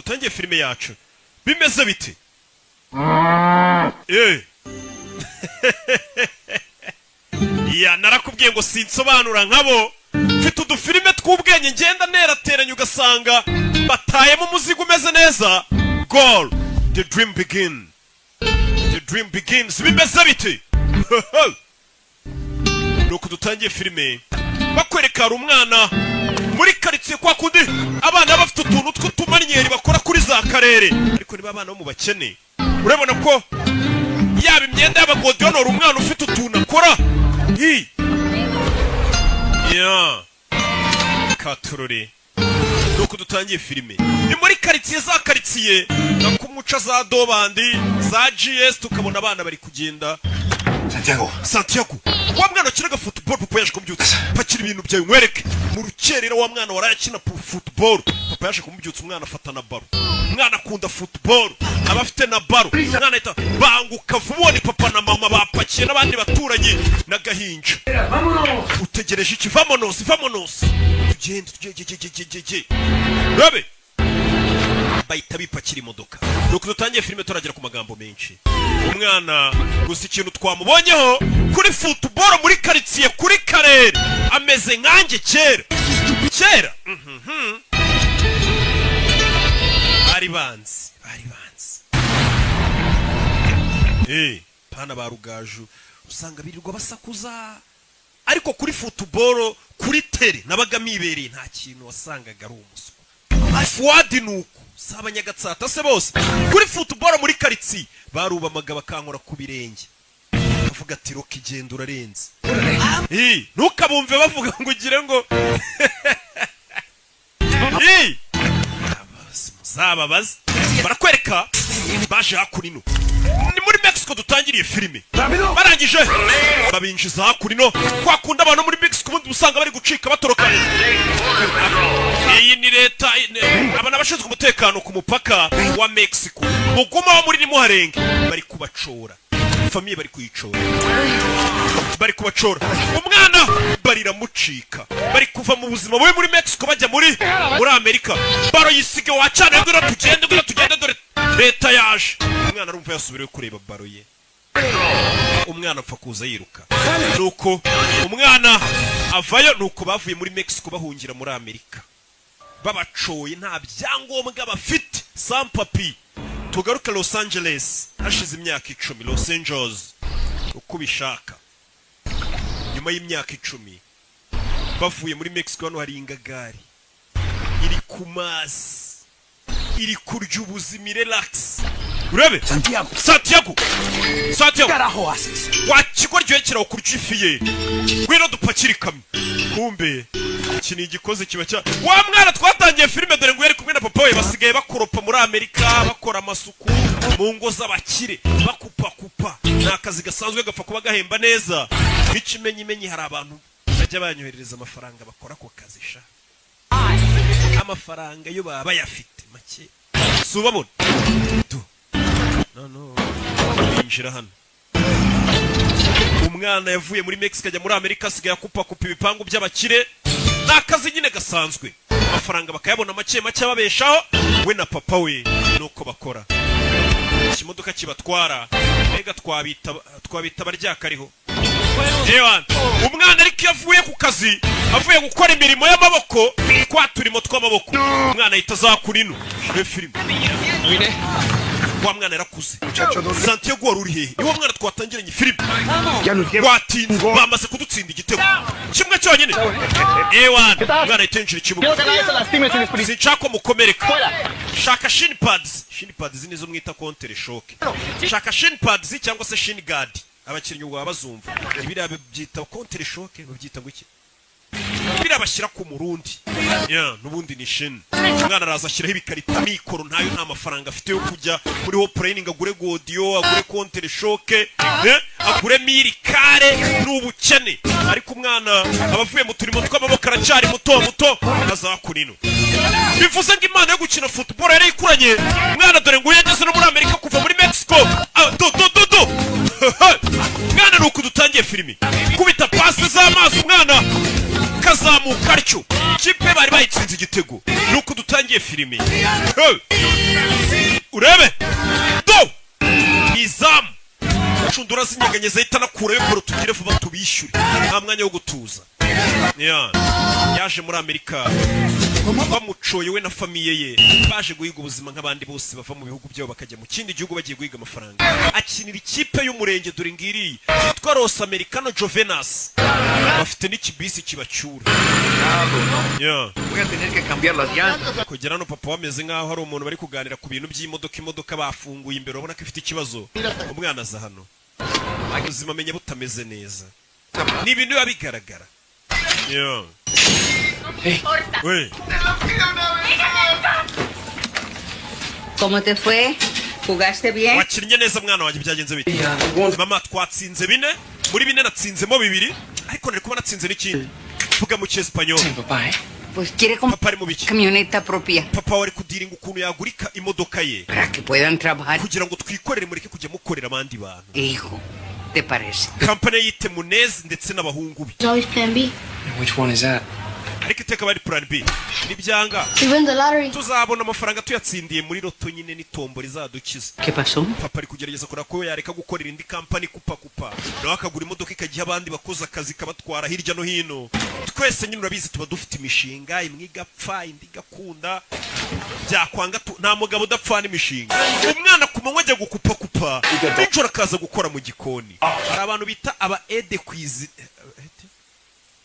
dutangiye filime yacu bimeze bite ya narakubwiye ngo sinsobanura nkabo mfite udufilime tw'ubwenge ngenda nerateranya ugasanga batayemo umuzigo umeze neza goal the dream begins bimeze bite nuko dutangiye filime bakwereka hari umwana muri karitsiye kwa kundi abana bafite utuntu tw'utumanyeri bakora kuri za karere ariko niba abana bo mu bakene urabona ko yaba imyenda y'abagodiyonora umwana ufite utuntu akora katurore nuko dutangiye filime ni muri karitsiye za karitsiye na kumuca za dobandi za GS tukabona abana bari kugenda Santiago wa mwana akinaga football papa yaje kumubyutsa pakira ibintu byawe nkwereke mu rukerera wa mwana warayakina football papa yaje kumubyutsa umwana afata na baro umwana akunda football abafite na baro umwana ahita banguka vubone papa na mama bapakiye n'abandi baturanye n'agahinja utegereje iki vamonos tugende rabe bahita bipakira imodoka nuko dutangiye filime turagera ku magambo menshi umwana gusa ikintu twamubonyeho kuri football muri karitsiye kuri karere ameze nkanjye kera bari banzi pana ba rugaju usanga birirwa basakuza ariko kuri football kuri tere nabaga mibereye nta kintu wasangaga ari umuswa Fuadi nuko saba nyagatsata se bose kuri football muri karitsiye barubamaga bakankora ku birenge bavuga ati roki genda urarenze ntukabumve bavuga ngo ugire ngo muzababaze barakwereka baje hakurino ni muri Mexico dutangiriye filime barangije babinjiza hakurino kwakunda abantu muri Mexico ubundi usanga bari gucika batorokanye iyi ni leta abana bashinzwe umutekano ku mupaka wa Mexico muguma wo muri nimuharenge bari kubacora famiye bari kubacora umwana barira mucika bari kuva mu buzima bubi muri Mexico bajya muri Amerika baro yisige wacana ngo tugende dore leta yaje umwana arumva yasubireyo kureba baro ye umwana apfa kuza yiruka nuko umwana avayo nuko bavuye muri Mexico bahungira muri Amerika babacoye nta byangombwa bafite sans papier tugaruka Los Angeles hashize imyaka 10 Los Angeles uko bishaka nyuma y'imyaka 10 bavuye muri Mexico hano hari ingagari iri kumazi iri kurya ubuzima relax urebe Santiago wakigoryoye kiraho kurya ifiye gwino dupakira ikamyo kumbe iki ni igikoze kiba cya wa mwana twatangiye filime dore ngo yari kumwe na papa we basigaye bakoropa muri Amerika bakora amasuku mu ngo z'abakire bakupa n'akazi gasanzwe gapfa kuba gahemba neza nk'ikimenyimenyi hari abantu bajya banyoherereza amafaranga bakora ako kazi sha amafaranga yo baba bayafite make subabona no binjira hano umwana yavuye muri Mexico ajya muri Amerika asigaye akupa ibipangu by'abakire n'akazi nyine gasanzwe amafaranga bakayabona make babeshaho we na papa we nuko bakora ikimodoka kibatwara mbega twabita baryakariho umwana ariko yavuye ku kazi avuye gukora imirimo y'amaboko kwa turimo tw'amaboko umwana ahita azakurino filime wa mwana yarakuze Santiago wari uri hehe niwo mwana twatangiranye filime watinze bamaze kudutsinda igitego kimwe cyonyine mwana itenjira ikibuga sinshaka mukomereka shaka shin pads nizo mwita counter shock shaka shin pads cyangwa se shin guard abakinnyi baba bazumva ibira byita counter shock babyita ngo iki birabashyira ku murundi nubundi ni shin umwana araza ashyiraho ibikarita mikoro ntayo nta mafaranga afite yo kujya muri ho training agure godiyo agure counter shock agure mirikare n'ubukene ariko umwana abavuye mu turimo tw'amaboko aracyari muto azakurino bivuze ngo imana yo gukina football yari ikuranye umwana dore ngo yageze no muri Amerika kuva muri Mexico mwana nuko dutangiye filime kubita pasi z'amaso umwana kazamuka aricyo kipe bari bayitsinze igitego nuko dutangiye filime urebe do izamu cundura zinyeganye zahita nakurayo poro tugire vuba tubishyure nta mwanya wo gutuza yaje muri Amerika bamucoye we na famiye ye baje guhiga ubuzima nk'abandi bose bava mu bihugu byabo bakajya mu kindi gihugu bagiye guhiga amafaranga akinira ikipe y'umurenge dore ngiri yitwa Los Americano Jovenas bafite n'ikibisi kibacyura kugera no papa wameze nk'aho hari umuntu bari kuganira ku bintu by'imodoka bafunguye imbere ubona ko ifite ikibazo umwana aza hano ubuzima amenya butameze neza ni ibintu biba bigaragara Hey. ¿Cómo te fue? ¿Jugaste bien? Wakinnye neza mwana wanjye byagenze bite? Mama twatsinze 4 muri 4 natsinzemo 2 ariko nari kuba natsinze n'ikindi. Vuga mu cyespanyo. Pues quiere comprar camioneta propia. Papa wari kudiringa ukuntu yagurika imodoka ye. Para que puedan trabajar. Kugira ngo twikorere mureke kujya mukorera abandi bantu. Hijo, ¿te parece? Company yite Munez ndetse n'abahungu bi. Always plan B. Which one is that? Ariko iteka bari plan B. Nibyanga. We win the lottery. Tuzabona amafaranga tuyatsindiye muri loto nyine n'itombori zadukiza. ¿Qué pasó? Papa ari kugerageza kora ko yareka gukorera indi company kupa. Nawe akagura imodoka ikagiha abandi bakoze akazi kabatwara hirya no hino. Twese nyine urabizi tuba dufite imishinga imwe igapfa indi gakunda. Byakwanga nta mugabo udapfa n'imishinga. Umwana kumanywa ajya gukupa. Nijoro akaza gukora mu gikoni. Hari abantu bita aba aide kwizi.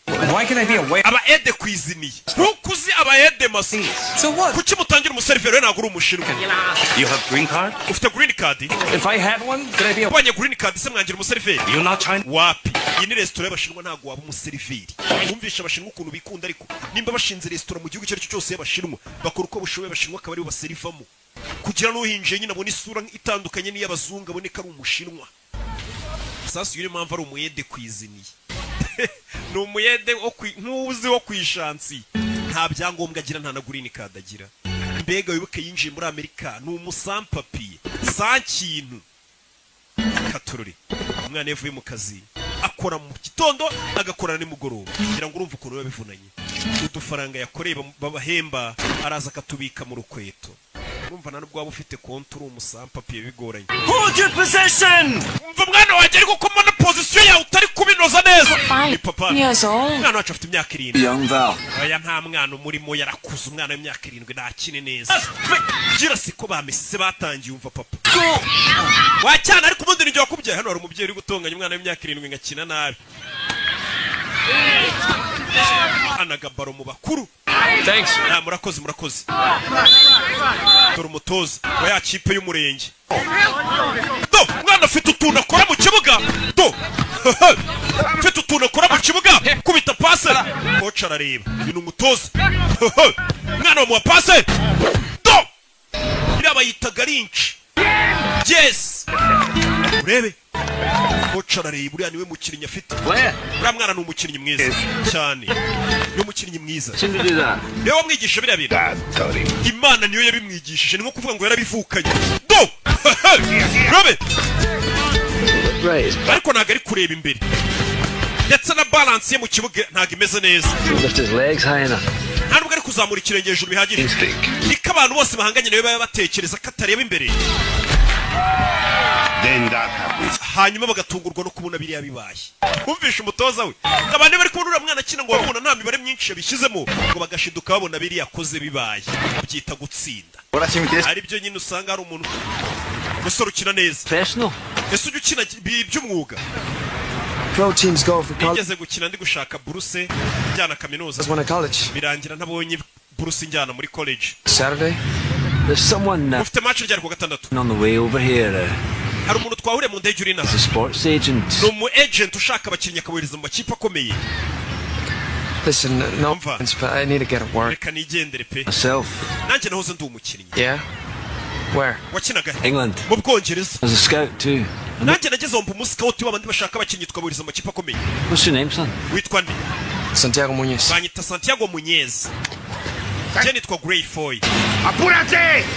Why can I be away? Aba aide kwiziniye. Ntukuzi aba aide masi. So what? Kuki mutangira umuseriveri nagura umushinwa? You have green card? Ufite green card? If I had one, could I be away? Wanye green card se mwangira umuseriveri? You're not China? Wapi? Iyi ni restaurant y'abashinwa ntago waba umuseriveri. Bumvisha abashinwa ukuntu bikunda ariko nimba bashinze restaurant mu gihugu cyo cyose y'abashinwa bakora uko bushoboye abashinwa akaba ari baserivamo. Kugira no hinje nyine abone isura itandukanye n'iy'abazungu aboneka ari umushinwa. Sasa yuri mpamvu ari umuyede kwiziniye. Ni umuyede ntuzi wo kwishansi nta byangombwa agira nta na green card agira mbega wibuke yinjiye muri Amerika ni umusampapiye sa kintu katururi umwana yavuye mu kazi akora mu gitondo agakorana nimugoroba kugira ngo urumve ukuntu babivunanye udufaranga yakoreye babahemba araza akatubika mu rukweto urumva nta nubwo waba ufite konti uri umusampapiye bigoranye Hold your possession! umva mwana wanjye ariko ko mbona position yawe utari kubinoza neza ni papa Years old. mwana wacu afite imyaka 7 Young Val. aya nta mwana umurimo yarakuze umwana w'imyaka 7 ntakine neza gira siko bamesise batangiye umva papa wacyana ariko ubundi nijye wakubyaye hano hari umubyeyi uri gutonganya umwana w'imyaka 7 ngakina nabi anagabaro mu bakuru Thanks. murakoze dore umutoza wa ya kipe y'umurenge do mwana afite utuntu akora mu kibuga do afite utuntu akora mu kibuga kubita pase kocha arareba ni umutoza mwana wa pase do iraba yitaga rinci yes urebe kocha arareba uriya niwe mukinnyi afite uriya mwana ni umukinnyi mwiza cyane niwe mukinnyi mwiza niwe wamwigisha biriya bintu Imana niyo yabimwigishije ni nko kuvuga ngo yarabivukanye do urebe ariko ntabwo ari kureba imbere ndetse na balance ye mu kibuga ntabwo imeze neza nta nubwo ari kuzamura ikirenge hejuru bihagije niko abantu bose bahanganye nawe baba batekereza ko atareba imbere hanyuma bagatungurwa no kubona biriya bibaye bumvisha umutoza we abantu bari kubona uriya mwana akina ngo babona nta mibare myinshi yabishyizemo ngo bagashiduka babona biriya akoze bibaye babyita gutsinda ari byo nyine usanga hari umuntu umusore ukina neza ese ujya ukina by'umwuga nigeze gukina ndi gushaka buruse njyana kaminuza birangira ntabonye buruse njyana muri college ufite match ryari ku gatandatu hari umuntu twahuriye mu ndege uri nazo ni umu agent ushaka abakinnyi akabohereza mu makipe akomeye Listen, no offense, but I need to get at work. reka nigendere pe Myself. nanjye nahoze ndi umukinnyi Yeah? Where? wakinaga England. mu Bwongereza As a scout too. nanjye nageze mu musikawuti w'abandi bashaka abakinnyi tukabohereza mu makipe akomeye What's your name, son? witwa nde Santiago Muñez. banyita Santiago Muñez njye nitwa Gray Foy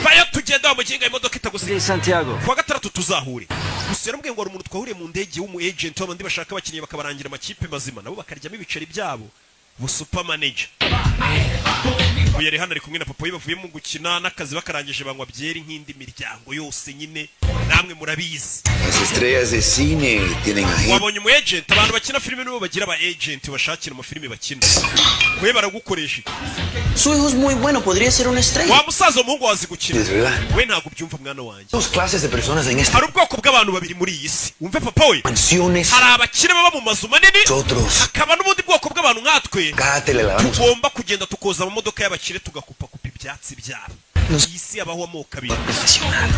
vayo tugenda wa muginga imodoka itagusiga Santiago. kuwa gatandatu tuzahure gusa yarambwiye ngo hari umuntu twahuriye mu ndege w'umu agent w'abandi bashaka abakinnyi bakabarangira amakipe mazima nabo bakaryamo ibiceri byabo bu super manager uyu ari hano ari kumwe na papa we bavuye mu gukina n'akazi bakarangije banywa byeri nk'indi miryango yose nyine namwe murabizi. Las estrellas de cine tienen agente. Wabonye umu agent, abantu bakina filime nibo bagira aba agent bashakira mu filime bakina. We baragukoresha. Su hijo es muy bueno, podría ser una estrella. Wa musaza umuhungu wazi gukina. Es verdad. We ntago byumva mwana wanjye. Dos clases de personas en esta Hari ubwoko bw'abantu babiri muri iyi si. Wumve papa we. mansiones. Hari abakire baba mu mazu manini. Nosotros. Hakaba n'ubundi bwoko bw'abantu nkatwe. Cállate, le lavamos. Tugomba kugenda tukoza amamodoka y'abakire tugakupa ibyatsi byabo. Iyi si abaho amoko abiri. Profesional.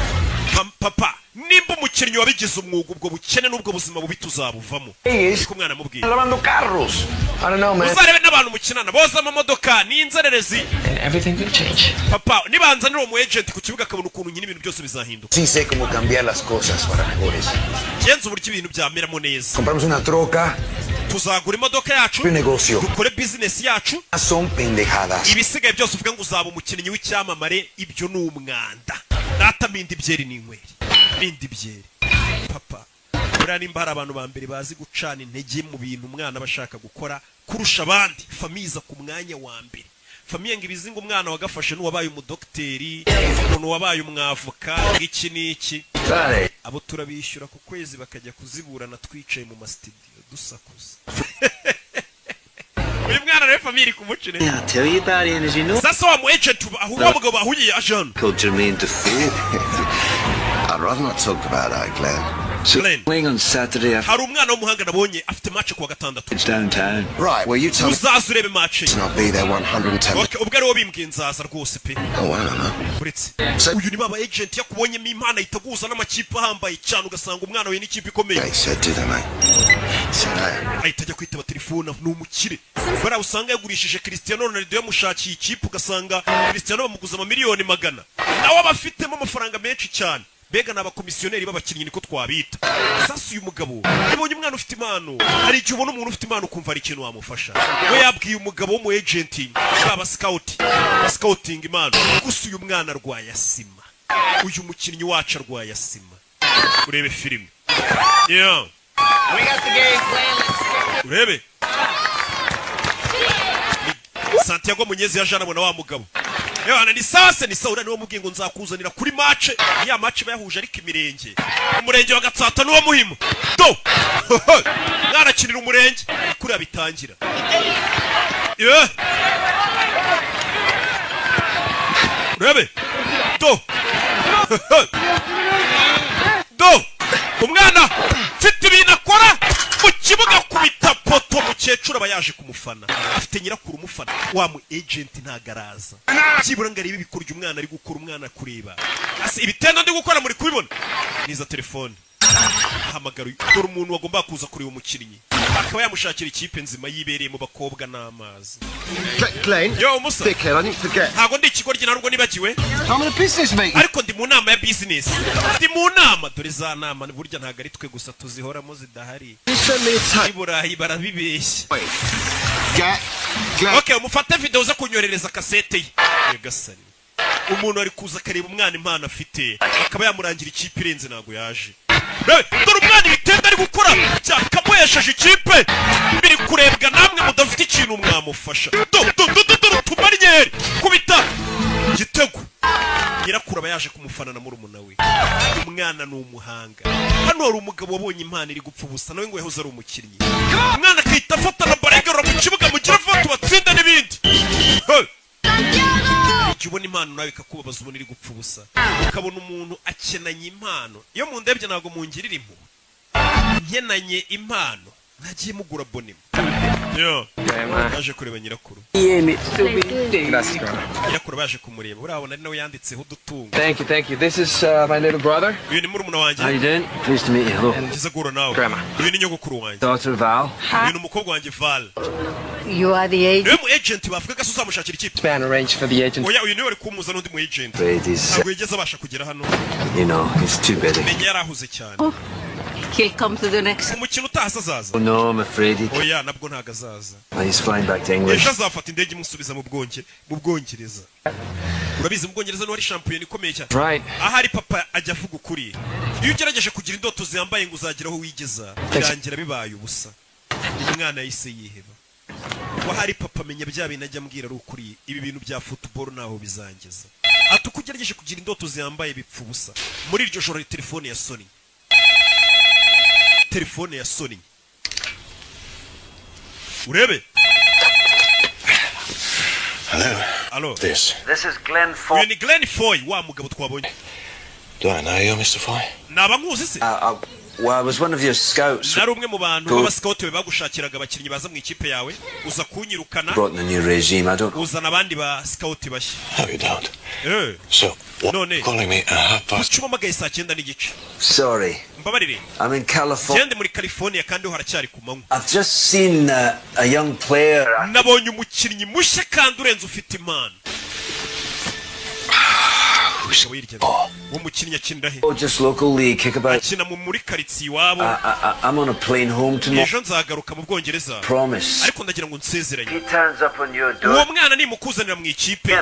Papa, nimba umukinnyi wabigize umwuga ubwo bukene n'ubwo buzima bubi tuzabuvamo. Ko mwana mubwira. Lavando carros. I don't know, man. Uzarebe n'abantu mukinana boza amamodoka n'inzererezi. And everything will change. Papa, nibanzanira uwo mu agent ku kibuga akabona ukuntu nyine ibintu byose bizahinduka. Sí sé cómo cambiar las cosas para mejores. Genza uburyo ibintu byameramo neza. Compramos una troca. Tuzagura imodoka yacu. Un negocio. Dukore business yacu. Son pendejadas. Ibisigaye byose uvuga ngo uzaba umukinnyi w'icyamamare ibyo ni umwanda. Data mindi byeri n'inkweri. Mindi byeri. Papa, buriya nimba hari abantu ba mbere bazi gucana intege mu bintu umwana bashaka gukora kurusha abandi, famiza ku mwanya wa mbere. Famiye ngo ibizinga umwana wagafashe n'uwabaye umudokiteri, umuntu wabaye umwavoka, iki n'iki. Abo turabishyura ku kwezi bakajya kuziburana twicaye mu mastudio dusakuza. Uyu mwana rero famiye kumucire. I'll tell you about it, as you know. Sasa wa mu agent ahuwa mugabo bahuye ajana. Called Jermaine Defoe. I'd rather not talk about that, Glenn. Glenn. Playing on Saturday after Hari umwana w'umuhanga nabonye afite match kuwa gatandatu. downtown. Right, well, you tell me Uzaza urebe match. I'll be there 110. Okay, ubwo ariwo bimbwiye nzaza rwose pe. Oh, I don't know. Uretse uyu ni baba agent yakubonyemo imana itaguza n'amakipe ahambaye cyane ugasanga umwana we n'ikipe ikomeye. They said, do that, mate. Said that. Ahita ajya kwitaba telefone n'umukire. Bara usanga yagurishije Cristiano Ronaldo yamushakiye ikipe ugasanga Cristiano bamuguza amamiliyoni 100. Nawe abafitemo amafaranga menshi cyane. Bega n'abakomisiyoneri b'abakinnyi niko twabita. Sasa uyu mugabo yabonye umwana ufite impano. Hari igihe ubona umuntu ufite impano ukumva ari ikintu wamufasha. We yabwiye umugabo wo mu agent baba scouting impano. Gusa uyu mwana arwaye asima. Uyu mukinnyi wacu arwaye asima. Urebe filime. Yeah. We got the game plan. Let's go. Urebe. Santiago Munyezi yajana bona wa mugabo. Yohana ni sase ni saura niwo mubwiye ngo nzakuzanira kuri match. Ya match bayahuje ariko imirenge. Umurenge wa Gatsata niwo muhimo. Do. Narakinira umurenge kuri abitangira. Yeah. Urebe. Do. Do. Umwana mfite ibintu akora mu kibuga kubita poto mukecuru aba yaje kumufana afite nyirakuru umufana wa mu agent ntagaraza byibura ngo aribe bikurya umwana ari gukora umwana kureba ase ibitendo ndi gukora muri kubibona niza telefone hamagara dore umuntu wagomba kuza kureba umukinnyi akaba yamushakira ikipe nzima yibereye mu bakobwa n'amazi. Glenn, Yo musa dickhead, I didn't forget. ntago ndi ikigoryi narwo nibagiwe I'm in a business meeting. ariko ndi mu nama ya business ndi mu nama dore za nama burya ntago ari twe gusa tuzihoramo zidahari You send me a tape. iburayi barabibeshya. Glenn. Okay, umufate video uza kunyorereza kasete ye. Nyagasani. Umuntu ari kuza kareba umwana impano afite akaba yamurangira ikipe irenze nago yaje. Dore umwana ibitenda ari gukora cyakamuhesheje ikipe biri kurebwa namwe mudafite ikintu mwamufasha. Tumarnyeri kubita gitego. Nyirakuru aba yaje kumufana na murumuna we. Umwana ni umuhanga. Hano hari umugabo wabonye impano iri gupfa ubusa nawe ngo yahoze ari umukinnyi. Umwana akahita afata na barengero mu kibuga mugira foto batsinda n'ibindi. Igihe ubona impano nawe ikakubabaza ubona iri gupfa ubusa. Ukabona umuntu akenanye impano. Iyo mu ndebye ntago mungirira impuhwe. Nkenanye impano. Nagiye mugura bonima. Yo. Baje kureba nyirakuru. Gracias, Grandma. Nyirakuru baje kumureba. Urabona ari nawe yanditseho udutungo. Thank you, thank you. This is my little brother. Uyu ni murumuna How you wanjye. doing? Pleased to meet you. Hello. Ngize gura nawe. Grandma. Uyu ni nyogokuru wanjye. Daughter Val. Uyu ni umukobwa wanjye Val. You are the agent. Niwe mu agent bavuga ko uzamushakira ikipe. Span arranged for the agent. Oya uyu niwe ari kumuza n'undi mu agent. Afraid he's, Ntabwo yigeze abasha kugera hano. you know, he's too busy. Menya yarahuze cyane. He'll come to the next. Umukino utahasa azaza. Oh no, I'm afraid he. Oya nabwo ntago azaza. He's flying back to England. Ejo azafata indege imusubiza mu Bwongereza. Urabizi mu Bwongereza ni wari shampiyona ikomeye cyane. Right. Ahari papa ajya avuga ukuri. Iyo ugerageje kugira indoto ziyambaye ngo uzageraho wigeza birangira bibaye ubusa. Umwana yahise yiheba. wahari papa menya bya bintu ajya ambwira ari ukuri ibi bintu bya football naho bizangeza ati uko ugerageje kugira indoto ziyambaye bipfa ubusa muri iryo joro telefone ya Sony urebe. Hello. This is Glenn uyu Foy. ni Glenn Foy wa mugabo twabonye. Do I know you, Mr. Foy? Naba nkuzi se? Well, I was one of your scouts. Nari umwe mu bantu b'abascout be bagushakiraga abakinnyi baza mu ikipe yawe uza kunyirukana. Brought in a new regime. I don't. Uzana abandi ba scout bashya. No, you don't. So, what? Calling me at 9:30. Kuchuma magaye saa 9 n'igice. Sorry. Mbabarire. I'm in California. Gende muri California kandi haracyari ku manywa. I've just seen a young player. Nabonye umukinnyi mushya kandi urenze ufite impano. Wo mukinnyi akinira he? Oh, just local league, kick about. Akina muri quartier iwabo. I'm on a plane home tomorrow. Ejo nzagaruka mu Bwongereza. Promise. Ariko ndagira ngo nsezeranye. He turns up on your door. Uwo mwana ni mukuzanira mu ikipe.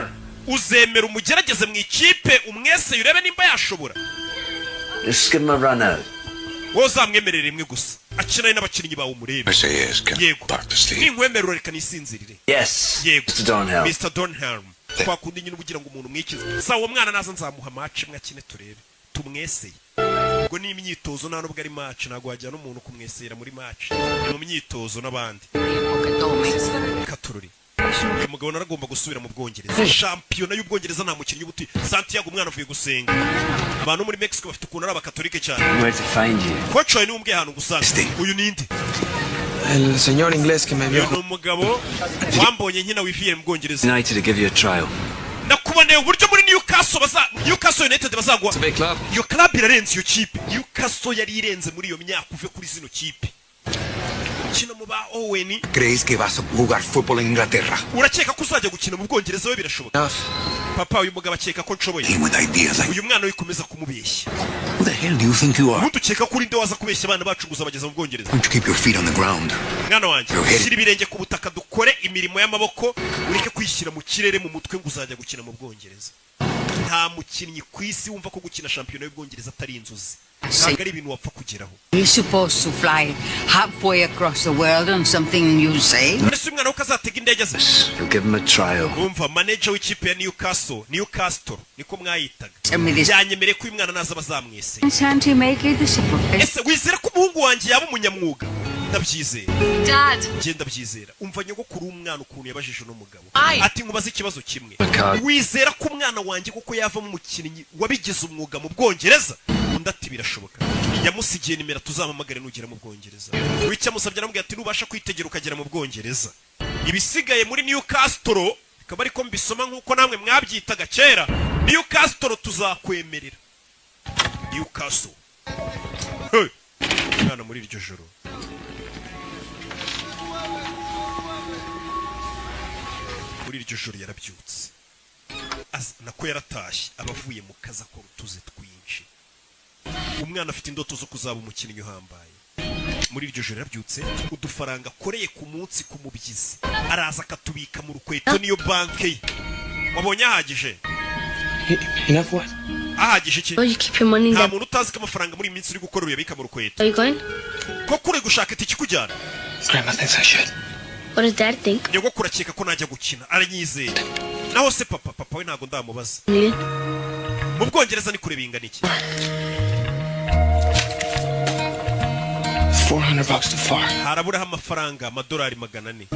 Uzemera umugerageze mu ikipe umwese urebe nimba yashobora. Just give him a run out. Wozamwemerere rimwe gusa. Akina n'abakinnyi bawo umurebe. Yego. Ninkwemerera reka nisinzirire. Yes. Yego. Mr. Donham. Twakundi nyine ubugira ngo umuntu mwikize. Sa uwo mwana naza nzamuha match imwe akine turebe. Tumweseye. Ubwo ni imyitozo nta nubwo ari match nago wajya n'umuntu kumwesera muri match. Ni mu myitozo n'abandi. Katururi. Umugabo naragomba gusubira mu Bwongereza. Shampiyona y'Ubwongereza nta mukinnyi ubuti. Santiago umwana avuye gusenga. Abantu muri Mexico bafite ukuntu ari abakatolike cyane. Where to find you? Coach wawe ni umbwiye ahantu gusanga. Uyu ninde? El señor inglés que me vio. Ni umugabo wambonye nkina wiviye mu Bwongereza. United to give you a trial. Nakuboneye uburyo muri Newcastle United bazagwa. Iyo club irarenze iyo kipe. Newcastle yari irenze muri iyo myaka uve kuri zino kipe. Kina mu ba Owen. ¿Crees que vas a jugar fútbol en Inglaterra? Urakeka ko uzajya gukina mu Bwongereza we birashoboka? Papa uyu mugabo akeka ko nshoboye. Uyu mwana wikomeza kumubeshya. Who the hell do you think you are? Ukeka kuri nde waza kubeshya abana bacunguza abageza mu Bwongereza? Why don't you keep your feet on the ground? Mwana wanjye shyira ibirenge ku butaka dukore imirimo y'amaboko ureke kwishyira mu kirere mu mutwe ngo uzajya gukina mu Bwongereza. Nta mukinnyi ku isi wumva ko gukina shampiyona y'Ubwongereza atari inzozi. Ntabwo ari ibintu wapfa kugeraho. You're supposed to fly halfway across the world on something you say. Ese umwana ukazatega indege ze. You give him a trial. Umva manager w'ikipe ya Newcastle niko mwayitaga. Yanyemereye ko uyu mwana naza bazamwese. Can't you make it a super? Ese wizera ko umuhungu wanjye yaba umunyamwuga? Ndabyizera. Dad. Genda byizera. Umva nyogokuru umwana ukuntu yabajije no mugabo. Ati nkubaze ikibazo kimwe. Wizera ko umwana wanjye kuko yava mu mukinnyi wabigize umwuga mu Bwongereza? Ati birashoboka. Yamusigiye nimero tuzamamagare nugera mu Bwongereza. Wicya musabye namubwiye ati nubasha kwitegera ukagera mu Bwongereza. Ibisigaye muri Newcastle bikaba ariko mbisoma nkuko namwe mwabyitaga kera. Newcastle tuzakwemerera. Newcastle. Hey. Mwana muri iryo joro. Muri iryo joro yarabyutse. Nako yaratashye abavuye mu kazi akora utuze twinshi. Umwana afite indoto zo kuzaba umukinnyi uhambaye. Muri iryo joro yarabyutse udufaranga akoreye ku munsi ku mubyizi. Araza akatubika mu rukweto niyo banke ye. Wabonye ahagije? Enough what? Ahagije iki? You keep your money nta muntu utazi ko amafaranga muri iminsi uri gukora uyabika mu rukweto. Are you going? Ko kure gushaka itiki kujyana? Grandma thinks I should. What does Dad think? Nyogokuru akeka ko najya gukina aranyizera. Naho se papa we ntago ndamubaza. Mu Bwongereza ni kure bingana iki? $400 too far. Haraburaho amafaranga amadolari 400.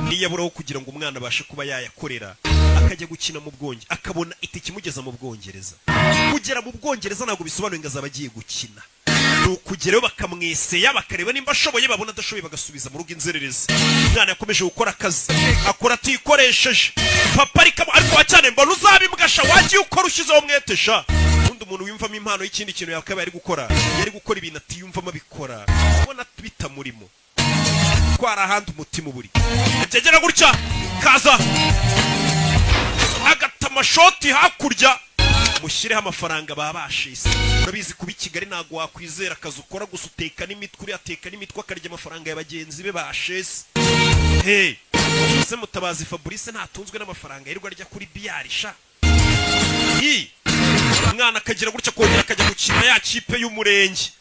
Niyaburaho kugira ngo umwana abashe kuba yayakorera akajya gukina mu Bwongereza akabona itike imugeza mu Bwongereza. Kugera mu Bwongereza ntago bisobanuye ngo azaba agiye gukina. Nukugerayo bakamweseya bakareba nimba ashoboye babona adashoboye bagasubiza mu rugo inzererezi. Umwana yakomeje gukora akazi akora atikoresheje. Papa ariko wacyane mbona uzabimbwasha wagiye ukora ushyizeho mwetesha. Undi umuntu wimvamo impano y'ikindi kintu yakaba yari gukora ibintu atiyumvamo abikora. Ubona bitamurimo. Twara ahandi umutima uburi. Agegera gutya kaza agatama shoti hakurya. Mushireho amafaranga babashise. Urabizi kuba Kigali ntago wakwizera akazi ukora gusa uteka n'imitwe uri ateka n'imitwe akarya amafaranga y'abagenzi be bashese. Hey, se Mutabazi Fabrice ntatunzwe n'amafaranga yirirwa arya kuri biyarisha. Umwana akagira gutya kongera akajya gukina ya kipe y'umurenge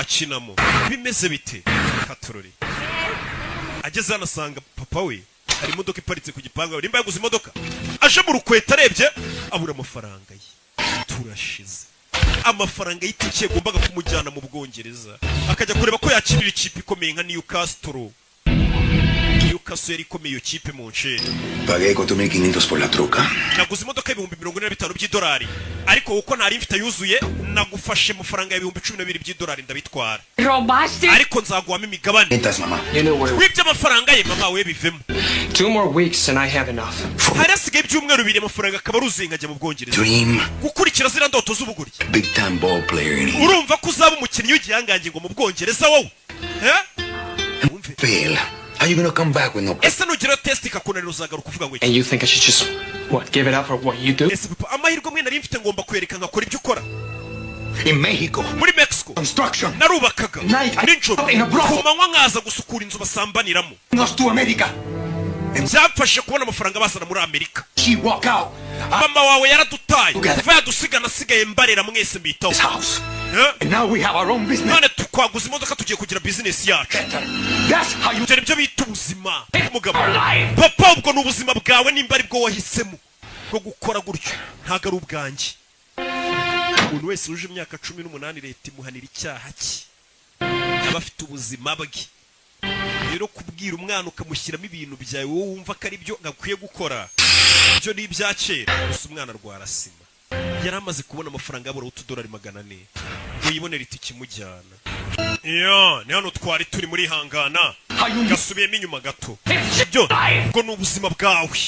akinamo. Bimeze bite? Katorori. ageze hano asanga papa we hari imodoka iparitse ku gipangu nimba yaguze imodoka aje mu rukweta arebye abura amafaranga ye turashize amafaranga y'itike yagombaga kumujyana mu Bwongereza akajya kureba ko yakirira ikipe ikomeye nka Newcastle yari ikomeye iyo kipe mu nceri. Pagué 4.500 por la troca. Naguze imodoka y'ibihumbi 45 by'idolari ariko uko ntari mfite yuzuye nagufashe amafaranga y'ibihumbi 12 by'idolari ndabitwara. Robaste. Ariko nzaguhamo imigabane. Wibye amafaranga ye mama we bivemo. 2 more weeks and I have enough. Harasigaye ibyumweru 2 amafaranga akaba ruzuye nkajya mu Bwongereza. Gukurikira zira ndoto z'ubuguri. Big time ball player. Urumva ko uzaba umukinnyi w'igihangange ngo mu Bwongereza wowe. Fail. Are you gonna come back with no? Ese nugira test ikakunanira uzagaruka uvuga ngo And you think I should just give it up for what you do? Ese papa amahirwe mwe nari mfite ngomba kwereka nkakora ibyo ukora. In Mexico. Muri Mexico. Construction. Narubakaga. Ninjoro. Kumanywa nkaza gusukura inzu basambaniramo. Nos to America. Byafashe kubona amafaranga basana muri Amerika. She walk out. Mama wawe yaradutaye. Kuva yadusigana sigaye mbarera mwese mbitaho. And now we have our own business. None tukwaguza imodoka tugiye kugira business yacu. That's how you Dore ibyo bita ubuzima. Mugabo. Papa ubwo n'ubuzima bwawe nimba ari bwo wahisemo bwo gukora gutyo ntago ari ubwanjye. Umuntu wese uje imyaka 18 leta imuhanira icyaha cye. Abafite ubuzima bwe. Rero kubwira umwana ukamushyiramo ibintu byawe wowe wumva ko ari byo gakwiye gukora. Ibyo ni ibyakera gusa umwana rwarasima. Yari amaze kubona amafaranga y'abura $2 400 ngo yibonera itike imujyana. Ni hano twari turi muri hangana gasubiyemo inyuma gato. Ibyo ngo ni ubuzima bwawe.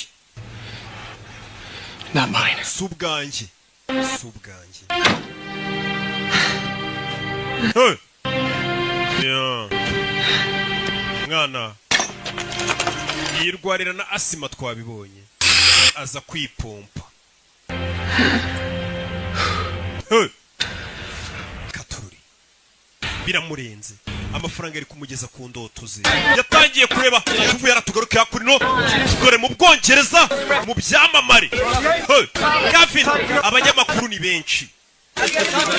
Not mine. Subwanjye. Mwana yirwarira na asima twabibonye aza kwipompa. Katururi biramurenze amafaranga ari kumugeza ku ndoto ze. Yatangiye kureba kuvuye yaratugaruka kuri no dore mu Bwongereza mu byamamare. Gavin abanyamakuru ni benshi.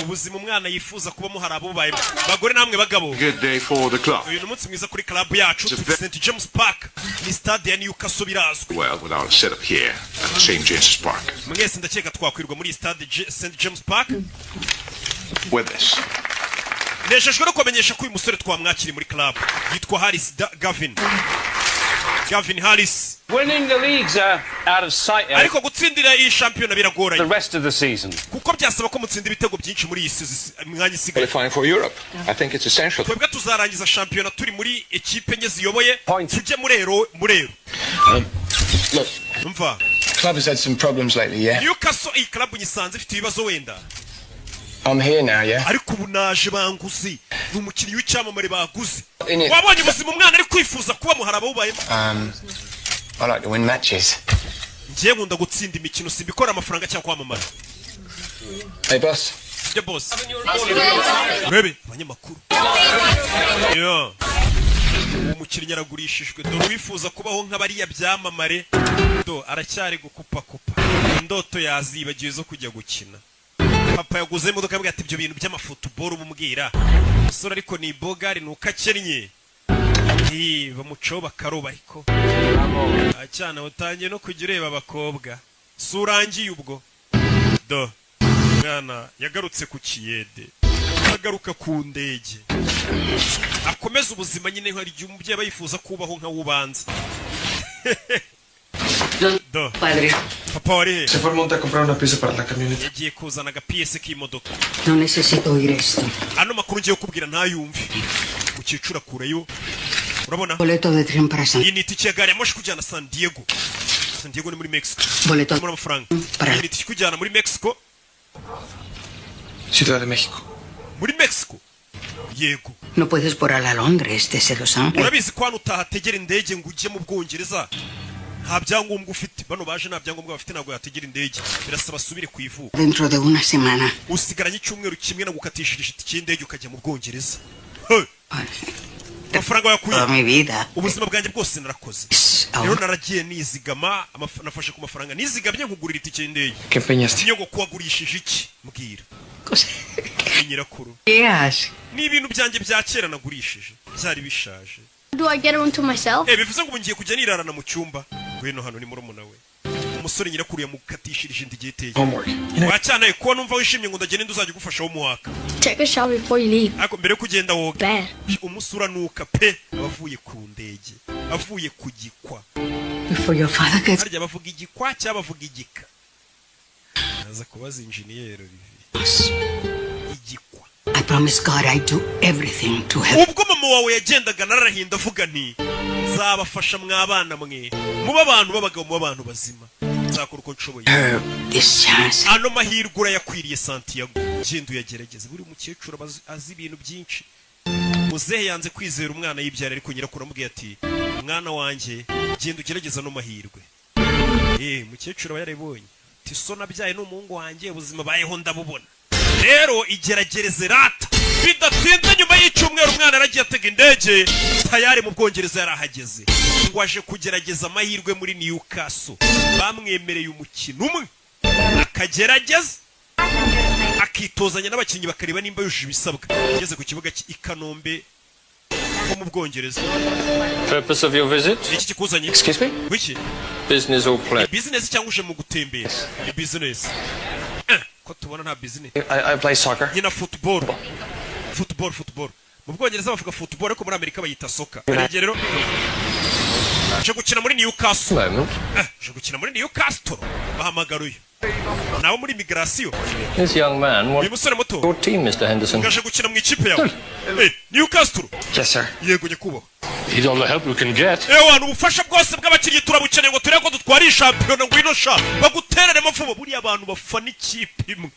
Ubuzima umwana yifuza kubamo hari abo baye bagore namwe bagabo. Good day for the club. Uyu munsi mwiza kuri club yacu St James Park ni stade ya Newcastle birazwi. Well, with our setup here at St James's Park. Mwese ndakeka twakwirwa muri stade St James Park. With this. Neshejwe no kumenyesha ko uyu musore twamwakiri muri club yitwa Harris Gavin Harris. Winning the leagues are out of sight. Ariko gutsindira iyi shampiyona biragoranye. The rest of the season. Kuko byasaba ko mutsinda ibitego byinshi muri iyi mwanya isigaye. Qualifying for Europe. I think it's essential. Twebwe tuzarangiza shampiyona turi muri ekipe enye ziyoboye tujye murero. Look. Umva. Club has had some problems lately, yeah? Newcastle iyi club nyisanze ifite ibibazo wenda. I'm here now, yeah? Ariko ubu naje banguzi ni umukinnyi w'icyamamare baguze. Wabonye ubuzima umwana ari kwifuza kuba muhara bubayemo. I like to win matches. Ngiye nkunda gutsinda imikino simbikora amafaranga cyangwa kwamamara. Hey boss. Yeah boss. Bebe abanyamakuru. Umukinnyi aragurishijwe dore wifuza kubaho nk'abariya byamamare aracyari gukupa indoto yazibagiye zo kujya gukina. Papa yaguze imodoka yambwiye ati ibyo bintu by'amafootball umubwira usura ariko ni bogari nuko akennye bamucaho bakaroba ariko acyana utangiye no kujya ureba abakobwa surangiye ubwo mwana yagarutse ku kiyede agaruka ku ndege akomeza ubuzima nyine nk'ari igihe umubyeyi aba yifuza kubaho nka wubanza. Padre. Papa wari Se fue al monte a comprar una pieza para la camioneta. yagiye kuzana agapiyese k'imodoka. No necesito oír esto. Ano makuru ngiye kubwira ntayumve. Ukicura kureyo. Urabona? Boleto de tren para San. Iyi ni itike ya gari ya moshi kujyana San Diego. San Diego ni muri Mexico. Boleto muri amafaranga. Iyi ni itike kujyana muri Mexico. Ciudad de México. Muri Mexico. Yego. No puedes volar a Londres desde Los Ángeles. Urabizi ko hano utahategera indege ngo ujye mu Bwongereza. Nta byangombwa ufite bano baje nta byangombwa bafite ntabwo yategera indege birasaba subire ku ivuko dentro de una semana usigaranye icyumweru kimwe no gukatishirije itike y'indege ukajya mu Bwongereza. Amafaranga yakuye ubuzima bwanjye bwose narakoze rero naragiye nizigama nafashe ku mafaranga nizigamye nkugurira itike y'indege niyo ngo kuwagurishije iki mbwira nyirakuru ni ibintu byanjye bya kera nagurishije byari bishaje Do I get a room to myself? bivuze ngo ngiye kujya nirarana mu cyumba. Ngwino hano ni murumuna we. Umusore nyirakuru yamukatishirije indi giteye. Wacyanaye ko numva wishimye ngo ndagende nduzajya gufasha wo muwaka. Take a shower before you leave. Ako mbere kugenda woga. Bad. Umusura nuka pe abavuye ku ndege. Avuye kugikwa. Before your father gets... Harya bavuga igikwa cyangwa bavuga igika. Naza kubaza engineer Vivi. Igikwa. I promise God I'd do everything to help. Ubwo mama wawe yagendaga narahinda avuga nti nzabafasha mwabana mwe. Muba abantu babagabo mu bantu bazima. Nzakora uko nshoboye. This chance. Ano mahirwe urayakwiriye Santiago. Genda uyagerageze. Buri mukecuru azi ibintu byinshi. Muzehe yanze kwizera umwana yibyara ariko nyirakuru amubwiye ati mwana wanjye genda ugerageza no mahirwe. Mukecuru aba yarabonye. Ati so nabyaye n'umuhungu wanjye ubuzima bayeho ndabubona. Rero igeragereze rata. Bidatinze nyuma y'icyumweru umwana aragiye atega indege tayari mu Bwongereza yarahageze. Ngo aje kugerageza amahirwe muri Newcastle. Bamwemereye umukino umwe. Akagerageza. Akitozanya n'abakinnyi bakareba nimba yujuje ibisabwa. Yageze ku kibuga i Kanombe ho mu Bwongereza. Purpose of your visit? Iki kikuzanye? Excuse me? Wiki? Business or play? Business cyangwa uje mu gutembera? Business. Ko tubona nta business. I play soccer. Nyina football. Football. Mu Bwongereza bavuga football ariko muri Amerika bayita soccer. Rero je gukina muri Newcastle. Je gukina muri Newcastle. Bahamagaruye. Nawo muri migration. This young man, what your team, Mr. Henderson? Gaje gukina mu ikipe yawe. Newcastle. Yes, sir. Yego nyekuba. Need all the help we can get. Ewa ubufasha bwose bw'abakiriye turabukeneye ngo tureko dutwara champion ngwino sha baguterere mafubo buri abantu bafana ikipe imwe.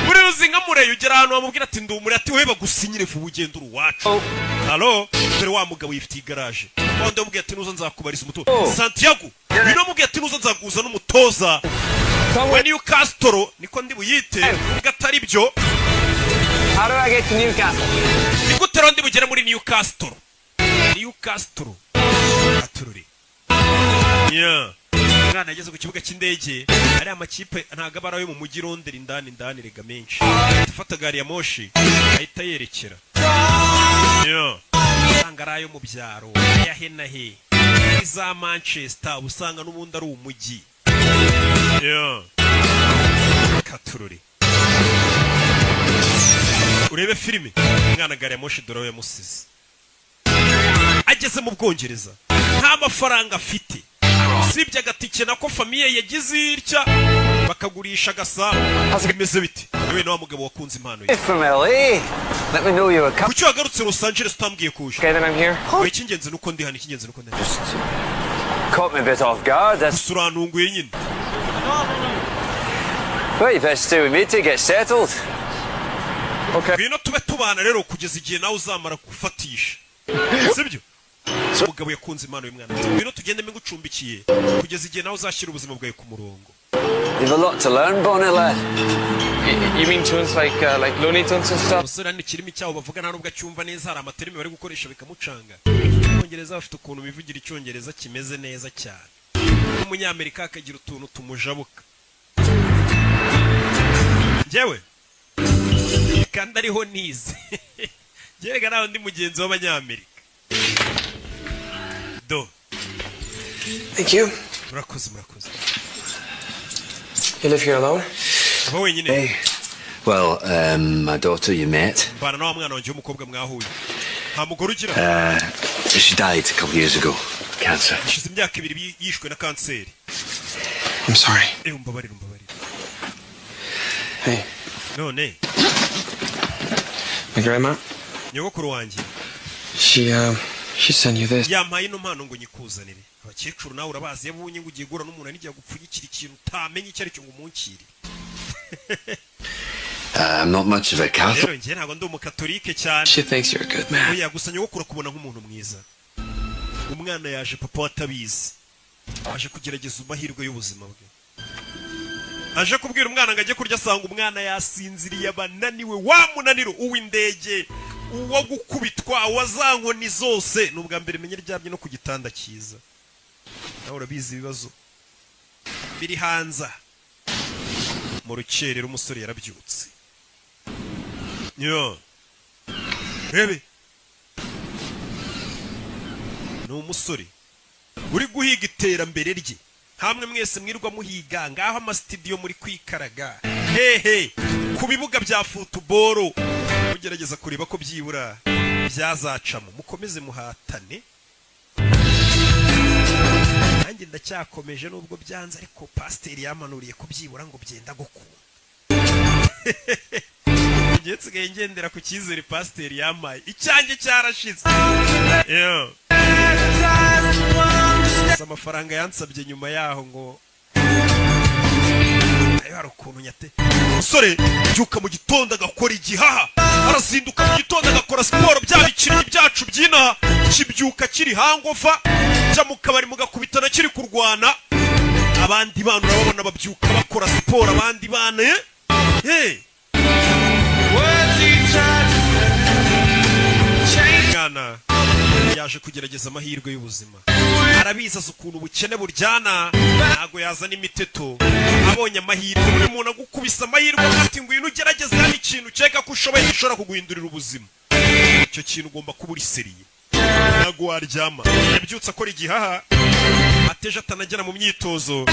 Buri uzinga mureyo ugera ahantu bamubwira ati ndumure ati we bagusinyire fu ugenda uruwacu. Hallo, dore wa mugabo yifitiye garage. Wande mubwiye ati nuzo nzakubariza umutoza. Santiago, bino mubwiye ati nuzo nzaguza n'umutoza. We Newcastle niko ndi buyite gatari byo. How do I get to Newcastle? Nigutero ndi bugere muri Newcastle. Newcastle. Atururi. Mwana ageze ku kibuga cy'indege ari amakipe ntaga barayo mu mujyi Londres indani rega menshi. Tufata gari ya moshi ahita yerekera. Usanga arayo mu byaro yahena he. Iza Manchester usanga n'ubundi ari umujyi. Katururi. Urebe filime mwana gari ya moshi dore ya musizi. Ageze mu Bwongereza nta mafaranga afite. Sibye agatike nako famiye yagize irya bakagurisha gasa bimeze biti. Yewe no mugabo wakunze impano ye. From LA. Let me know you were coming. Kuki wagarutse Los Angeles utambwiye kuje? Okay, then I'm here. We kingenze nuko ndi hano kingenze nuko ndi. Caught me a bit off guard. That's Suranunguye nyine. what you best do with me to get settled. Okay. Bino tube tubana rero kugeza igihe nawe uzamara gufatisha. Sibyo? Umugabo yakunze impano y'umwana. Bino tugende migucumbikiye kugeza igihe nawe uzashyira ubuzima bwawe ku murongo. You've a lot to learn, Bonnet lad. You mean tunes like Looney Tunes and stuff? Musore ni kirimi cyaho bavuga nta nubwo acyumva neza hari amaterimi bari gukoresha bikamucanga. Abongereza bafite ukuntu bivugira icyongereza kimeze neza cyane. Umunyamerika akagira utuntu tumujabuka. Jewe kandi ariho nize. Jerega naho ndi mugenzi w'abanyamerika. Do. Thank you. Murakoze. You live here alone? Aba wenyine. Hey. Well, my daughter you met. Bana nawe mwana wanjye w'umukobwa mwahuye. Nta mugore ugira. She died a couple years ago. Cancer. Ishize imyaka 2 yishwe na kanseri. I'm sorry. Umbabarira. Hey. None. My grandma? Nyogokuru wanjye. She sent you this. Yampaye ino mpano ngo nyikuzanire. Abakecuru nawe urabazi yabunye ngo ugiye gura n'umuntu anigiye gupfunyikira ikintu utamenye icyo ari cyo ngo umunkire. I'm not much of a Catholic. Rero njye ntabwo ndi umukatolike cyane. She thinks you're a good man. Oya gusa nyogokuru kubona nk'umuntu mwiza. Umwana yaje papa watabizi. Aje kugerageza amahirwe y'ubuzima bwe. Aje kubwira umwana ngo ajye kurya asanga umwana yasinziriye abananiwe wa munaniro uw'indege uwo gukubitwa wazankoni zose nubwa mbere menye ryabye no ku gitanda cyiza. Nawe urabizi ibibazo biri hanza mu rukerero umusore yarabyutse. Rebe ni umusore uri guhiga iterambere rye, hamwe mwese mwirwa muhiga ngaho amasitidiyo muri kwikaraga hehe ku bibuga bya futuboro, mugerageza kureba ko byibura byazacamo, mukomeze muhatane. Nanjye ndacyakomeje nubwo byanze, ariko pasiteri yamanuriye ko byibura ngo byenda gukunda. Ngiye nsigaye ngendera ku cyizere pasiteri yamaye, icyanjye cyarashize. Amafaranga yansabye nyuma yaho ngo ayo hari ukuntu nyate. Umusore byuka mu gitondo agakora igihaha, arazinduka mu gitondo agakora siporo, bya bikiri byacu by'inaha kibyuka kiri hangofa, jya mu kabari mugakubitana kiri kurwana. Abandi bana urababona babyuka bakora siporo, abandi bana mwana yaje kugerageza amahirwe y'ubuzima, arabizaza ukuntu ubukene buryana, ntago yazana imiteto. Abonye amahirwe, buri muntu agukubisa amahirwe ati ngwino ugerageze hano ikintu ukeka ko ushoboye gishobora kuguhindurira ubuzima. Icyo kintu ugomba kuba uri seriye, ntago waryama. Yabyutse akora igihaha, ateje atanagera mu myitozo,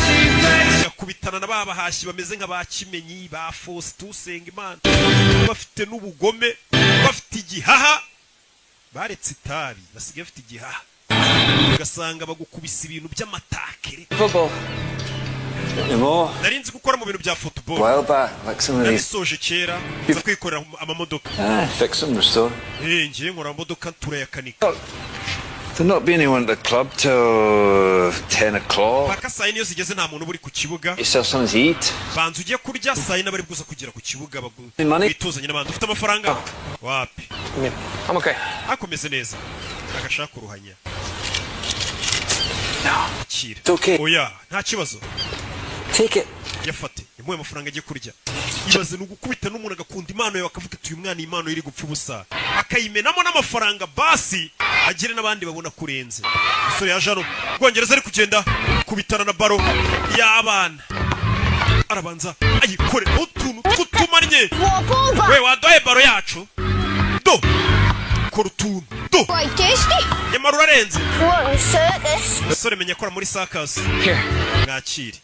agakubitana na babahashyi bameze nka ba Kimenyi, ba Faustin Usengimana, bafite n'ubugome, bafite igihaha, baretse itabi basigaye bafite igihaha, ugasanga bagukubisa ibintu by'amatakere. Narinzi gukora mu bintu bya football, nabisoje kera nza kwikorera amamodoka. Ngiye nkora amamodoka turayakanika. There'll not be anyone at the club till 10 o'clock. Paka saa yine iyo zigeze nta muntu uri ku kibuga. Yourself something to eat. Banza ugiye kurya saa yine bari kuza kugera ku kibuga bituzanye n'abandi. Ufite amafaranga? Wapi? I'm okay. Akomeze neza. Agashaka uruhanya. It's okay. Oya, nta kibazo. Take it. Yafate. Yamuye amafaranga agiye kurya. Ibaze n'ugukubita n'umuntu agakunda impano yawe akavuga ati uyu mwana impano iri gupfa ubusa. Akayimenamo n'amafaranga basi agire n'abandi babona kurenze. Umusore yaje hano Bwongereza ari kugenda kubitana na baro y'abana, arabanza ayikore utuntu tw'utumanye. We wadoye baro yacu do kora utuntu do nyamara urarenze. Umusore menya akora muri circus. Mwakire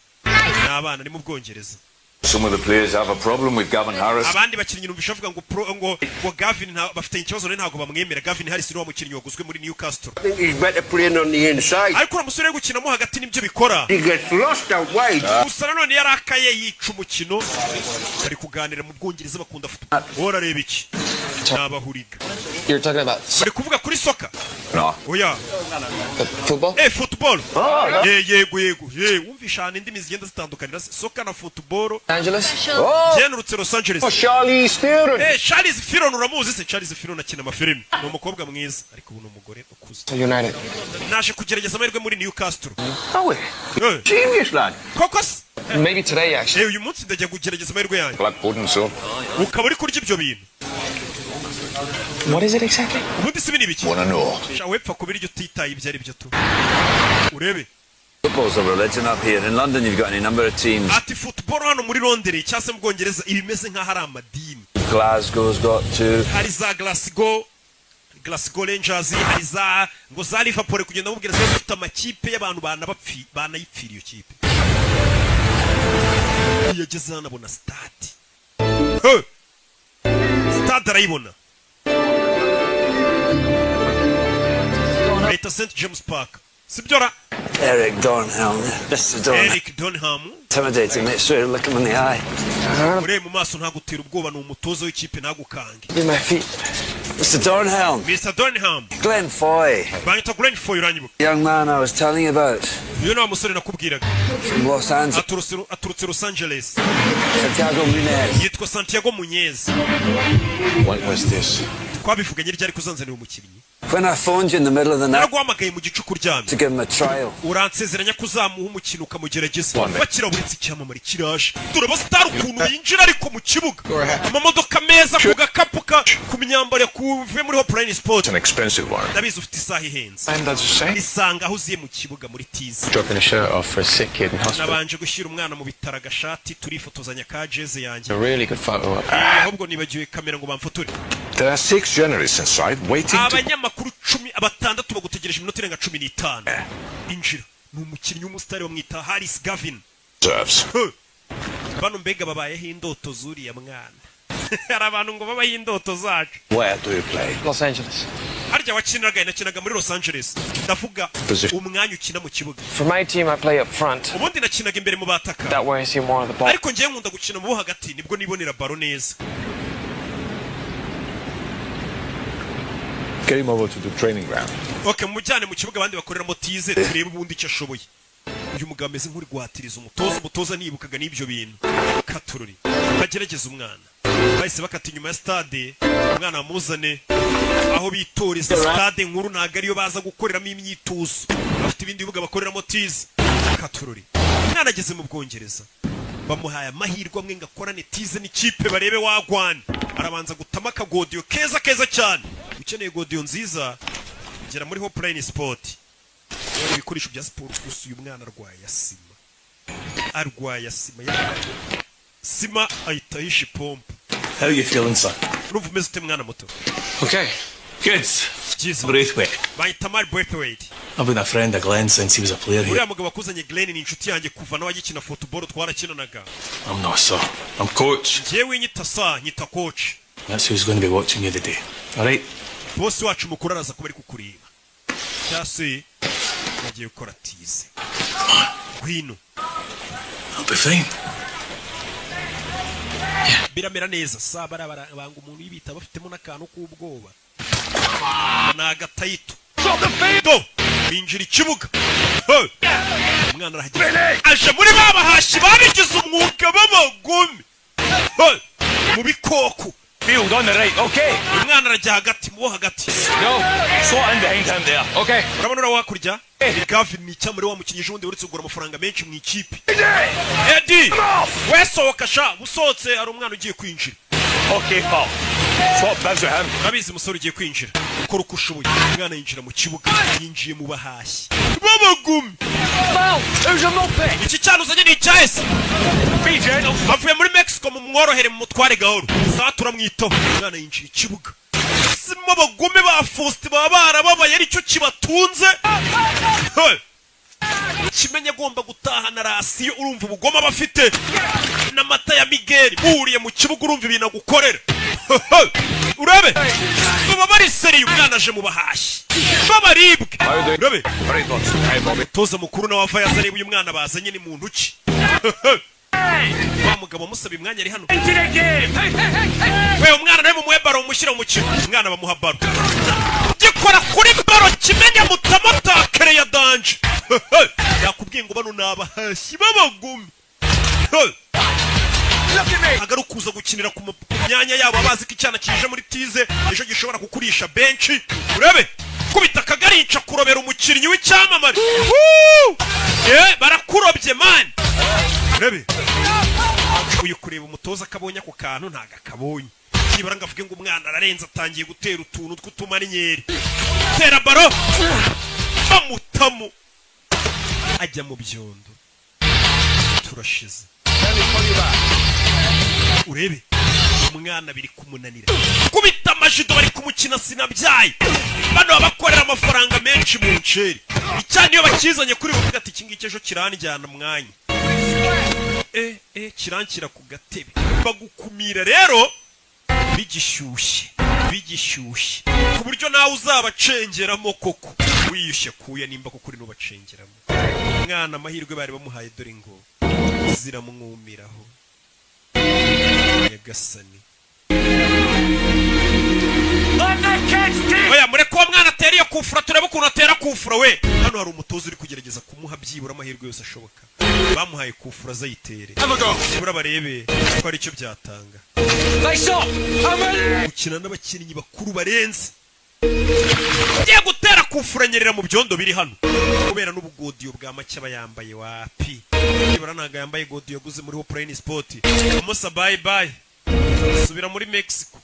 n'abana ni mu Bwongereza. Some of the players have a problem with Gavin Harris. Abandi bakinnyi numvisha avuga ngo Gavin bafite ikibazo ntago bamwemera. Gavin Harris ni wa mukinnyi waguzwe muri Newcastle. I think he's better playing on the inside. Ariko umusore uri gukinamo hagati nibyo bikora. He gets lost out wide. Gusa nanone yarakaye yica umukino. Bari kuganira mu Bwongereza bakunda football. Wora reba iki? Nabahuriga. You're talking about Bari kuvuga kuri soccer? No. Oya. Football? Football. Yego. Wumvisha indimi zigenda zitandukanira soccer na football. Angeles? Yenurutse Los Angeles. Charlize Theron. Charlize Theron uramuzi se? Charlize Theron akina amafilimi. Ni umukobwa mwiza ariko ubu ni umugore ukuze. United. Naje kugerageza amahirwe muri Newcastle. Oh, genius lad. Kokos. Maybe today actually. Uyu munsi ndajya kugerageza amahirwe yanjye. Black pudding so. Ukaba uri kurya ibyo bintu. What is it exactly? Ubundi si bini biki? Wanna know? Wepfa kubiryo utitaye ibyo ari byo tu. Urebe. Football's a religion up here. In London, you've got any number of teams. Ati football hano muri Londres cyase mu Bwongereza ibimeze nka hari amadini. Glasgow's got two. Hari za Glasgow Rangers, hari za ngo za Liverpool kugenda mu Bwongereza bafite amakipe y'abantu banayipfira iyo kipe. Yageze hano abona stade. Stade arayibona. Leta St James Park. Sibyora. Eric Dornhelm. Mr. Dornhelm. Eric Dornhelm. Intimidating, make sure you look him in the eye. Ure mu maso ntagutera ubwoba ni umutozo w'ikipe ntagukange. Be my feet. Mr. Dornhelm. Mr. Dornhelm. Glenn Foy. Banyita Glenn Foy uranyibuka. Young man I was telling you about. Uyu ni wa musore nakubwiraga. From Los Angeles. Aturutse Los Angeles. Santiago Munez. Yitwa Santiago Munez. What was this? Twabivuganye ryari kuzanzanira umukinnyi. When I phoned you in the middle of the night Naguhamagaye mu gicuku uryamye. to give him a trial. Uransezeranya kuzamuha umukino ukamugerageza. Bakira buritse icyamamare kiraje. Turaba star ukuntu yinjira ariko mu kibuga. Amamodoka meza ku gakapu ku myambaro kuve muri Hopline Sport. It's an expensive one. Ndabizi ufite isaha ihenze. And that's the same. Isanga aho uziye mu kibuga muri tizi. Dropping a shirt off for a sick kid in hospital. Nabanje gushyira umwana mu bitaro agashati turifotozanya ka jeze yanjye. A really good photo. Ahubwo nibagiwe kamera ngo bamfotore. There are 6 journalists inside waiting to... abanyamakuru 16 bagutegereje iminota irenga 15 injira ni umukinnyi w'umusitari bamwita Harris Gavin serves. bano mbega babayeho indoto zuriya mwana hari abantu ngo babayeho indoto zacu. Where do you play? Los Angeles. harya wakinaga muri Los Angeles ndavuga umwanya ukina mu kibuga. For my team, I play up front. ubundi nakinaga imbere mu bataka. That way I see more of the ball. ariko ngiye nkunda gukina mu hagati nibwo nibonera baro neza. Get him over to the training ground. Okay, mujyane mu kibuga abandi bakoreramo tize turebe ubundi icyo ashoboye. uyu mugabo ameze nk'uri guhatiriza umutoza nibukaga n'ibyo bintu. Katururi bagerageza umwana bahise bakata inyuma ya stade umwana amuzane aho bitoreza. Stade nkuru ntago ariyo baza gukoreramo imyitozo, bafite ibindi bibuga bakoreramo tize. Katururi umwana ageze mu Bwongereza bamuhaye amahirwe amwe ngo akorane tize n'ikipe barebe wagwana. Arabanza gutama akagodiyo keza cyane. ukeneye godiyo nziza gera muri Hopline Sport. ibikoresho bya siporo gusa uyu mwana arwaye sima ahita yishe pompe. How are you feeling, son? urumva umeze ute mwana muto? Okay, good. Braithwaite. bahita Mark Braithwaite. I've been a friend of Glenn since he was a player here. uriya mugabo akuzanye Glenn ni inshuti yanjye kuva nawe agikina football twarakinanaga. I'm not, sir. I'm coach. njyewe nyita coach. That's who's going to be watching you today. All right? boss wacu mukuru araza kuba ari kukureba. cyase nagiye gukora tize. Gwino. I'll be fine. biramera neza sabara banga umuntu yibita bafitemo n'akantu k'ubwoba. nagatayito do binjira ikibuga. umwana arahageze aje muri babahashi babigize umwuga b'abagome mu bikoko. Field on the right, okay. umwana arajya hagati mu hagati. Go. Slot in behind him there. Okay. urabona ura wakurya Gavin ni cyamuri wa mukinnyi jundi uretse kugura amafaranga menshi mu ikipe. Eddie wesohoka sha musotse ari umwana ugiye kwinjira. Okay, pal. Swap buzz with him. Nabizi musore ugiye kwinjira ukora uko ushoboye. umwana yinjira mu kibuga yinjiye mu bahashyi babagumi. iki cyane uzanye ni cyahise avuye muri Mexico mu mworohere mu mutware gahoro. saa turamwitaho umwana yinjira ikibuga. sima abagome ba Faustin baba barababaye aricyo kibatunze. kimenye agomba gutahana rasiyo. urumva ubugoma bafite n'amata ya Miguel buriye mu kibuga urumva ibintu agukorera. urebe baba bari seriye. umwana aje mu bahashyi babaribwe. urebe toza mukuru na wava yazareba uyu mwana bazanye ni muntu ki. wa mugabo musaba imwanya ari hano. we umwana nawe mumuhe baro umushyira mu mukino. umwana bamuha baro gikora kuri baro kimenye mutamotakere ya danje. yakubwiye ngo bano nabahashyi babagumi. agaruka kuza gukinira ku myanya yabo abazi ko icyana kije muri tize ejo gishobora kukurisha benshi. urebe kubita akagarinca kurobera umukinnyi w'icyamamare. barakurobye man. urebe uyu kureba umutoza akabonye ako kantu ntago akabonye. nibara ngo avuge ngo umwana ararenze atangiye gutera utuntu tw'utumarinyeri. tera baro bamutamo ajya mu byondo. turashize urebe umwana biri kumunanira kubita amajido bari kumukina sinabyaye. bano bakorera amafaranga menshi mu nceri. icyane iyo bakizanye kuri buvuga ati iki ngiki ejo kiranjyana mwanya. kirankira ku gatebe bagukumira rero bigishyushye ku buryo nawe uzabacengeramo koko wiyushye kuya nimba ko kuri nubacengeramo. umwana amahirwe bari bamuhaye dore ngo ziramwumiraho. Nyagasani oya mureko uwo mwana atera iyo kufura turebe ukuntu atera kufura. we hano hari umutoza uri kugerageza kumuha byibura amahirwe yose ashoboka. bamuhaye kufura azayitere byibura barebe ko ari cyo byatanga. gukina n'abakinnyi bakuru barenze. ugiye gutera kufura nyerera mu byondo biri hano kubera n'ubugodiyo bwa make aba yambaye wapi. byibura ntago yambaye godiyo yaguze muri Hopline Sport. amusa bye bye subira muri Mexico.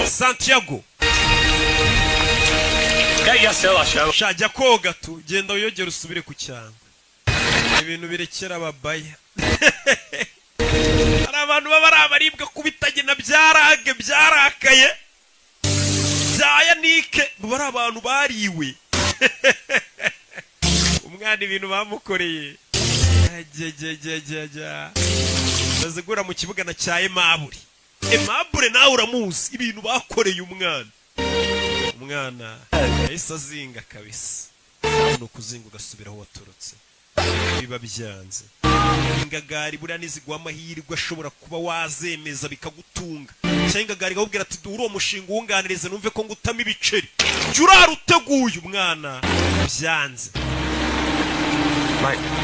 Santiago shajya koga tu genda uyogera usubire ku cyangwa. ibintu birekera ababaya. hari abantu baba ari abaribwa kubitanye nabyo. byarage byarakaye byaya nike bari abantu bariwe umwana ibintu bamukoreye bazigura mu kibuga na cya Aimable nawe uramuzi ibintu bakoreye umwana yahise azinga kabisa no kuzinga ugasubira aho waturutse biba byanze ingagari buriya nizigwa amahirwe ashobora kuba wazemeza bikagutunga cyangwa ingagari gahubwira ati duhure uwo mushinga uwunganirize numve ko ngutama ibiceri jya uraruteguye umwana byanze.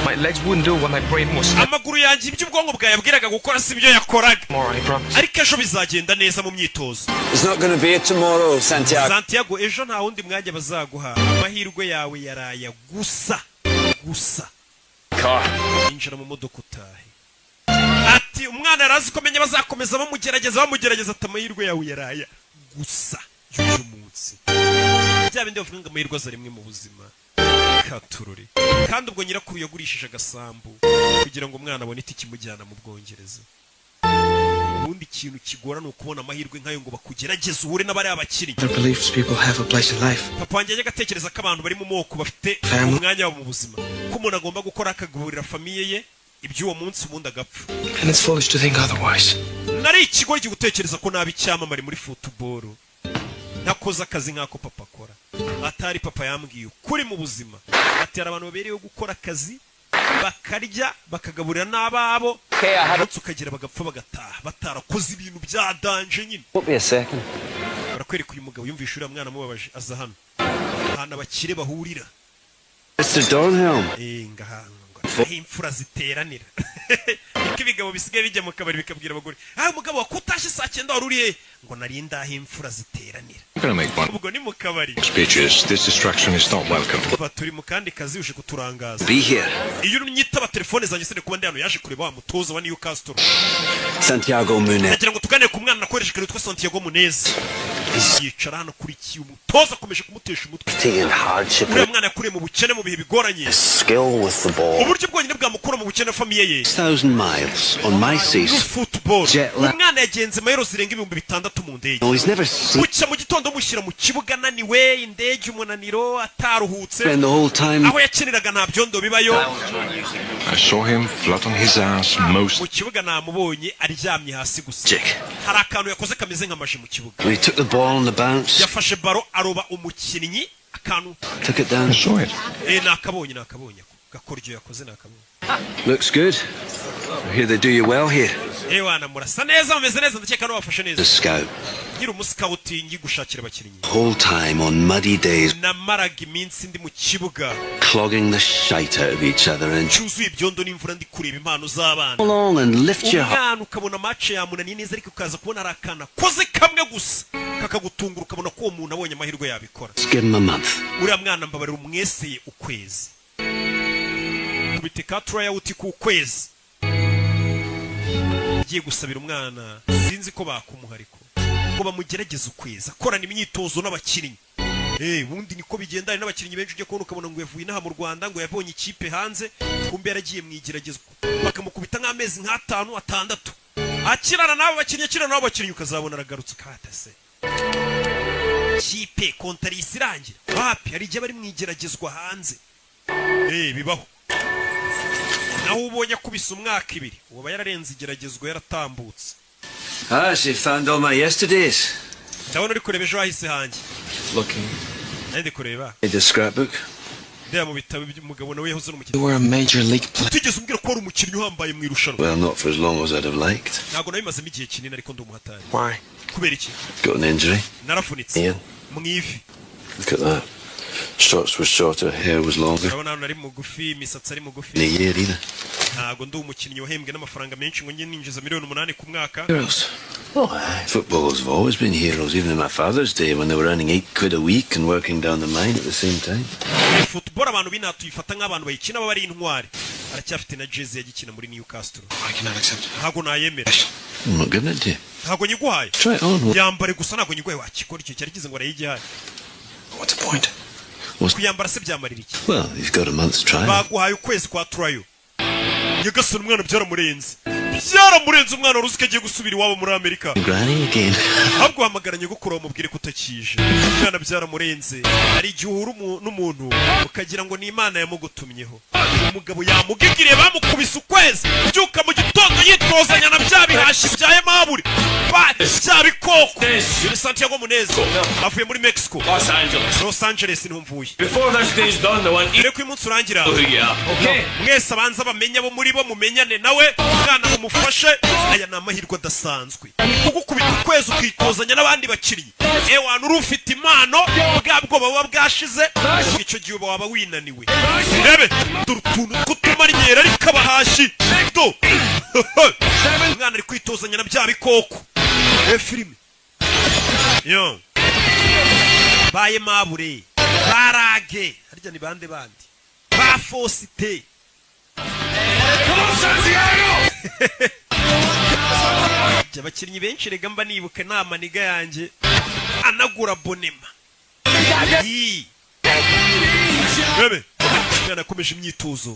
My legs wouldn't do when my brain was. Amaguru yanjye ibyo ubwonko bwayabwiraga gukora si byo yakoraga. Ariko ejo bizagenda neza mu myitozo. It's not going to be tomorrow, Santiago. Santiago, ejo nta wundi mwanya bazaguha. Amahirwe yawe yaraya gusa. Injira mu modoka utahe. Ati umwana arazi ko menya bazakomeza bamugerageza ati amahirwe yawe yaraya gusa. Y'uyu munsi. Bya bindi bavuga ngo amahirwe aza rimwe mu buzima. Katururi. Kandi ubwo nyirakuru yagurishije agasambu kugira ngo umwana abone itike imujyana mu Bwongereza. Ubundi ikintu kigora no kubona amahirwe nkayo ngo bakugerageze uhure n'abari abakiri. Papa wanjye yajyaga atekereza ko abantu bari mu moko bafite umwanya wabo mu buzima. Ko umuntu agomba gukora akagaburira famiye ye iby'uwo munsi ubundi agapfa. And it's foolish to think otherwise. Nari ikigo gutekereza ko nabi icyamamare muri football. Nakoze akazi nk'ako papa akora. Atari papa yambwiye kuri mu buzima. Ati abantu babereyeho gukora akazi bakarya bakagaburira n'ababo ndetse ukagira bagapfa bagataha batarakoze ibintu bya danje nyine. Barakwereka uyu mugabo yumvisha uriya mwana mubabaje aza hano hana bakire bahurira. Mr. Donhelm. Ngahanga imfura ziteranira. Iki bigabo bisigaye bijya mu kabari bikabwira abagore umugabo wakutashye saa 9 wari uriye ngo nari ndahe imfura ziteranira. Ubwo ni mu kabari. Speeches, this distraction is not welcome. Turi mu kandi kazi uje kuturangaza. Be here. Iyo unyitaba telefone zanjye sene kuba ndi hano yaje kureba wa mutoza wa Newcastle. Santiago Munez. Nagira ngo tuganire ku mwana nakoresheje kare witwa Santiago Munez. Yicara hano kuri kiyo umutoza akomeje kumutesha umutwe. Uriya mwana yakuriye mu bukene mu bihe bigoranye. Skill with the ball. Uburyo bwonyine bwamukura mu bukene famiye ye. 1000 miles on my seas. Football. Umwana yagenze mayero zirenga 6,000 mu ndege. Bucya mu gitondo mushyira mu kibuga naniwe indege umunaniro ataruhutse. Aho yakiniraga nta byondo bibayo. I saw him flat on his ass most. Mu kibuga namubonye aryamye hasi gusa. Hari akantu yakoze kameze nk'amaje mu kibuga. We took the ball on the bounce. Yafashe baro aroba umukinnyi akantu. Took it down. I saw it. Nakabonye gakoryo yakoze nakabonye. Looks good. I hear they do you well here. Wana murasa neza mumeze neza ndakeka no bafashe neza. The scout. Ngira umuscouting gushakira abakinnyi. Whole time on muddy days. Namaraga iminsi ndi mu kibuga. Clogging the shite out of each other and cyuzuye ibyondo n'imvura ndi kureba impano z'abana. Along and lift your heart. Ukabona match ya munani neza ariko ukaza kubona arakana koze kamwe gusa kakagutungura ukabona ko uwo muntu abonye amahirwe yabikora. Give him a month. Uriya mwana mbabarira umweseye ukwezi. Kubiteka tryout ku kwezi. Giye gusabira umwana sinzi ko bakumuhariko ko bamugerageza ukwezi akorana imyitozo n'abakinnyi. Bundi niko bigenda n'abakinnyi benshi ujye kubona ukabona ngo yavuye inaha mu Rwanda ngo yabonye ikipe hanze kumbe yaragiye mwigeragezwa bakamukubita nk'amezi nk'5 6 akirana n'abo bakinnyi ukazabona aragarutse katase kipe kontarisi irangira wapi hari igihe bari mwigeragezwa hanze. Bibaho naho ubonye kubisa umwaka 2 uba yararenze igeragezwa yaratambutse. She found all my yesterdays. Ndabona uri kureba ejo hahise hanjye. Looking. Ndi kureba. The scrapbook. Ndaya mu bitabo umugabo nawe yahoze n'umukinnyi. You were a major league player. Tigeze umbwira ko ari umukinnyi uhambaye mu irushanwa. Well, not for as long as I'd have liked. Ntago nabimazemo igihe kinini ariko ndi umuhatari. Why? Kubera iki? Got an injury. Narafunitse. Mu ivi. Look at that. Shots were shorter, hair was longer. Ndabona nari mugufi, imisatsi ari mugufi. In a year either. Ntago ndi umukinnyi wahembwe n'amafaranga menshi ngo ninjiza $8,000,000 ku mwaka. Heroes. Footballers have always been heroes, even in my father's day when they were earning £8 a week and working down the mine at the same time. Football abantu binatuyifata nk'abantu bayikina baba ari intwari. Aracyafite na jersey yagikina muri Newcastle. I cannot accept it. Ntago nayemera. I'm not giving it to you. Ntago nyiguhaye. Try it on. Yambare gusa ntago nyiguhaye wakikora icyo cyari kize ngo arayigihaye. What's the point? Kuyambara se byamarira iki? Well, you've got a month's trial. Baguhaye ukwezi kwa trial. Nyagasani umwana byaramurenze. byaramurenze umwana wari uzi ko agiye gusubira iwabo muri Amerika. Granny again. Ahubwo hamagaranye gukura umubwire kutakije. Umwana byaramurenze. Ari igihe uhura n'umuntu ukagira ngo ni Imana yamugutumyeho. Umugabo yamugigiriye bamukubise ukwezi. Byuka mu gitondo yitozanya na bya bihashi bya Mabure. Bya bikoko. Ni Santiago Muneza. Avuye muri Mexico. Los Angeles niho mvuye. Before this day's done, the one Rero ko umunsi urangira. Okay. Mwese abanza bamenya bo muri bo mumenyane nawe. Umwana mumufashe. Aya ni amahirwe adasanzwe. Kugukubita ukwezi ukitozanya n'abandi bakinnyi. Ewana uri ufite impano bwabwo baba bwashize. Icyo gihe waba winaniwe. Rebe utuntu tw'utumarinyera ariko abahashi. Do. Umwana ari kwitozanya na bya bikoko. Filime. Yo. Baye Mabure. Barage. Harya ni bande bandi. Ba Fosite. Come on, Santiago! Abakinnyi benshi rega mba nibuka nama niga yanjye anagura bonema. Bebe. Mwana akomeje imyitozo.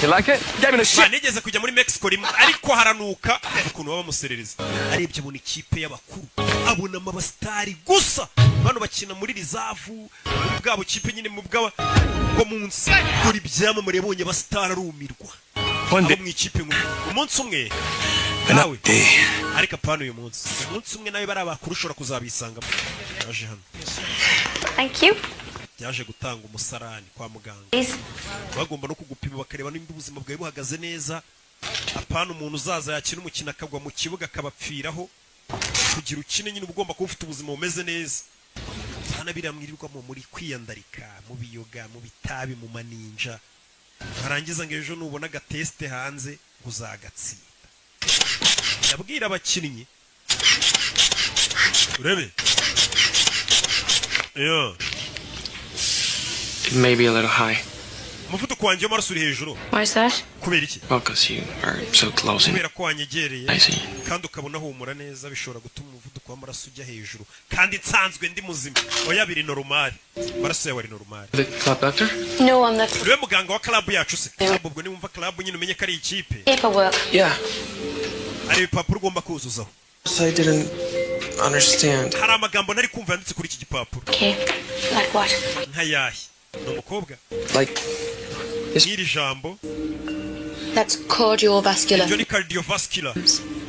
You like it? Gave it a shot. Nigeze kujya muri Mexico rimwe ariko haranuka ukuntu baba muserereza. Arebye abona ikipe y'abakuru. Abona amabastari gusa. Bano bakina muri rizavu bwabo kipe nyine mu bwaba ko munsi. Kuri byamamare yabonye abastari arumirwa. Abo mu ikipe umunsi umwe. Nawe. Ariko apana uyu munsi. Umunsi umwe nawe bari abakuru ushobora kuzabisanga. Yaje hano. Thank you. Yaje gutanga umusarani kwa muganga. Bagomba no kugupima bakareba nimba ubuzima bwawe buhagaze neza. Apana umuntu uzaza yakina umukino akagwa mu kibuga akabapfiraho. Kugira ukine nyine ugomba kuba ufite ubuzima bumeze neza. Hana biramwirirwamo muri kwiyandarika, mu biyoga, mu bitabi, mu maninja. Barangiza ngo ejo nubona gateste hanze uzagatsinda. Yabwira abakinnyi. Urebe. Yo. Maybe a little high. Umuvuduko wanjye w'amaraso uri hejuru. Why is that? Kubera iki? Well, because you are so close and Kubera ko wanyegereye I see. kandi ukabona humura neza bishobora gutuma umuvuduko w'amaraso ujya hejuru kandi nsanzwe ndi muzima. Oya biri normal. Amaraso yawe ari normal. The club doctor? No, I'm not. Uriwe muganga wa club yacu se. Club ubwo niwumva club nyine umenye ko ari ikipe. Paperwork. Yeah. Hari ibipapuro ugomba kuzuzaho. So I didn't understand. Hari amagambo ntari kumva yanditse kuri iki gipapuro. Okay. Like what? Nkayahe. Ni umukobwa. Like Iri jambo. That's cardiovascular. Ibyo ni cardiovascular.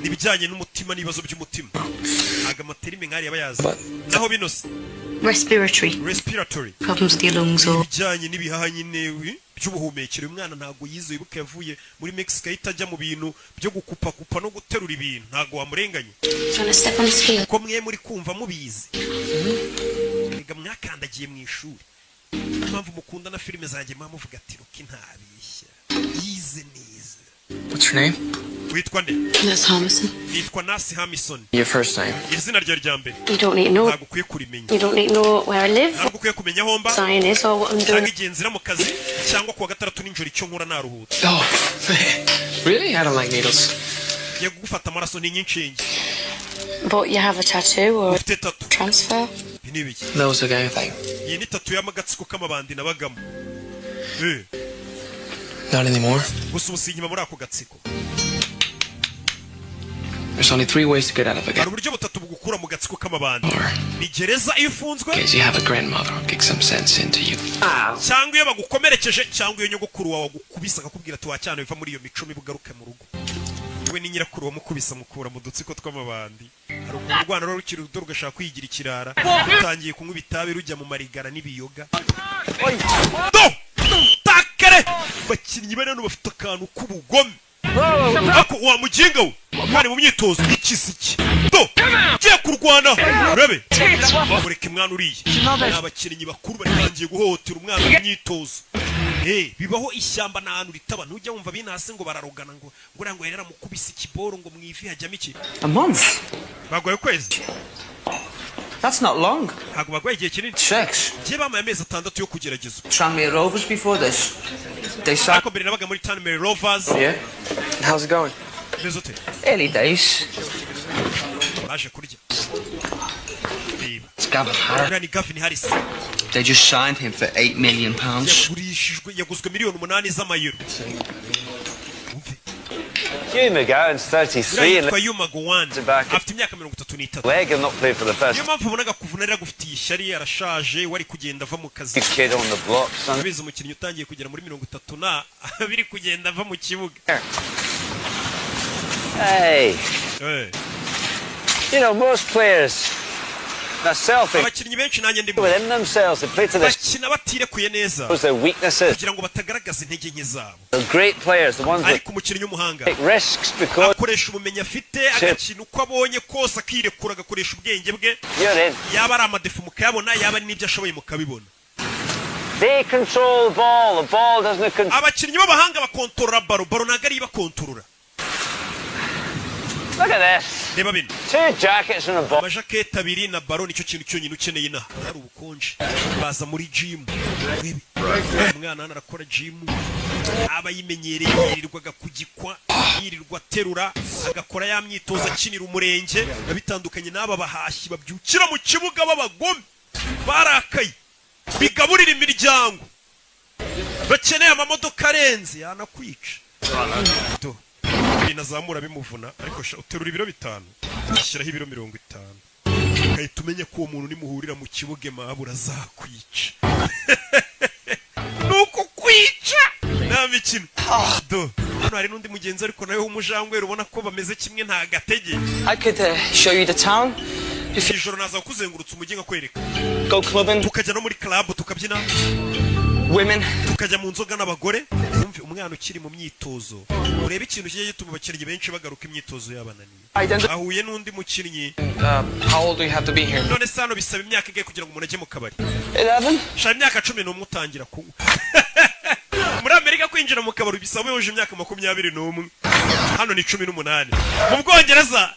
Nibijyanye n'umutima n'ibibazo by'umutima. Agamateri nkari yabayaza. Naho binose. Respiratory. Problems with your lungs or Bijyanye n'ibihaha nyine by'ubuhumekero. Umwana ntago yize ibuka yavuye muri Mexico itajya mu bintu byo gukupa kupa no guterura ibintu. Ntago wamurenganye. Ko mwe muri kumva mubizi. Ega mwakandagiye mu ishuri. Mpamvu mukunda na filime zanjye muvuga ati ruki ntabishya. Yize neza. What's your name? Witwa nde? Nurse Hamison. Yitwa Nurse Hamison. Your first name. Izina rye rya mbere. You don't need to know. Ntabwo ukwiye kurimenya. You don't need to know where I live. Ntabwo ukwiye kumenya aho mba. Sign is or what I'm Cyangwa doing. igihe nzira mu kazi cyangwa kuwa gatandatu n'ijoro icyo nkora naruhutse. Oh, really? I don't like needles. Ngiye gufata amaraso n'inyinshi. But you have a tattoo or Ufite tattoo. transfer? Binibiki. That was the gang thing. Iyi ni tattoo y'amagatsiko k'amabandi nabagamo. Not anymore. Gusa ubusinyima muri ako gatsiko. There's only 3 ways to get out of Hari again. uburyo butatu bugukura mu gatsiko k'amabandi. Ni gereza iyo ufunzwe. In case you have a grandmother who kicks some sense into you. Cyangwa iyo bagukomerekeje cyangwa iyo nyogokuru wawe agukubisa akakubwira ati wacyane biva muri iyo mico mibi ugaruke mu rugo. We ni nyirakuru wamukubisa mukura mu dutsiko tw'amabandi. Hari ukuntu Rwanda rukiri ruto rugashaka kwigira ikirara. Utangiye kunywa ibitabi rujya mu marigara n'ibiyoga. Takare! Bakinnyi bane bafite akantu k'ubugome. Ako wa mujinga we. Mwari mu myitozo ikisiki. Giye kurwana. Urebe. Mureke mwana uriye. Abakinnyi bakuru batangiye guhohotera umwana mu myitozo. Bibaho ishyamba n'ahantu ritaba ntujya wumva binase ngo bararogana ngo ngo yerera mukubisa ikiboro ngo mwivi hajyamo iki. A month? Bagwaye kwezi. That's not long. Ntabwo bagwaye igihe kinini. Checks. Giye bamaye amezi 6 yo kugerageza. Tranmere Rovers before this. They signed. Ako mbere nabaga muri Tranmere Rovers. Yeah. How's it going? Mezote. Early days. Baje kurya. It's Gavin Harris. Granny Gavin Harris. They just signed him for £8 million. Yagurishijwe yaguzwe miliyoni 8 z'amayero. Hugh McGowan's 33 and yitwa Hugh McGowan afite imyaka 33 leg have not played for the first. niyo mpamvu ubonaga kuvunarira gufitiye ishyari arashaje wari kugenda ava mu kazi Kid on the block, son. abize umukinnyi utangiye kugera muri 30 na biri kugenda ava mu kibuga. Hey. Hey. You know, most players are selfish abakinnyi benshi nanjye ndi within themselves. They play to their bakina batirekuye neza weaknesses. kugira ngo batagaragaza intege nke zabo. The great players, the ones that ariko umukinnyi w'umuhanga take risks because akoresha ubumenyi afite agakina uko abonye kose akirekura agakoresha ubwenge bwe you're in. yaba ari amadefu mukayabona yaba ari n'ibyo ashoboye mukabibona. They control the ball doesn't control. abakinnyi b'abahanga bakontorora baro ntabwo ari bakontorora. Look at this. reba bino 2 jackets and a ball. amajaketi abiri na baro nicyo kintu cyonyine ukeneye inaha hari ubukonje baza muri gym umwana arakora gym aba yimenyereye yirirwaga kugikwa yirirwa aterura agakora ya myitozo akinira umurenge bitandukanye n'aba bahashyi babyukira mu kibuga b'abagome barakaye bigaburira imiryango bakeneye amamodoka arenze yanakwica binazamura bimuvuna ariko uterura ibiro 5 ushyiraho ibiro 50 ukahita umenya ko uwo muntu nimuhurira mu kibuga mabura azakwica nuko kwica nta mikino hano hari n'undi mugenzi ariko nawe w'umujangwe ubona ko bameze kimwe nta gatege. I could show you the town. ijoro naza kuzengurutsa umujyi nkakwereka Go clubbing. tukajya no muri club tukabyina Women. tukajya mu nzoga n'abagore. Umve umwana ukiri mu myitozo urebe ikintu kigiye gituma abakinnyi benshi bagaruka imyitozo yabananiye. ahuye n'undi mukinnyi. How old do you have to be here? none se hano bisaba imyaka ingahe kugira ngo umuntu ajye mu kabari? 11. shaka imyaka 11 utangira kunywa. muri Amerika kwinjira mu kabari bisaba yuje imyaka 21 hano ni 18. mu Bwongereza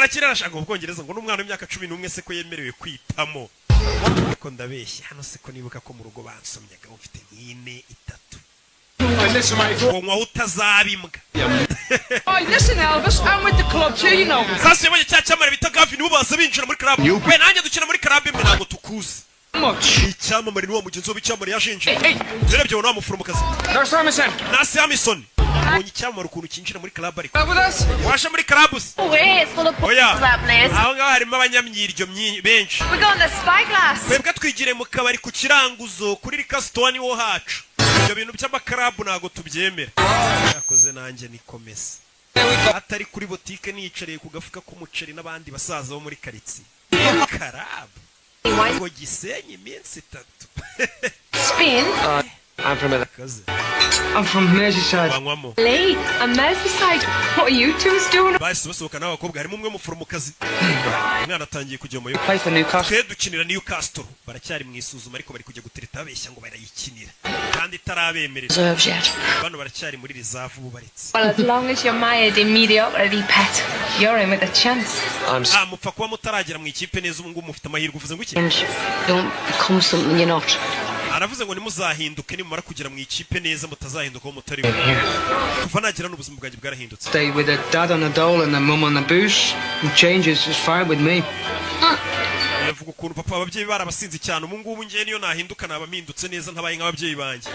ikirara shaka mu Bwongereza ngo n'umwana w'imyaka 11 se ko yemerewe kwitamo. ko ndabeshya hano se ko nibuka ko mu rugo bansomyaga ufite nk'ine 3 ngo utazabimbwa. Listen Elvis, I'm with the club too, you know. sasa yabonye cya cyamara bita Gavin ubaza binjira muri club we nanjye dukina muri club imwe ntabwo tukuzi icyamamare niwo mugenzi w'icyamamare yashinje zirebye wa muforomokazi Nasi Hamilton ubonye icyamamare ukuntu kinjira muri club ariko washa muri club oya aho ngaho harimo abanyamyiryo benshi twebwe twigire mu kabari ku kiranguzo kuri Rikastoni wo hacu ibyo bintu by'amakarabu ntabwo tubyemera. yakoze nanjye nikomeza atari kuri botike niyicariye ku gafuka k'umuceri n'abandi basaza bo muri karitsiye karabu ngo Gisenyi iminsi 3. Spain? I'm from Merseyside. Lee, a Merseyside. What are you two doing? bahise basohoka n'abakobwa harimo umwe muforomokazi umwana atangiye kujya mu Play for Newcastle. dukinira Newcastle baracyari mu isuzuma ariko bari kujya gutereta babeshya ngo barayikinira kandi itarabemerera bano baracyari muri reserve bubaritse. Well, as long as you're mired in mediocrity, pet, you're in with a chance. mupfa kuba mutaragera mu ikipe neza ubu ngubu mufite amahirwe uvuze ngo iki? Don't become something you're not. aravuze ngo nimuzahinduke nimumara kugera mu ikipe neza mutazahinduka aho mutari kuva nagira n'ubuzima bwanjye bwarahindutse. Stay with a dad on a dole and a mum on a booze. Changes is fine with me. yavuga ukuntu papa ababyeyi barabasinzi cyane ubu ngubu ngiye niyo nahinduka naba mpindutse neza ntabaye nk'ababyeyi banjye.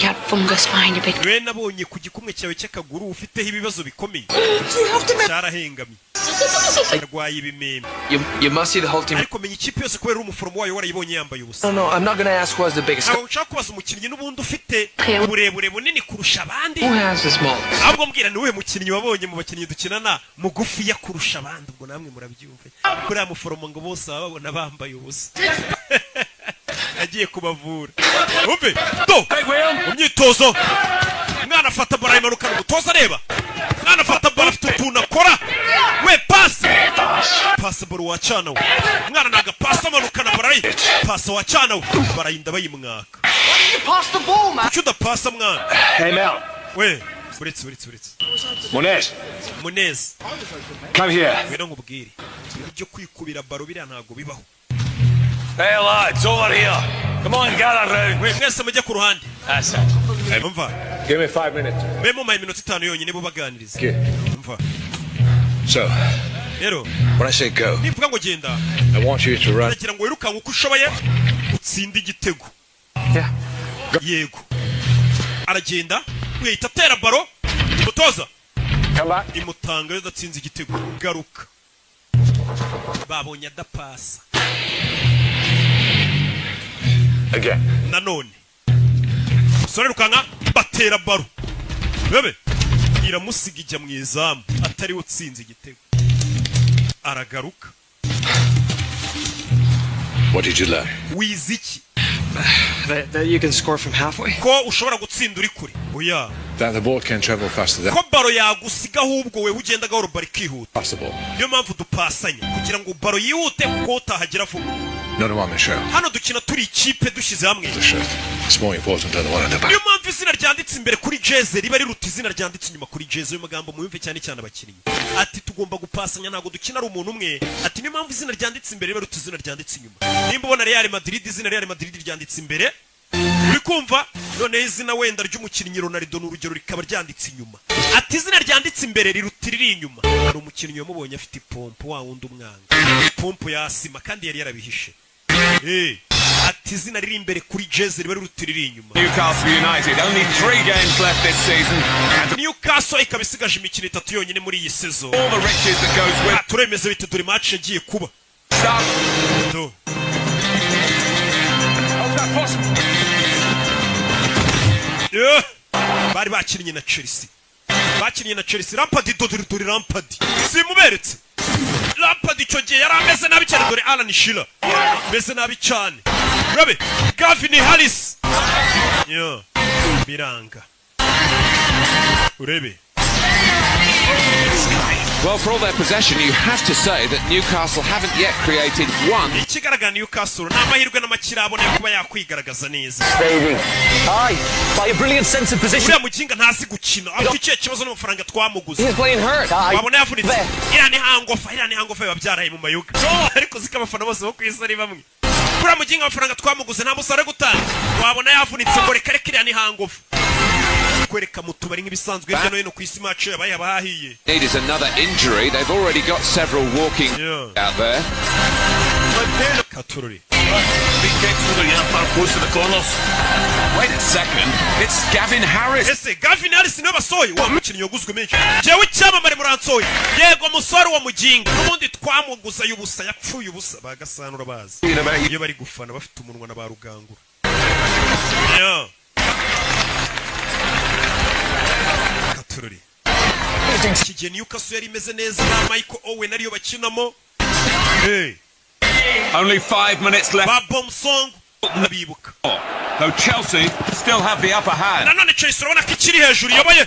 You had fungus behind your big. we nabonye ku gikumwe cyawe cy'akaguru ufiteho ibibazo bikomeye cyarahengamye arwaye ibimeme. You must see the whole team. ariko menya ikipe yose kubera umuforomo wayo warayibonye yambaye ubusa. No, I'm not going to ask who has the biggest. ntabwo nshaka kubaza umukinnyi n'ubundi ufite uburebure bunini kurusha abandi. Who has the smallest? ahubwo mbwira ni uwuhe mukinnyi wabonye mu bakinnyi dukinana mugufiya kurusha abandi ubwo namwe murabyumva kuriya muforomo ngo bose baba babona bambaye ubusa agiye kubavura. umve mu myitozo umwana afata bara imanuka n'umutoza areba umwana afata bara afite utuntu akora we pasi baro wacana we umwana naga pasi amanuka na bara pasi wacana we barayinda bayimwaka. kuki udapasa mwana? we uretse Munez Come here. wera nkubwire ibyo kwikubira baro biriya ntabwo bibaho. Hey lads, over here. Come on, gather round. we mwese mujye ku ruhande. That's it. umva Give me 5 minutes. bemo mayi minota 5 yonyine bo baganiriza. umva So, rero when I say go, nivuga ngo genda I want you to run. ndagira ngo wirukanke uko ushoboye utsinde igitego. yego aragenda wihita atera baro umutoza imutanga yo datsinze igitego garuka babonye adapasa nanone sore rukanga batera baro bebe iramusiga ijya mu izamu atari utsinze igitego aragaruka. What did you learn? Wiziki That you can score from halfway. Ko ushobora gutsinda uri kure. Oya. That the ball can travel faster than ko baro yagusiga ahubwo we ugenda gahoro bari kihuta. Possible. Niyo mpamvu dupasanya kugira ngo baro yihute kuko utahagira vuba. No one show. Hano dukina turi ikipe dushize hamwe. It's more important than the one at the back. Niyo mpamvu izina ryanditse imbere kuri jeze riba riruta izina ryanditse inyuma kuri jeze. Uyu magambo muyumve cyane cyane abakinnyi. Ati tugomba gupasanya ntago dukina ari umuntu umwe. Ati niyo mpamvu izina ryanditse imbere riba riruta izina ryanditse inyuma. Nimba ubona Real Madrid izina Real Madrid ryanditse imbere uri kumva none izina wenda ry'umukinnyi Ronaldo n'urugero rikaba ryanditse inyuma. Ati izina ryanditse imbere rirutirira inyuma. Hari umukinnyi yamubonye afite pompo wa wundi umwanga. Pompo yasima kandi yari yarabihishe. Ati izina riri imbere kuri jeze riba rirutirira inyuma. Newcastle United only 3 games left this season. Newcastle ikaba isigaje imikino 3 yonyine muri iyi season. All the riches that goes with. Turemeze bite dore match yagiye kuba. Stop. Bari bakinnye na Chelsea. Bakinnye na Chelsea. Lampard dore Lampard. Simuberetse. Lampard icyo gihe yari ameze nabi cyane dore Alan Shearer. Ameze nabi cyane. Rabe, Gavin Harris. Biranga. Urebe. Well, for all their possession, you have to say that Newcastle haven't yet created one. Ikigaragara Newcastle n'amahirwe n'amakira abone kuba yakwigaragaza neza. Aye, by a brilliant sense of position. Uriya muginga ntazi gukina. Afite ikihe kibazo n'amafaranga twamuguze. He's playing hurt. Wabona yavunitse. Iriya ni hangofa babyaraye mu mayuga. Ariko zikabafana bose bo kwisa ari bamwe. Uriya muginga amafaranga twamuguze nta musare gutanga. Wabona yavunitse ngo reka iriya ni hangofa. Kwereka mu tubari nk'ibisanzwe hirya no hino ku isi match yabaye abahiye. Need is another injury. They've already got several walking out there. Katururi. Big kicks to the far close to the corners. Wait a second. It's Gavin Harris. Ese Gavin Harris niwe basoye wa mukinnyi yaguzwe menshi. Jewe cyamamare muransoye. Yego musore wa muginga. N'ubundi twamuguza y'ubusa yapfuye ubusa bagasanura bazi. Iyo bari gufana bafite umunwa na barugangura. Katururi. Kigiye Newcastle yari imeze neza na Michael Owen ariyo bakinamo. Only 5 minutes left. Bomsong nabibuka. Though Chelsea still have the upper hand. Nanone Chelsea urabona ko ikiri hejuru yoboye.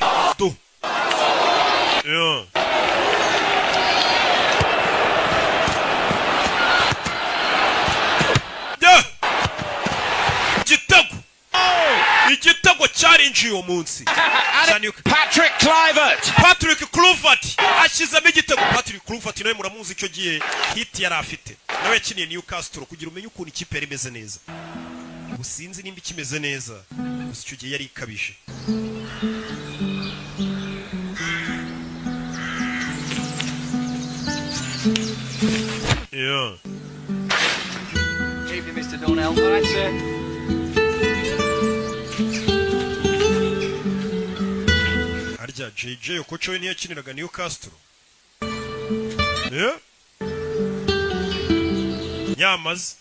Igitego cyarinjiye uwo munsi. Patrick Kluivert ashyizemo igitego. Patrick Kluivert nawe muramuzi icyo gihe hit yari afite. Nawe yakiniye Newcastle kugira umenye ukuntu ikipe yari imeze neza. Usinzi nimba ikimeze neza. Gusa icyo gihe yari ikabije. Evening, Mr. Donnell. That's it. Arya JJ Okocha we niyakiniraga Newcastle. Nyamaze.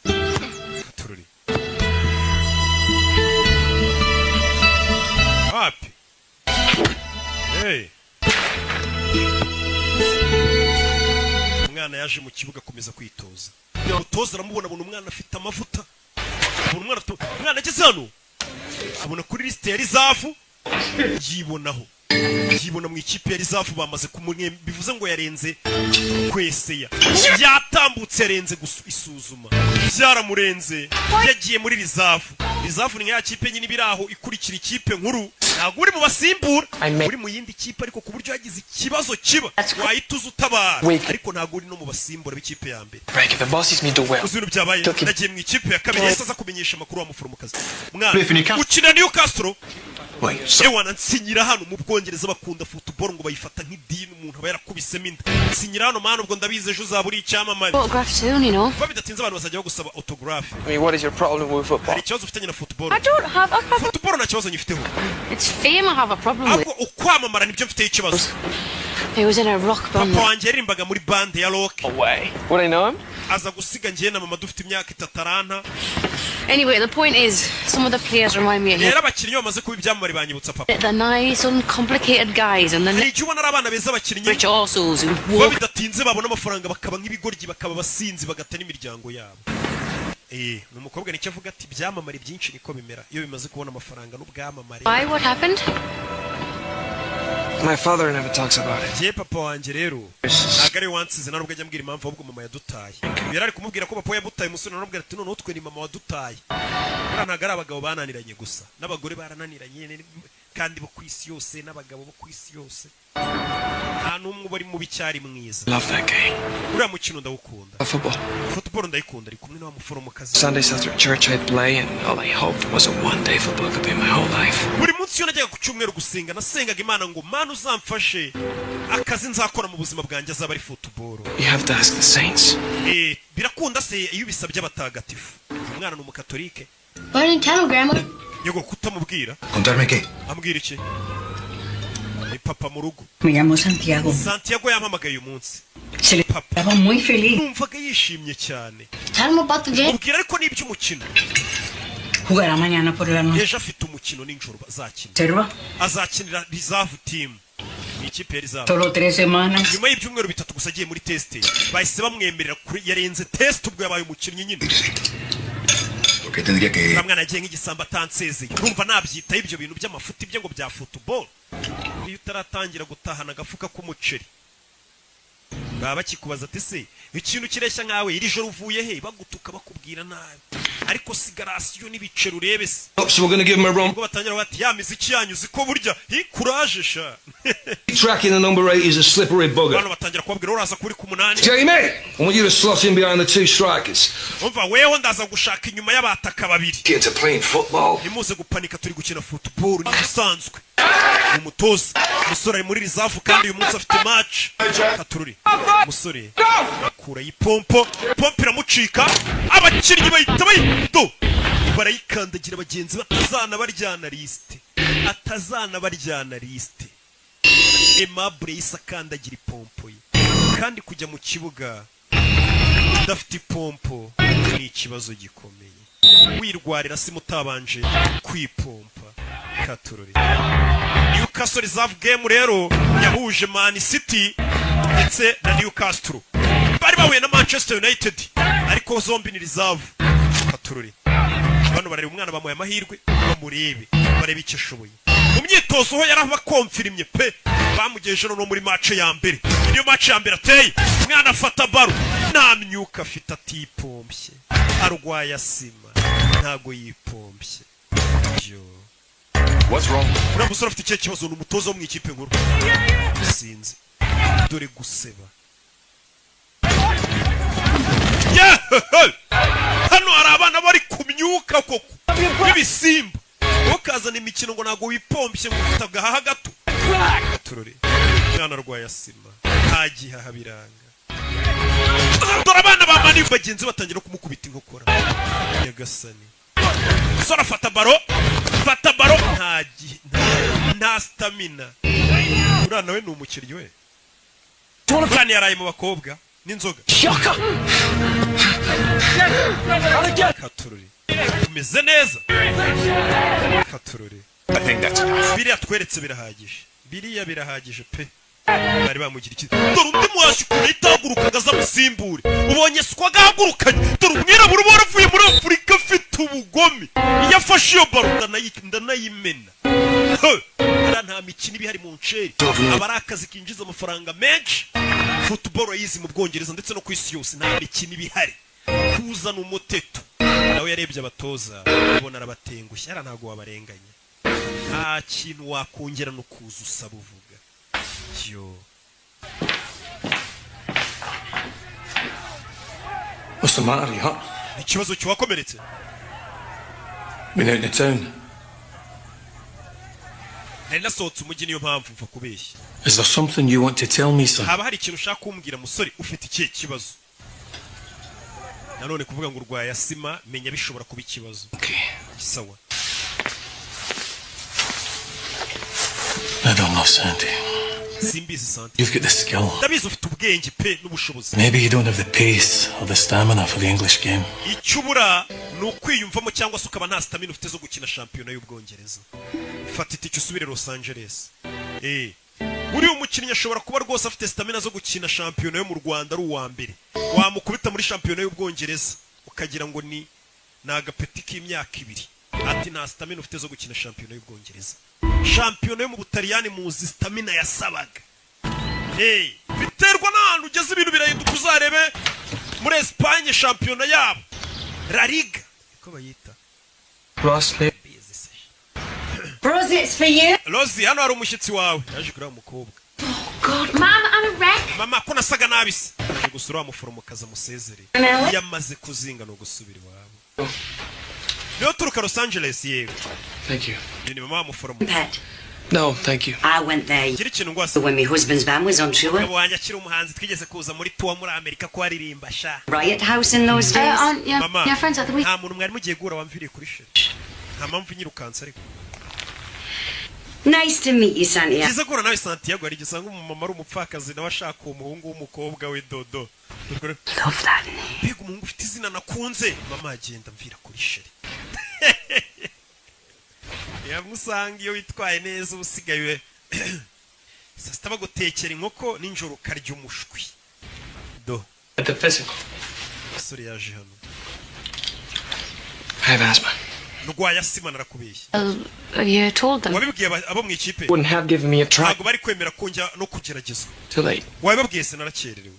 Katururi. Happy. Umwana yaje mu kibuga komeza kwitoza. Umutoza aramubona umwana afite amavuta. Umwana ageze hano. Abona kuri liste ya Rizafu. Yibona mu ikipe ya Rizafu bamaze kumwe bivuze ngo yarenze kweseya. Yatambutse yarenze isuzuma. Byaramurenze. Yagiye muri Rizafu. Rizafu ni ya kipe nyine biraho ikurikira ikipe nkuru. Ntabwo uri mu basimbura. Uri mu yindi kipe ariko ku buryo yagize ikibazo kiba. Wahituza utabara. Ariko ntabwo uri no mu basimbura b'ikipe ya mbere. Uzuru byabaye. Nagiye mu ikipe ya kabiri yesa kumenyesha makuru wa muforomokazi. Mwana ukina Newcastle. Ewana nsinyira hano mu Bwongereza bakunda football ngo bayifata nk'idini umuntu aba yarakubisemo inda. Nsinyira hano mana ubwo ndabize ejo uzaburi icyamamare. Autograph soon, you know. Kuba bidatinze abantu bazajya gusaba autograph. I mean, what is your problem with football? Hari ikibazo ufitanye na football. I don't have a problem. Football nta kibazo nyifiteho. It's fame I have a problem with. Ahubwo ukwamamara nibyo mfite ikibazo. He was in a rock band. Papa wanjye yarimbaga muri band ya rock. Away. Would I know him? Aza gusiga njye na mama dufite imyaka 3 Anyway, the point is, some of the players remind me of him. Rero abakinnyi bamaze kuba ibyamamare banyibutsa papa. They're nice, uncomplicated guys, and then igihe ubona ari abana beza abakinnyi rich assholes who kuba walk. bidatinze babona amafaranga bakaba nk'ibigoryi bakaba abasinzi bagata n'imiryango yabo. Ni umukobwa nicyo avuga ati ibyamamare byinshi niko bimera iyo bimaze kubona amafaranga n'ubwamamare. Why? What happened? My father never talks about it. Je papa wanje rero agare wansize narubwo ajya mbwira impamvu ahubwo mama yadutaye. Yari ari kumubwira ko papa yabutaye umusore narubwo ati none utwe ni mama wadutaye. Bura ntago ari abagabo bananiranye gusa n'abagore barananiranye kandi bo kwisi yose n'abagabo bo kwisi yose. Nta numwe bari mu bicyari mwiza. Love that game. Uriya mukino ndawukunda. Football ndayikunda ari kumwe n'abamuforomokazi. Sundays after church I'd play and all I hoped was a one-day football could be my whole life. Buri munsi iyo najyaga ku cyumweru gusenga nasengaga Imana ngo Mana uzamfashe akazi nzakora mu buzima bwanjye azaba ari football. You have to ask the saints. Birakunda se iyo bisabye abatagatifu. Umwana ni umukatolike. Why didn't tell him, Grandma? Yego kutamubwira. Contarme qué? Ambwira iki? Ni papa mu rugo. Me llamo Santiago. Santiago yampamagaye uyu munsi. Se le estaba muy feliz. Numvaga yishimye cyane. Tell him about the game. Mubwira ariko n'iby'umukino. Jugará mañana por la noche. Ejo afite umukino n'injoro azakina. Serva? Azakinira reserve team. Ikipe reserve. Solo 3 semanas. Nyuma y'ibyumweru bitatu gusa agiye muri test. Bahise bamwemerera kuri yarenze test ubwo yabaye umukinnyi nyine. Porque tendría que Ramwana agiye nk'igisamba atansezeye. Urumva nabyita ibyo bintu by'amafuti bye ngo bya football. Iyo utaratangira gutahana agafuka k'umuceri. Baba bakikubaza ati se ikintu kireshya nkawe iri joro uvuye he bagutuka bakubwira nabi. Ariko sigarasiyo n'ibicero urebe se. So we're going to give him a run. Ubwo batangira bati ya miziki yanyu ziko burya courage sha. Tracking the number 8 is a slippery bugger. Bano batangira kubabwira uraza kuri ku 8. Jamie, I want you to slot in behind the 2 strikers. Umva wewe ndaza gushaka inyuma y'abataka babiri. Kids are playing football. Nimuze gupanika turi gukina football n'usanzwe. Umutoza umusore ari muri reserve kandi uyu munsi afite match. Katururi. Umusore akura yipompo, pompo iramucika, abakinnyi bahita bayito. Barayikandagira bagenzi batazana baryana liste. Atazana baryana liste. Aimable isakandagira ipompo ye. Kandi kujya mu kibuga udafite ipompo ni ikibazo gikomeye. Wirwarira si mutabanje kwipompa. Katururi. Newcastle reserve game rero yahuje Man City ndetse na Newcastle. Bari bahuye na Manchester United ariko zombi ni reserve. Katururi. Bano bareba umwana bamuye amahirwe bamurebe bareba icyo ashoboye. Mu myitozo ho yarabakonfirimye pe bamugejeje no muri match ya mbere. Iyo match ya mbere ateye umwana afata baro nta myuka afite atipompye. Arwaye asima ntago yipompye. What's wrong? Ura musore afite icyo kibazo n'umutozo wo mu ikipe nkuru. Sinzi. Dore guseba. Hano hari abana bari kumyuka koko. Bibisimba. Ukazana imikino ngo nago wipompye ngo ufite gahaha gato. Turore. Mwana arwaye asima. Hagihaha biranga. Dore abana ba mani bagenzi batangira kumukubita inkokora. Yagasani. Sora fata baro nta stamina. Urana we ni umukiriyo we. Kandi yaraye mu bakobwa n'inzoga. Katururi. Umeze neza. Katururi. I think that's enough. Biriya tweretse birahagije. Biriya birahagije pe. Bari bamugira iki? Dore undi mwashi kure itagurukaga za musimbure. Ubonye siko agahagurukanye. Dore umwirabura uba waravuye muri Afurika afite ubugome. Iyo afashe iyo baro ndanayimena. Nta mikino ibihari mu nceri. Abari akazi kinjiza amafaranga menshi. Football yizi mu Bwongereza ndetse no ku isi yose nta mikino ibihari. Kuzana umuteto. Nawe yarebye abatoza ubona arabatengushye ntago wabarenganya. Nta kintu wakongera no kuza usaba uvuga. What's the matter, huh? Ikibazo cyakomeretse. Been out in the town. Nasohotse umujyi niyo mpamvu mva kubeshya. Is there something you want to tell me, son? Haba hari ikintu ushaka kumbwira musore ufite ikihe kibazo? Nanone kuvuga ngo urwaye asima menya bishobora kuba ikibazo. Okay. Sawa. I don't know, Sandy. simbizi Santi. You've got the skill. Ndabizi ufite ubwenge pe n'ubushobozi. Maybe you don't have the pace or the stamina for the English game. Icyubura ni ukwiyumvamo cyangwa se ukaba nta stamina ufite zo gukina shampiyona y'Ubwongereza. Fata itike usubire Los Angeles. Uri umukinnyi ashobora kuba rwose afite stamina zo gukina shampiyona yo mu Rwanda ari uwa mbere. Wamukubita muri shampiyona y'Ubwongereza ukagira ngo ni agapeti k'imyaka 2. Ati nta stamina ufite zo gukina shampiyona y'Ubwongereza. Shampiyona yo mu Butaliyani muzi stamina yasabaga. Biterwa n'ahantu ugeze ibintu birahinduka uzarebe muri Espagne shampiyona yabo. La Liga. Ko bayita. Rosie, it's for you. Rosie, hano hari umushyitsi wawe. Yaje kuri umukobwa. God, Mama, I'm a wreck. Mama, ko nasaga nabise. Yaje gusura umuforomokazi amusezere. Yamaze kuzinga no gusubira iwabo. Niyo turuka Los Angeles yewe. Thank you. Ni mama w'umuforomo. Pet. No, thank you. I went there Kiri kintu ngwase. when my husband's band was on tour. Abo wanya kiri umuhanzi twigeze kuza muri tour muri Amerika ko aririmba sha. Riot House in those days. Mama, friends at the week. nta muntu mwari mugiye gura wamviriye kuri sheri. Nta mpamvu nyirukansa ariko. Nice to meet you, Santiago. Kiza gura nawe Santiago ari gisanga umumama ari umupfakazi nawe ashaka umuhungu w'umukobwa we Dodo. Love that name. Bego umuhungu ufite izina nakunze. Mama agenda mvira kuri sheri. Yamusanga iyo witwaye neza usigaye sasta bagutekera inkoko ninjoro karya umushwi. Do. At the physical. Sorry yaje hano. I have asthma. Ndwaye asima narakubeshye. You told them. Wabibwiye abo mu ikipe. Wouldn't have given me a try. Ntabwo bari kwemera konja no kugeragezwa. Too late. Wabibwiye se narakererewe.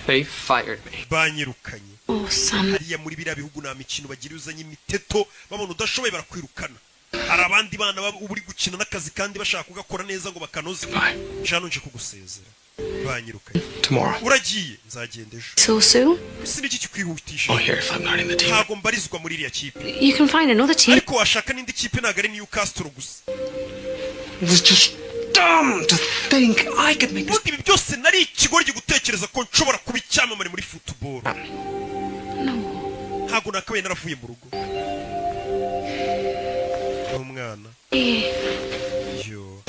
They fired me. Banyirukanye. Oh, Sam. Hariya muri biriya bihugu nta mikino bagira uzanye imiteto babona udashoboye barakwirukana. Hari abandi bana uri gukina n'akazi kandi bashaka kugakora neza ngo bakanoze. Jano nje kugusezera. Banyirukanye. Tomorrow. Uragiye nzagenda ejo. So soon? Siniki kikwihutisha. Oh, here if I'm not in the team. Ntabwo mbarizwa muri iriya kipe. You can find another team. Ariko washaka n'indi kipe ntabwo ari Newcastle gusa. It was just dumb to think I could make this. Ibi byose nari ikigoryi gutekereza ko nshobora kuba icyamamare muri football. Ntabwo nakabaye naravuye mu rugo. Umwana. Yo.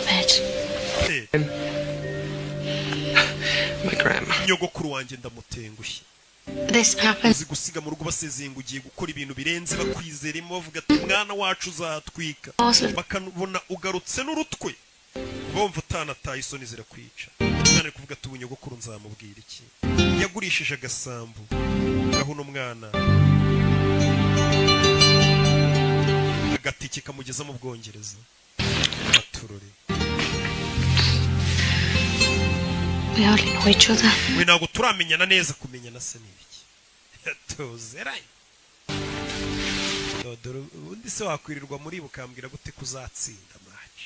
My grandma. Nyogokuru wanjye ndamutengushye. This happens. Uzi gusiga mu rugo basezenga ugiye gukora ibintu birenze bakwizeremo bavuga ati umwana wacu uzatwika. Bakabona ugarutse n'urutwe. Bumva utanataye isoni zirakwica. Umwana ari kuvuga ati ubunyogokuru nzamubwira iki. Yagurishije agasambu. Aho n'umwana. Agatike kamugeza mu Bwongereza. Aturore. We hardly know each other. We ntabwo turamenyana neza kumenyana se n'ibiki. Tuzeraye. Dodoro undi se wakwirirwa muri bukambwira gute kuzatsinda match.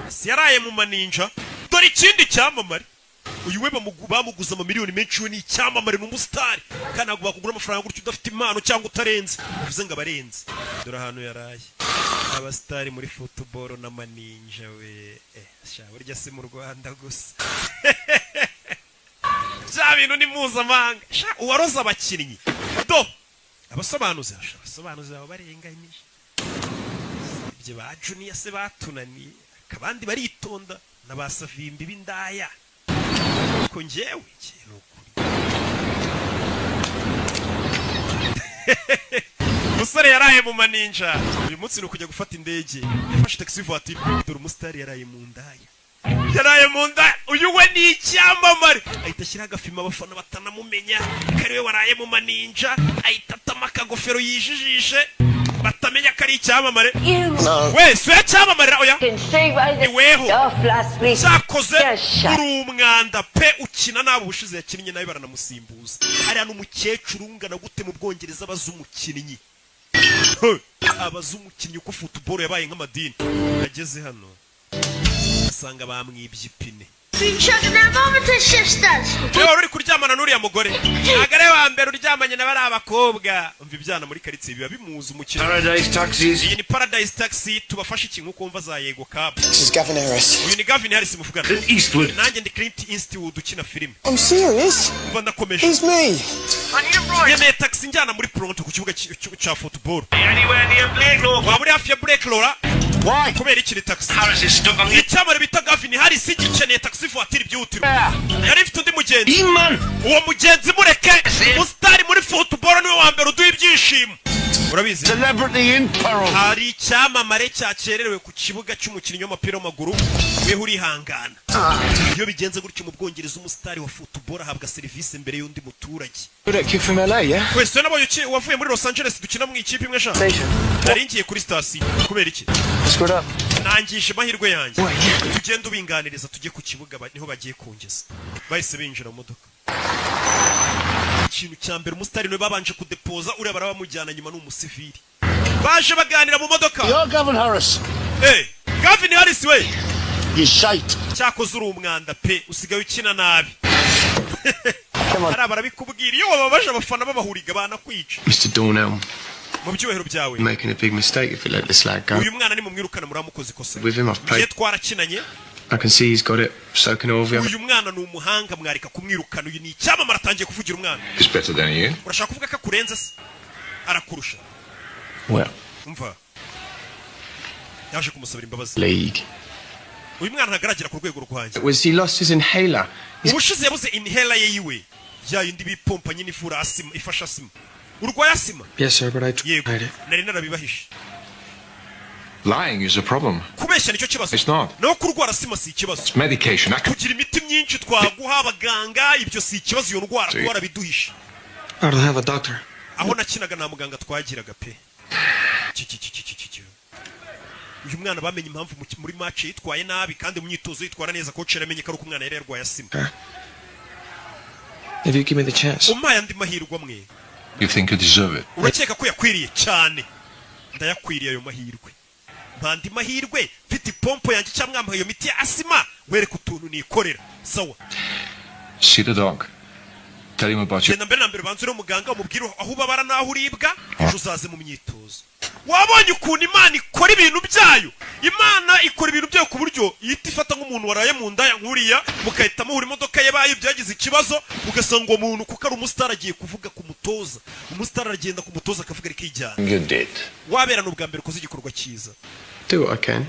Si yaraye mu maninja. Dore ikindi cyamamare. Uyu we bamuguza amamiliyoni menshi we ni icyamamare n'umustar. Kandi ntabwo bakugura amafaranga gutyo udafite impano cyangwa utarenze. Uvuze ngo abarenze. Dore ahantu yaraye. Abastari muri football na maninja we. Sha burya se mu Rwanda gusa. Ja bintu ni mpuzamahanga. Sha uwaroza abakinnyi. Do. Abasobanuzi abo barenganyije. Ibyo ba Junior se batunaniye. Kabandi baritonda nabasavimbi b'indaya. Ko njyewe kintu kuri. Musore yaraye mu maninja. Uyu munsi no kujya gufata indege. Yafashe taxi voiture. Dore umustari yaraye mu ndaya. Yaraye mu ndaya. Uyu we ni icyamamare. Ahita ashyira agafima abafana batanamumenya. Kariwe waraye mu maninja. Ahita atama akagofero yijijishe. Batamenya kari icyamamare. We se cyamamarira oya. Iweho. Cyakoze uri umwanda pe ukina nabo bushize yakinnye nayo baranamusimbuza. Ari hano umukecuru ungana gute mu Bwongereza bazumukinnyi. Abazumukinnyi uko football yabaye nk'amadini. Ageze hano. Asanga bamwibye ipine. Yewe uri kuryamana n'uriya mugore. Agare wa mbere uryamanye na bari abakobwa. Umva ibyana muri karitsiye biba bimuza umukino. Paradise Taxis. Iyi ni Paradise Taxi tubafashe ikintu kumva za Yego Cab. This is Gavin Harris. Uyu ni Gavin Harris muvugana. Clint Eastwood. Nanjye ndi Clint Eastwood ukina filime. I'm serious. Umva ndakomeje. It's me. Yemeye taxi njyana muri Toronto ku kibuga cya football. Anywhere near Blake Law. Waba uri hafi ya Blake Law? Why? kubera ikiri taxi Harris is stuck on the... icyamare bita Gavin Harris igikeneye taxi voiture byihutirwa yari ifite undi mugenzi uwo mugenzi mureke umusitari muri football niwe wa mbere uduha ibyishimo urabizi Celebrity in peril. hari icyamamare cyakererewe ku kibuga cy'umukinnyi w'umupira w'amaguru weho urihangana iyo bigenze gutyo mu Bwongereza umusitari wa football ahabwa serivisi mbere y'undi muturage That kid from LA, yeah? wese nabonye wavuye muri Los Angeles dukina mu ikipe imwe sha nari ngiye kuri station kubera iki Screwed up. nangije amahirwe yanjye tugenda ubinganiriza tujye ku kibuga niho bagiye kungeza bahise binjira mu modoka ikintu cya mbere umusitari niwe babanje kudepoza uriya barabamujyana nyuma n'umusivili baje baganira mu modoka You're Gavin Harris. Gavin Harris we You shite. cyakoze uri umwanda pe usigaye ukina nabi hari abarabikubwira iyo wababaje abafana babahuriga banakwica Mr. Dornell, mu byubahiro byawe you're making a big mistake if you let this lad go. uyu mwana ni mumwirukana muramukoze ikosa With him, I've ngiye played. twarakinanye I can see he's got it. So can all of you. uyu mwana ni umuhanga mwarika kumwirukana uyu ni icyamamare atangiye kuvugira umwana He's better than you. urashaka kuvuga ko akurenze se arakurusha Well, umva yaje kumusabira imbabazi league. uyu mwana ntagaragera ku rwego rwanjye Was he lost his inhaler? ubushize yabuze inhaler ye yiwe ya yindi bipompa nyine ifura asima ifasha asima urwaye asima Yes, sir, but I yego tried it. nari narabibahishe Lying is a problem. kubeshya nicyo kibazo It's not. naho kurwara asima si ikibazo It's medication. tugira imiti myinshi twaguha abaganga ibyo si ikibazo iyo ndwara twarabiduhishe I don't have a doctor. aho nakinaga nta muganga twagiraga pe uyu mwana bamenye impamvu muri match yitwaye nabi kandi mu myitozo yitwara neza coach yaramenye ko ari umwana yari yarwaye asima If you give me the chance. umpaye andi mahirwe amwe You think you deserve it. urakeka ko yakwiriye cyane ndayakwiriye ayo mahirwe mpandi mahirwe mfite ipompo yanjye cyangwa mwambaye iyo miti ya asima wereka utuntu nikorera sawa See the dog. Tell him about you. genda mbere na mbere banzure umuganga umubwire aho ubabara n'aho uribwa ejo uzaze mu myitozo wabonye ukuntu imana ikora ibintu byayo imana ikora ibintu byayo ku buryo ihita ifata nk'umuntu waraye mu nda nkuriya mugahita muhura imodoka ye bayo byagize ikibazo ugasanga uwo muntu kuko ari umusitari agiye kuvuga ku mutoza umusitari aragenda ku mutoza akavuga rikijyana You did. waberana ubwa mbere ukoze igikorwa cyiza Do what I can.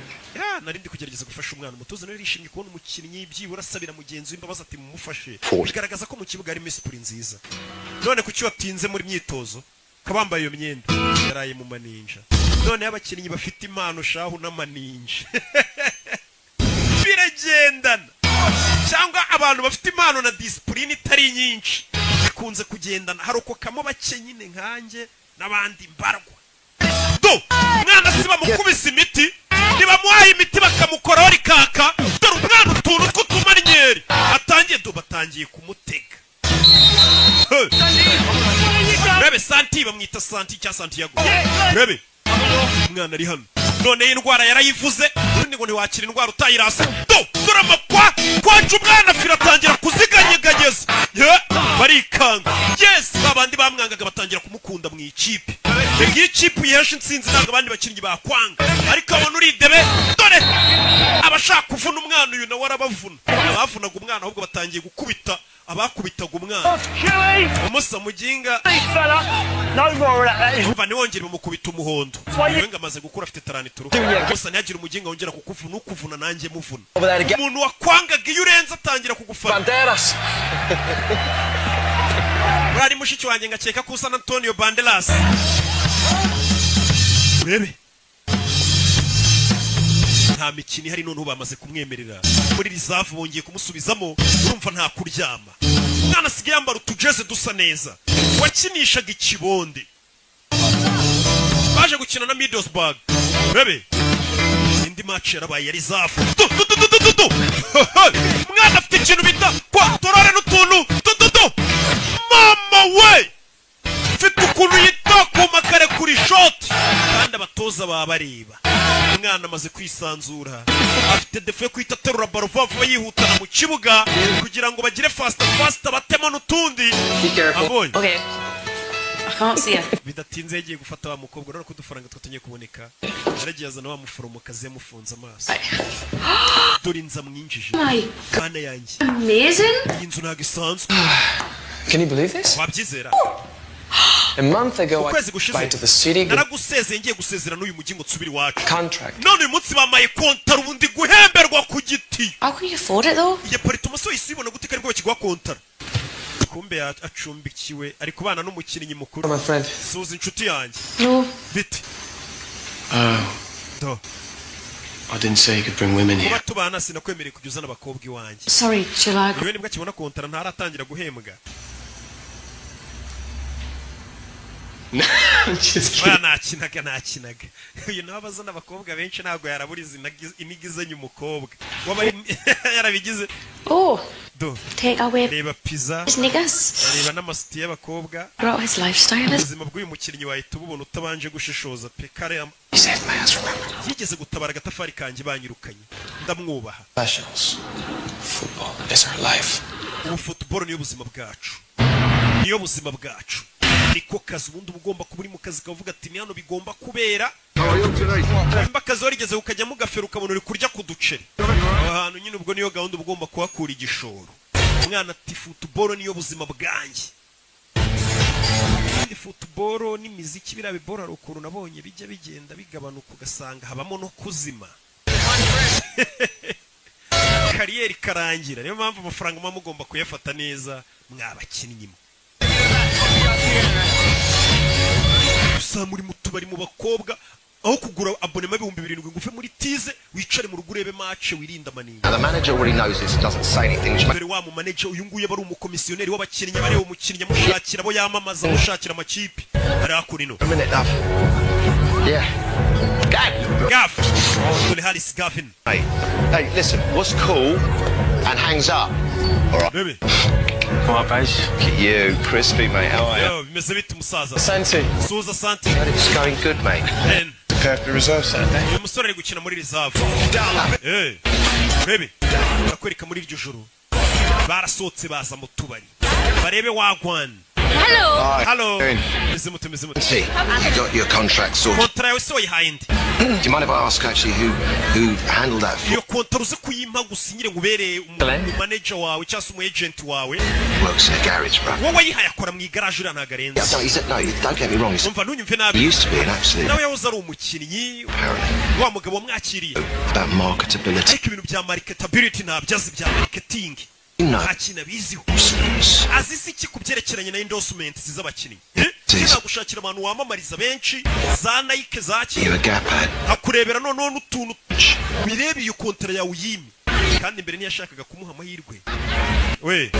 nari ndi kugerageza gufasha umwana umutoza nawe yishimye kubona umukinnyi byibura asabira mugenzi w'imbabazi ati mumufashe bigaragaza ko mu kibuga harimo isipuri nziza none kuki watinze muri myitozo kabambaye iyo myenda yaraye mu maninja none abakinnyi bafite impano shahu n'amaninja biragendana cyangwa abantu bafite impano na disipurine itari nyinshi bikunze kugendana harokokamo bake nyine nkanjye n'abandi mbarwa do mwana si bamukubise imiti nibamuhaye imiti bakamukoraho rikaka dore umwana utuntu tw'utumanyeri batangiye kumutega rebe santi bamwita santi cya santiago rebe umwana ari hano none indwara yarayivuze ubundi ngo ntiwakira indwara utayirasa do dore amakwa kwaca umwana fira atangira kuziganyeganyeza barikanga yes babandi bamwangaga batangira kumukunda mu ikipe iyi kipe uyihesha intsinzi ntabwo abandi bakinnyi bakwanga ariko abona uridebe dore abashaka kuvuna umwana uyu nawe arabavuna abavunaga umwana ahubwo batangiye gukubita abakubitaga umwana umusa muginga umva ntiwongere bamukubita umuhondo yewe ngo amaze gukura afite taranituru gusa ntihagire umuginga wongera kukuvuna ukuvuna nanjye muvuna umuntu wakwangaga iyo urenze atangira kugufana urari mushiki wanjye ngakeka ko usa na Antonio Banderas urebe nta mikino ihari noneho bamaze kumwemerera muri rizavu bongeye kumusubizamo urumva nta kuryama umwana asigaye yambara utujeze dusa neza wakinishaga ikibonde baje gukina na Middlesbrough urebe indi match yarabaye ya rizavu umwana afite ikintu bita kwatorore n'utuntu mama we mfite ukuntu yita ku makare kuri shoti kandi abatoza baba bareba umwana amaze kwisanzura afite defe yo kwita aterura baro vuba yihutana mu kibuga kugira ngo bagire fasta batemo n'utundi abonye bidatinze yagiye gufata wa mukobwa urabona ko udufaranga twatangiye kuboneka yaragiye azana wa muforomokazi yamufunze amaso dore inza mwinjije kana yanjye iyi nzu ntabwo isanzwe Can you believe this? wabyizera A month ago, I ukwezi gushize applied to the city. naragusezeye ngiye gusezera n'uyu mujyi ngo nsubire iwacu Contract. none uyu munsi bamaye kontara ubundi guhemberwa ku giti How can you afford it though? iyo parito umusore isibona gute kari bwo kigwa kontara kumbe acumbikiwe ari kubana n'umukinnyi mukuru My friend. suza inshuti yanjye No. bite do I didn't say you could bring women here. kuba tubana sinakwemereye kujya uzana abakobwa iwanjye Sorry, shall I? yewe nibwo akibona kontara ntaratangira guhembwa oya nakinaga uyu nawe abazana abakobwa benshi ntabwo yaraburiza inigizanye umukobwa waba yarabigize do Take away reba pizza his niggas. reba n'amasiti y'abakobwa Brought his lifestyle. ubuzima bw'uyu mukinnyi wahita ububona utabanje gushishoza pe kare yigeze gutabara agatafari kanjye banyirukanye ndamwubaha Professionals. Football is our life. ubu football niyo buzima bwacu niyo buzima bwacu niko kazi ubundi uba ugomba kuba uri mu kazi kavuga ati ni hano bigomba kubera nimba akazi warigeze ukajyamo ugafera ukabona uri kurya ku duceri aho hantu nyine ubwo niyo gahunda uba ugomba kuhakura igishoro umwana ati football niyo buzima bwanjye football n'imiziki biriya bibora hari ukuntu nabonye bijya bigenda bigabanuka ugasanga habamo no kuzima kariyeri karangira niyo mpamvu amafaranga muba mugomba kuyafata neza mwabakinnyi gusa muri mu tubari mu bakobwa aho kugura abonema 7,000 ngo uve muri tize wicare mu rugo urebe match wirinda maninga The manager already knows this, doesn't say anything. mbere wa mu manager uyu nguye bari umukomisiyoneri w'abakinnyi bareba umukinnyi amushakira abo yamamaza amushakira amakipe ari akurino A minute, love. Yeah. Gav. Tony Harris Gavin. Hey, listen, what's cool and hangs up? Alright. Baby. Alright, Baz. Look at you, crispy, mate. How are you? Yo, bimeze bite musaza? Santi. Suza Santi. It's going good, mate. Ben. Prepare for the reserve Saturday. Uyu musore ari gukina muri reserve. Hey. Baby. Bakwereka muri iryo joro. Barasohotse baza mu tubari. Barebe wagwan. Hello. Hi. Hello. See, you got your contract sorted. Kontra yawe se wayihayindi. Do you mind if I ask actually who handled that? Iyo kontra uze kuyimpa gusinyire ngo ubere manager wawe cyangwa se umu agent wawe. Works in a garage, bro. Wowe wayihaye akora mu igaraje uriya ntago arenze. Yeah, no, he said no. Don't get me wrong. Umva ntunyumve nabi. He used to be an absolute. Nawe yahoze ari umukinnyi. Wa mugabo wamwakiriye. About marketability. Ariko ibintu bya marketability ntabyazi bya marketing. nta kintu abiziho azi si iki kubyerekeranye na endorsements z'abakinnyi kina gushakira abantu wamamariza benshi za Nike za akurebera noneho n'utuntu birebe iyo kontra yawe uyimi kandi mbere ntiyashakaga kumuha amahirwe we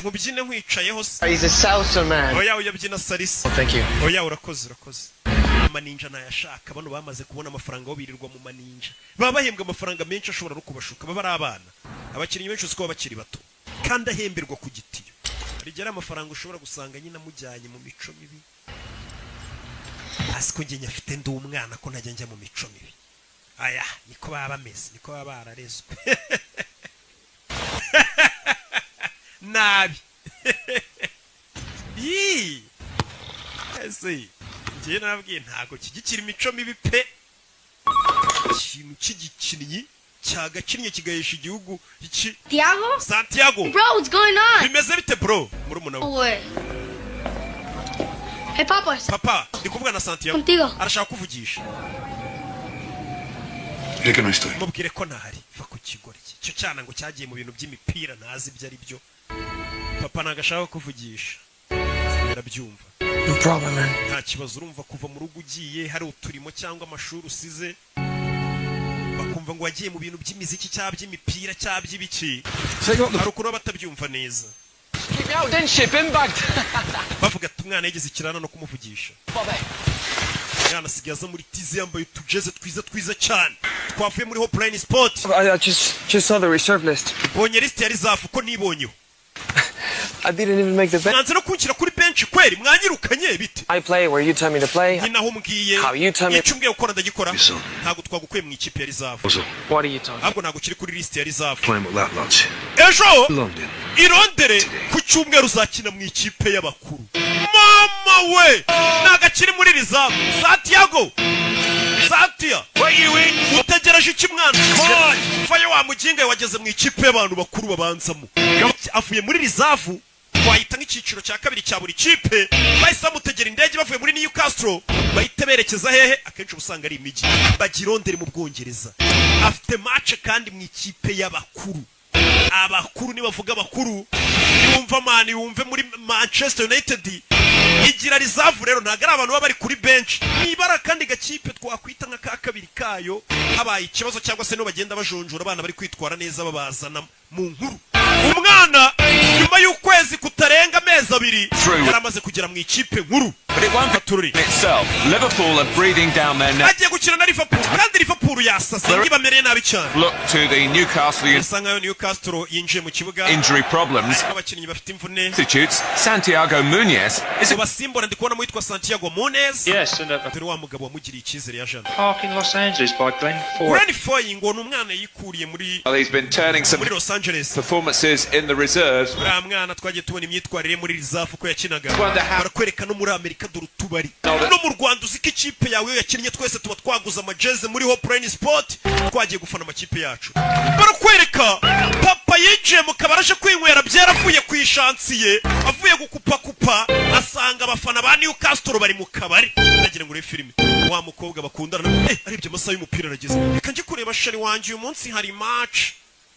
mubyine nkwicayeho se He's a salsa man. oya uyabyina salisa Thank you. oya urakoze amaninja nayashaka bano bamaze kubona amafaranga aho birirwa mu maninja baba bahembwa amafaranga menshi ashobora no kubashuka baba ari abana abakinnyi benshi uko bakiri bato kandi ahemberwa ku gitiyo rigera amafaranga ushobora gusanga nyine amujyanye mu mico mibi asiko njye nyafite ndi umwana ko ntajya njya mu mico mibi aya niko baba bameze niko baba bararezwe nabi yi ese njye nabwiye ntago kigikira imico mibi pe ikintu cy'igikinnyi cyagakinnye kigahesha igihugu iki Santiago Bro, what's going on? bimeze bite bro murumuna we Hey papa ndi kuvuga na Santiago Contigo. arashaka kuvugisha Reka no estoy. mubwire ko ntahari va ku kigori cyo cyana ngo cyagiye mu bintu by'imipira ntazi ibyo ari byo papa nagashaka kuvugisha ndabyumva No problem, man. nta kibazo urumva kuva mu rugo ugiye hari uturimo cyangwa amashuri usize bakumva ngo wagiye mu bintu by'imiziki cyangwa by'imipira cyangwa by'ibiki hari ukuntu batabyumva neza bavuga ati umwana yageze ikirana no kumuvugisha umwana asigaye aza muri tize yambaye utujeze twiza cyane twavuye muri Hopline Sport I just saw the reserve list. bonye list yari zafu ko nibonyeho I didn't even make the bench. nanze no kunshyira kuri bench kweri mwanyirukanye bite I play where you tell me to play. nyina aho mbwiye How you tell me. icyo mbwiye gukora ndagikora ntago twagukuye mu ikipe yari zafu What are you talking? ahubwo ntago kiri kuri list yari zafu Playing with that lot. ejo London. irondere ku cyumweru uzakina mu ikipe y'abakuru mama we nagakiri muri rizamu Santiago Santia utegereje iki mwana fayo wa muginga wageze mu ikipe y'abantu bakuru babanzamo avuye muri rizavu wahita nk'icyiciro cya kabiri cya buri kipe bahise bamutegera indege bavuye muri Newcastle bahite berekeza hehe akenshi usanga ari imijyi bagirondere mu Bwongereza afite match kandi mu ikipe y'abakuru abakuru nibavuga abakuru yumva mani yumve muri Manchester United igira rizavu rero ntago ari abantu baba bari kuri bench nibara kandi gakipe twakwita nka ka kabiri kayo habaye ikibazo cyangwa se no bagenda bajonjora abana bari kwitwara neza babazana mu nkuru umwana nyuma y'ukwezi kutarenga amezi abiri yaramaze kugera mu ikipe nkuru itself. Liverpool are breathing down their neck. agiye gukina na Liverpool kandi Liverpool yasase ngibamereye nabi cyane Look to the Newcastle yinjiye mu kibuga injury problems. abakinnyi bafite imvune Santiago Munez is basimbora ndi kubona mwitwa Santiago Munez Yes, and turi wa mugabo wamugiriye icyizere ya Jean Park in Los Angeles by Glenn Ford. Glenn Ford ngo numwana yikuriye muri he's been turning some Los Angeles performances in the reserves. mwana twagiye tubona imyitwarire muri reserve ko yakinaga barakwereka no muri Amerika durutubari no mu Rwanda uziko ikipe yawe yakinnye twese tuba twaguza amajeze muri Hope Rain Sport twagiye gufana amakipe yacu barakwereka papa yinjiye mu kabaraje kwinywera byaravuye ku ishansiye avuye gukupa asanga abafana ba Newcastle bari mu kabari nagira ngo filime wa mukobwa bakundana aribye amasaha y'umupira arageze reka nje kureba shari wanje uyu munsi hari match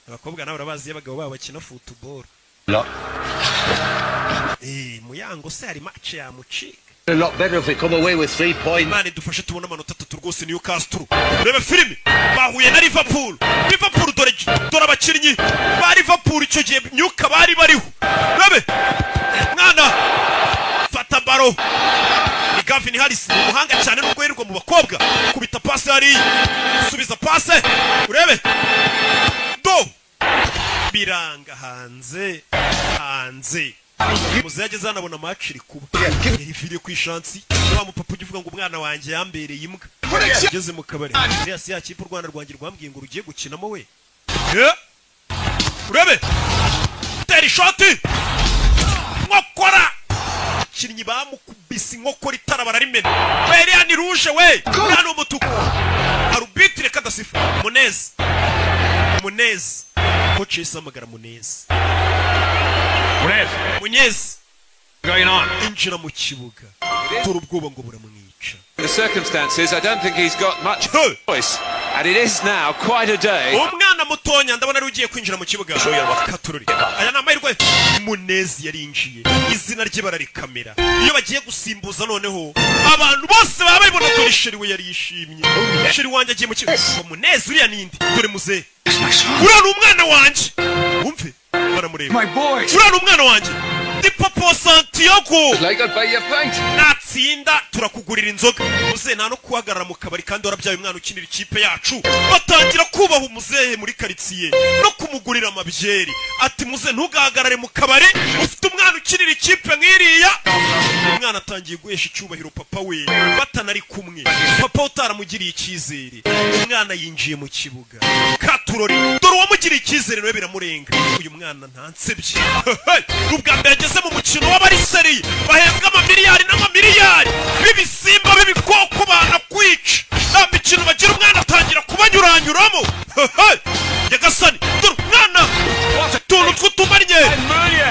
abakobwa nabo barabazi y'abagabo babo bakina football muyango se hari match ya mucika A lot better if we come away with 3 points. Mane dufashe tubona amanota 3 rwose Newcastle. Reba filime bahuye na Liverpool dore abakinnyi ba Liverpool icyo gihe Nyuka bari bariho. Rebe mwana fata baro ni Gavin Harris umuhanga cyane nubwo yirirwa mu bakobwa kubita pass hari subiza pass urebe do biranga hanze muzaje zanabona match iri kuba yifiriye ku ishansi wa mupapa ugivuga ngo umwana wanjye yambereye imbwa ageze mu kabari Elias yakipe u Rwanda rwangira rwambwiye ngo rugiye gukinamo we urebe teri shoti nkokora kinnyi bamukubise inkokora itara bararimena Elias ni rouge we hano umutuku arbitre kadasifu Munez coach isamagara Munez going on injira mu kibuga turi ubwoba ngo buramwica the circumstances I don't think he's got much choice and it is now quite a day umwana mutonya ndabona ari ugiye kwinjira mu kibuga katururi aya namahirwe Munezi yarinjiye izina rye bararikamera iyo bagiye gusimbuza noneho abantu bose baba babibona dore sheri we yari yishimye sheri wanje agiye mu kibuga Munezi uriya nindi dore muze urana umwana wanje umve baramureba urana umwana wanje di Papa Santiago natsinda turakugurira inzoga muze nta no kuhagarara mu kabari kandi warabyaye umwana ukinira ikipe yacu batangira kubaha umuzehe muri karitsiye no kumugurira amabyeri ati muze ntugahagarare mu kabari ufite umwana ukinira ikipe nk'iriya umwana atangiye guhesha icyubahiro papa we batanari kumwe papa utaramugiriye icyizere umwana yinjiye mu kibuga katurori dore uwamugiriye icyizere nawe biramurenga uyu mwana ntansebye ubwa mbere ageze mu mukino w'abariseri bahembwa amamiliyari n'amamiliyari b'ibisimba b'ibikoko banakwica nta mikino bagira umwana atangira kubanyuranyuramo nyagasani dore umwana utuntu tw'utumanye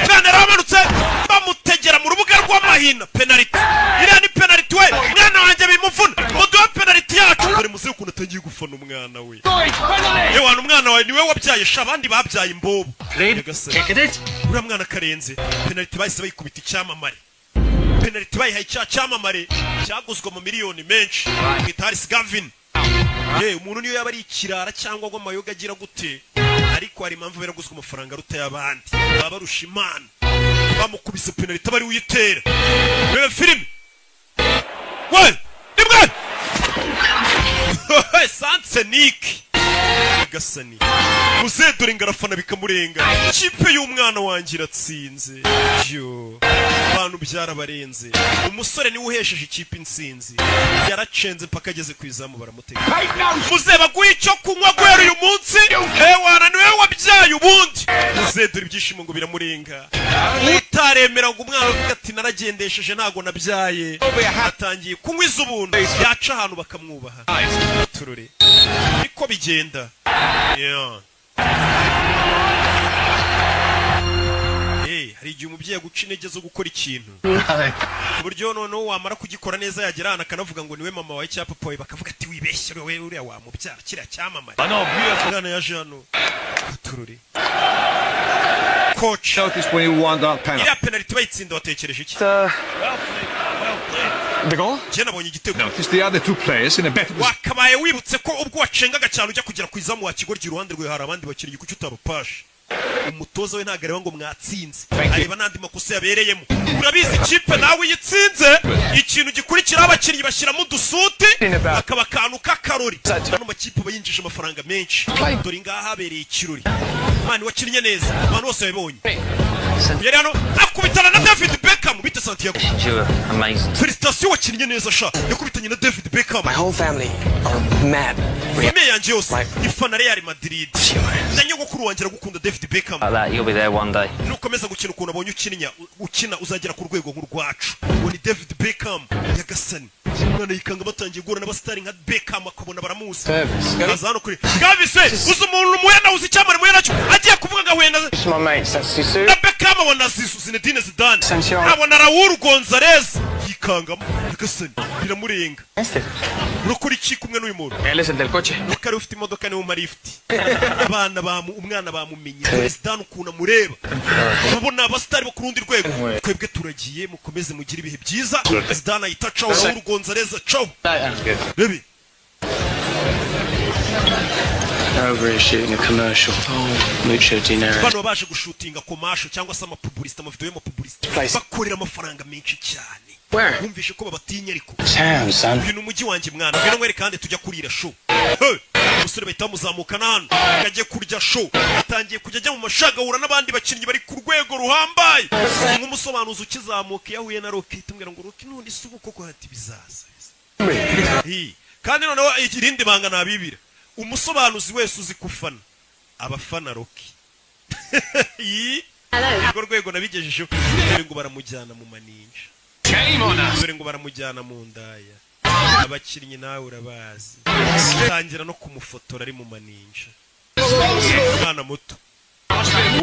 umwana yaramanutse bamutegera mu rubuga rw'amahina penaliti iriya ni penaliti we umwana wanjye bimuvuna muduhe penaliti yacu dore muze ukuntu atangiye gufana umwana we yewe umwana wawe niwe wabyaye sha abandi babyaye imbobo uriya mwana karenze penaliti bahise bayikubita icyamamare penaliti bayihaye icyamamare cyaguzwe mu miliyoni menshi mwita Harris Gavin umuntu niyo yaba ari ikirara cyangwa ngo amayoga agira gute ariko hari impamvu biraguzwe amafaranga arutaye abandi baba barusha imana bamukubise penaliti bari uyitera reba filime we nimwe Sanseniki gasani muze dore ngarafana bikamurenga ikipe y'umwana wanjye iratsinze abantu byarabarenze umusore niwe uhesheje ikipe insinzi yaracenze mpaka ageze ku izamu baramutega muze baguye icyo kunywa guhera uyu munsi wana niwe wabyaye ubundi muze dore ibyishimo ngo biramurenga utaremera ngo umwana avuga ati naragendesheje ntago nabyaye atangiye kunywa iz'ubuntu yaca ahantu bakamwubaha turure niko bigenda hari igihe umubyeyi guca intege zo gukora ikintu uburyo noneho wamara kugikora neza yagera akanavuga ngo niwe mama wawe cyangwa papa wawe bakavuga ati wibeshye we uriya wamubyara kiriya cyamamare mwana yaje hano tururi coach iriya penalty bayitsinda watekereje iki The goal? Notice the other two players in a better position. Wakabaye wibutse ko ubwo wacengaga cyane ujya kugera ku izamu wa kigoryi iruhande rwe hari abandi bakiri kuki utabapashe umutoza we ntagareba ngo mwatsinze areba nandi makosa yabereyemo urabizi ikipe nawe yitsinze ikintu gikurikira abakinnyi bashyiramo udusuti akaba kantu k'akarori hano makipe bayinjije amafaranga menshi dore ngaha habereye ikirori mani wakinnye neza abantu bose babibonye yari hano akubitana na David Beckham bite Santiago Felicitation wakinnye neza sha yakubitanye na David Beckham My whole family are mad. Famille yanjye yose ifana Real Madrid nyogokuru wanjye aragukunda David Beckham you'll be there one day nukomeza gukina ukuntu abonye ukina uzagera ku rwego nk'urwacu ni David Beckham yagasani umwana yikanga batangiye guhura n'abasitari nka Beckham akabona baramuzi aza hano kuri Gavise uzi umuntu muhena uzi icyamare muhena cyo agiye kuvuga ngo wenda na Beckham abona Zinedine Zidane abona Raul Gonzalez yikangamo yagasani biramurenga urukuri iki kumwe n'uyu muntu Él del coche ukari ufite imodoka niwe marifti umwana bamumenye Zidane ukuntu amureba babona abasitari bo ku rundi rwego twebwe turagiye mukomeze mugire ibihe byiza Zidane ahita caho Raul Gonzalez caho baby Over shooting a commercial. Oh, mucho dinero. Bano baje gushutinga commercial cyangwa se amapublicity amavideo y'amapublicity bakorera amafaranga menshi cyane wumvishe ko babatinya ariko uyu n'umujyi wanjye mwana ngeno mwere kandi tujya kurira show umusore bahita muzamukana hano ngagiye kurya show atangiye kujya ajya mu mashagahura n'abandi bakinnyi bari ku rwego ruhambaye nk'umusobanuzi ukizamuka yahuye na Rocky tumwira ngo Rocky nundi subu koko hati bizaza kandi noneho irindi banga nabibira umusobanuzi wese uzi kufana abafana Rocky Urwo rwego nabigejeje dore ngo baramujyana mu maninja dore ngo baramujyana mu ndaya abakinnyi nawe urabazi tangira no kumufotora ari mu maninja umwana muto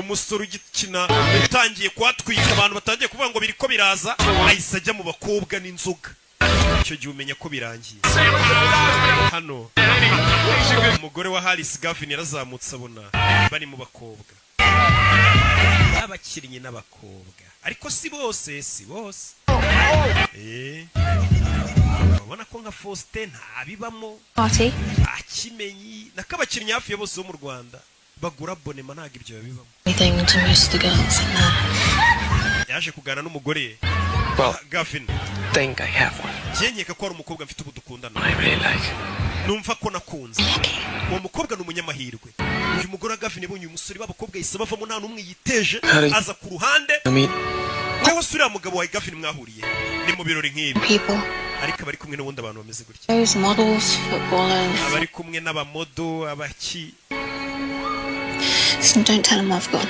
umusore ugikina utangiye kwatwika abantu batangiye kuvuga ngo biriko biraza ahise ajya mu bakobwa n'inzoga icyo gihe umenya ko birangiye hano umugore wa Harris Gavin yarazamutse abona bari mu bakobwa abakinnyi n'abakobwa ariko si bose ubona ko nka Faustin ntabibamo akimenyi nakabakinnyi hafi ya bose bo mu Rwanda bagura abonema ntago ibyo babibamo yaje kugana n'umugore Gavin think I have one. Jenyeka ko ari umukobwa mfite ubudukundana numva ko nakunze uwo mukobwa n'umunyamahirwe uyu mugore Gavin yabonye umusore b'abakobwa yise bavamo nta numwe yiteje aza ku ruhande wewe sura mugabo wa Gavin mwahuriye ni mu birori nk'ibi ariko bari kumwe n'ubundi abantu bameze gutya those models footballers abari kumwe n'abamodo abaki don't tell them I've gone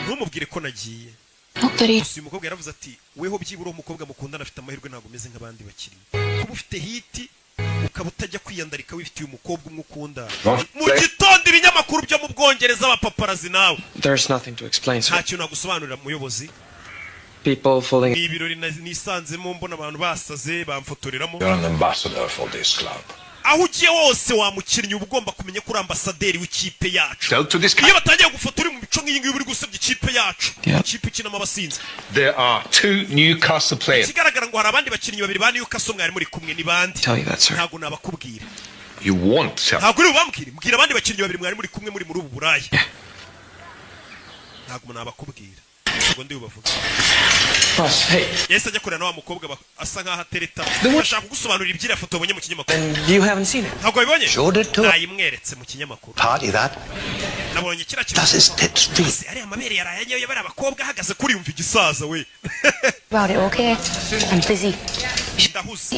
ntumubwire ko nagiye uyu mukobwa yaravuze ati weho byibura umukobwa mukundana afite amahirwe ntago umeze nk'abandi bakiri kuba ufite hiti ukaba utajya kwiyandarika wifitiye umukobwa umwe ukunda mu gitondo ibinyamakuru byo mu Bwongereza abapaparazi nawe There's nothing to explain nta kintu nagusobanurira muyobozi people falling ibirori nisanzemo mbona abantu basaze bamfotoreramo You're an ambassador for this club. aho ugiye wose wamukinnyi uba ugomba kumenya ko uri ambasaderi w'ikipe yacu iyo batangiye gufotora mu mico nk'iyi ngiyi uri gusebya ikipe yacu ikipe ikinamo abasinzi There are two Newcastle players. kigaragara ngo hari abandi bakinnyi babiri ba Newcastle mwari muri kumwe ni bandi ntago nabakubwira You won't tell. ntago uri bubambwire mbwira abandi bakinnyi babiri mwari muri kumwe muri ubu burayi ntago nabakubwira ngo ndi ubavuga Yes ajya kurana wa mukobwa asa nkaho atereta ashaka kugusobanurira ibyira foto abonye mu kinyamakuru you haven't seen it ntago bibonye Jordan nayimweretse mu kinyamakuru Party that. nabonye kira Does his tits feel? ari amabere yarayanyoye bari abakobwa ahagaze kuri yumva igisaza we about it okay I'm busy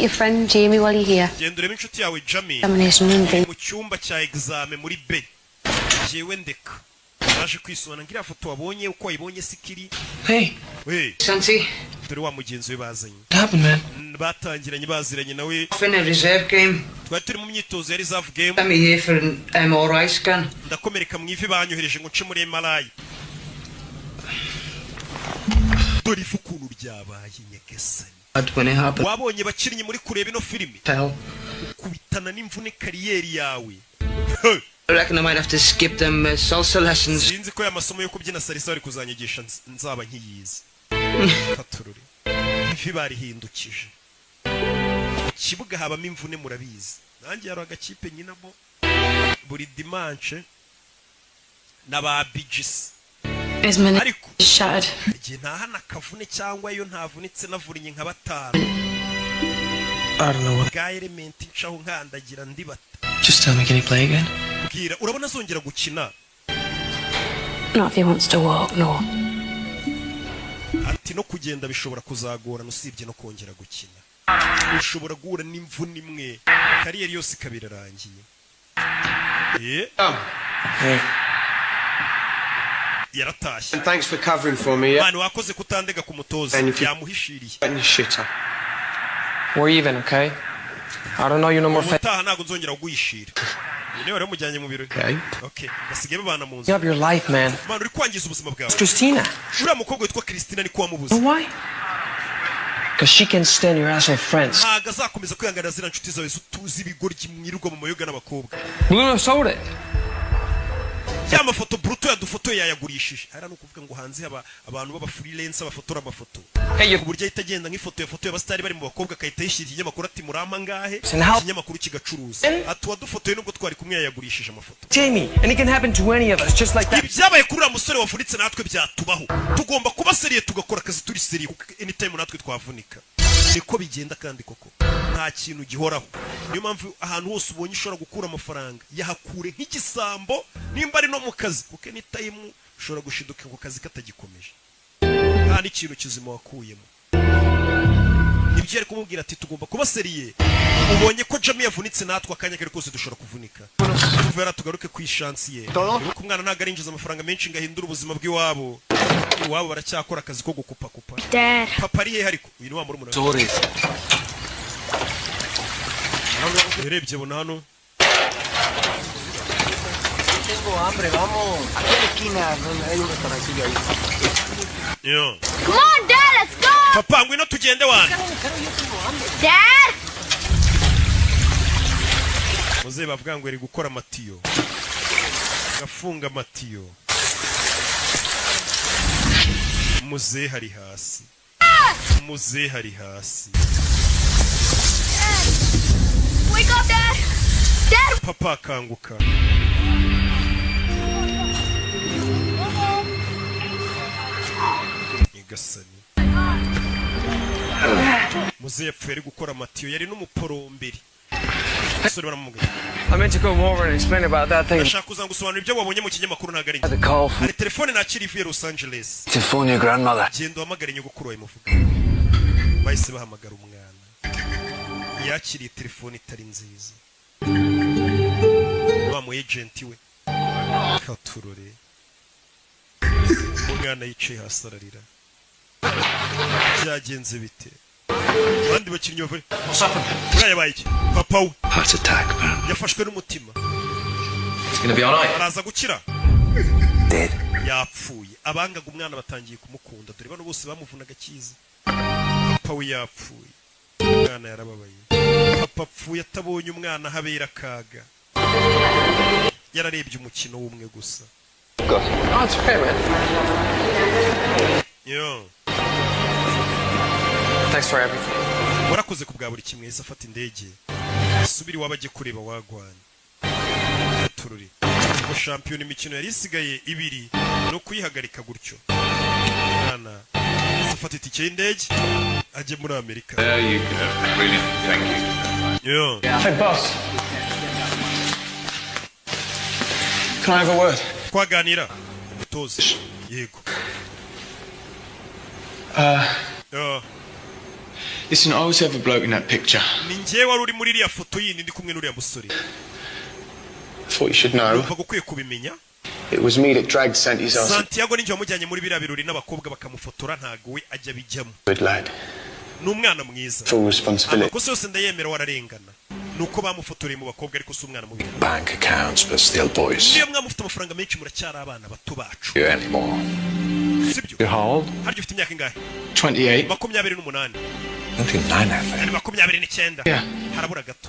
your friend Jamie while you're here genda urebe inshuti yawe Jamie mu cyumba cya examen muri B jewe ndeka naje kwisona ngira foto wabonye uko wayibonye sikiri Hey Santi dore wa mugenzi we bazanye batangiranye baziranye nawe in a reserve game twari turi mu myitozo ya reserve game I'm here for an MRI scan ndakomereka mu ivi banyohereje ngo nce muri MRI dore ifu ukuntu ryabaye nyagasani. When it happened, wabonye bakinnyi muri kureba ino filimi kubitana n'imvune kariyeri yawe. I reckon I might have to skip them salsa lessons. Sinzi ko amasomo yo kubyina salsa ari kuzanyigisha nzaba nkiyizi. Katururi ifi barihindukije kibuga habamo imvune murabizi. Nanjye yaro agakipe nyinamo buri dimanche n'aba BGS. Ariko igihe ntahana kavune cyangwa iyo ntavunitse navurinye nka batanu. I don't know what. Ga element ncaho nkandagira ndibata. Just tell me, can he play again? Bwira urabona azongera gukina. Not if he wants to walk, no. Ati no kugenda bishobora kuzagorana usibye no kongera gukina. Ushobora guhura n'imvune imwe kariyeri yose kabirarangiye. Yaratashye. And thanks for covering for me. Manu wakoze kutandega ku mutoza yamuhishiriye. We're even, okay? I don't know you no more. Mutaha ntago nzongera kugwishira. Niwe wari mujyanye mu biro. Okay. Basigaye babana mu nzu. You have your life, man. Manu uri kwangiza ubuzima bwawe. Christina. Uriya mukobwa witwa Christina ni kwa mubuze. Why? Because she can stand your asshole friends. Ntago azakomeza kwihanganira zira nshuti zawe tuzi ibigoryi mwirirwa mu mayoga n'abakobwa. Bruno sold it. Ya mafoto bruto yadufoto yayagurishije. Hari no kuvuga ngo hanze abantu baba freelance abafotora amafoto. Ku buryo itagenda nk'ifoto yafoto y'abastari bari mu bakobwa kayita yishiriye ikinyamakuru ati murama ngahe ikinyamakuru kigacuruza. Atuwa dufotoye nubwo twari kumwe yayagurishije amafoto. Jamie, and it can happen to any of us just like that. Ibyabaye kuri musore wavunitse natwe byatubaho. Tugomba kuba seriye tugakora akazi turi seriye anytime natwe twavunika. Niko bigenda kandi koko. Nta kintu gihoraho. Niyo mpamvu ahantu hose ubonye ushobora gukura amafaranga yahakure nk'igisambo nimba ari no mu kazi kuko anytime ushobora gushiduka ku kazi katagikomeje. Nta n'ikintu kizima wakuyemo. Ibyo ari kumubwira ati tugomba kuba seriye. Ubonye ko Jamie yavunitse natwe akanya kare kose dushobora kuvunika. Tuvera tugaruke ku chance ye. Nuko umwana ntago arinjiza amafaranga menshi ngahindura ubuzima bw'iwabo. Iwabo baracyakora akazi ko gukupa kupa. Papa ari he ariko uyu ni wa muri umuntu. Sorry. Urebye bona hano. Tengo hambre, vamos. Aquí a la esquina hay un restaurancillo ahí. Yo. Come on, Dad, let's go. Papa, ngwino tugende wana. Dad. Muze bavuga ngo eri gukora amatiyo. Gafunga amatiyo. Muze hari hasi. Muze hari hasi. Wake up, Dad. Dad. Papa kanguka. Igasani. Muze yapfuye ari gukora amatiyo yari n'umuporomberi. I meant to come over and explain about that thing. Nashaka kuzagusobanurira ibyo wabonye mu kinyamakuru nagari. Ari telefone nakiri ivuye Los Angeles. To phone your grandmother. Gendo hamagara nyogokuru wawe muvuga. Bahise bahamagara umwana. Yakiriye telefone itari nziza. Wa mu agent we. Katurore. Umwana yicaye hasi ararira. Byagenze bite? Bandi bakinnyi bavure. Yabaye iki? Papa we. Heart attack, man. Yafashwe n'umutima. It's gonna be all right. Araza gukira. Dead. Yapfuye. Abangaga umwana batangiye kumukunda. Dore bano bose bamuvunaga kiza. Papa we yapfuye. Umwana yarababaye. Papa apfuye atabonye umwana habera kaga. Yararebye umukino w'umwe gusa. Oh, it's okay, man. Yo. Thanks for everything. Warakoze kubwa buri kimwe yese afata indege. Subiri wabaje kureba wagwana. Tururi. Ko champion imikino yari isigaye ibiri no kuyihagarika gutyo. Nana. Afata itike y'indege aje muri Amerika. There you go. Brilliant. Thank you. Yo. Hey, boss. Can I have a word? Twaganira. Mutoze. Yego. Listen, I was the other bloke in that picture. Ninjye wari uri muri iriya foto yindi ndi kumwe n'uriya musore. I thought you should know. Numva gukwiye kubimenya. It was me that dragged Santi's ass. Santiago ninjye wamujyanye muri biriya birori n'abakobwa bakamufotora ntago we ajya bijyamo. Good lad. N'umwana mwiza. Full responsibility. Amakosa yose ndayemera wararengana. Nuko bamufotoreye mu bakobwa ariko si umwana mubi. Bank accounts, but still boys. Niyo mwamufite amafaranga menshi muracyari abana bato bacu. You anymore? Sibyo. How old? Haryo ufite imyaka ingahe? 28. 28. 29, I think. 29. Yeah. Harabura gato.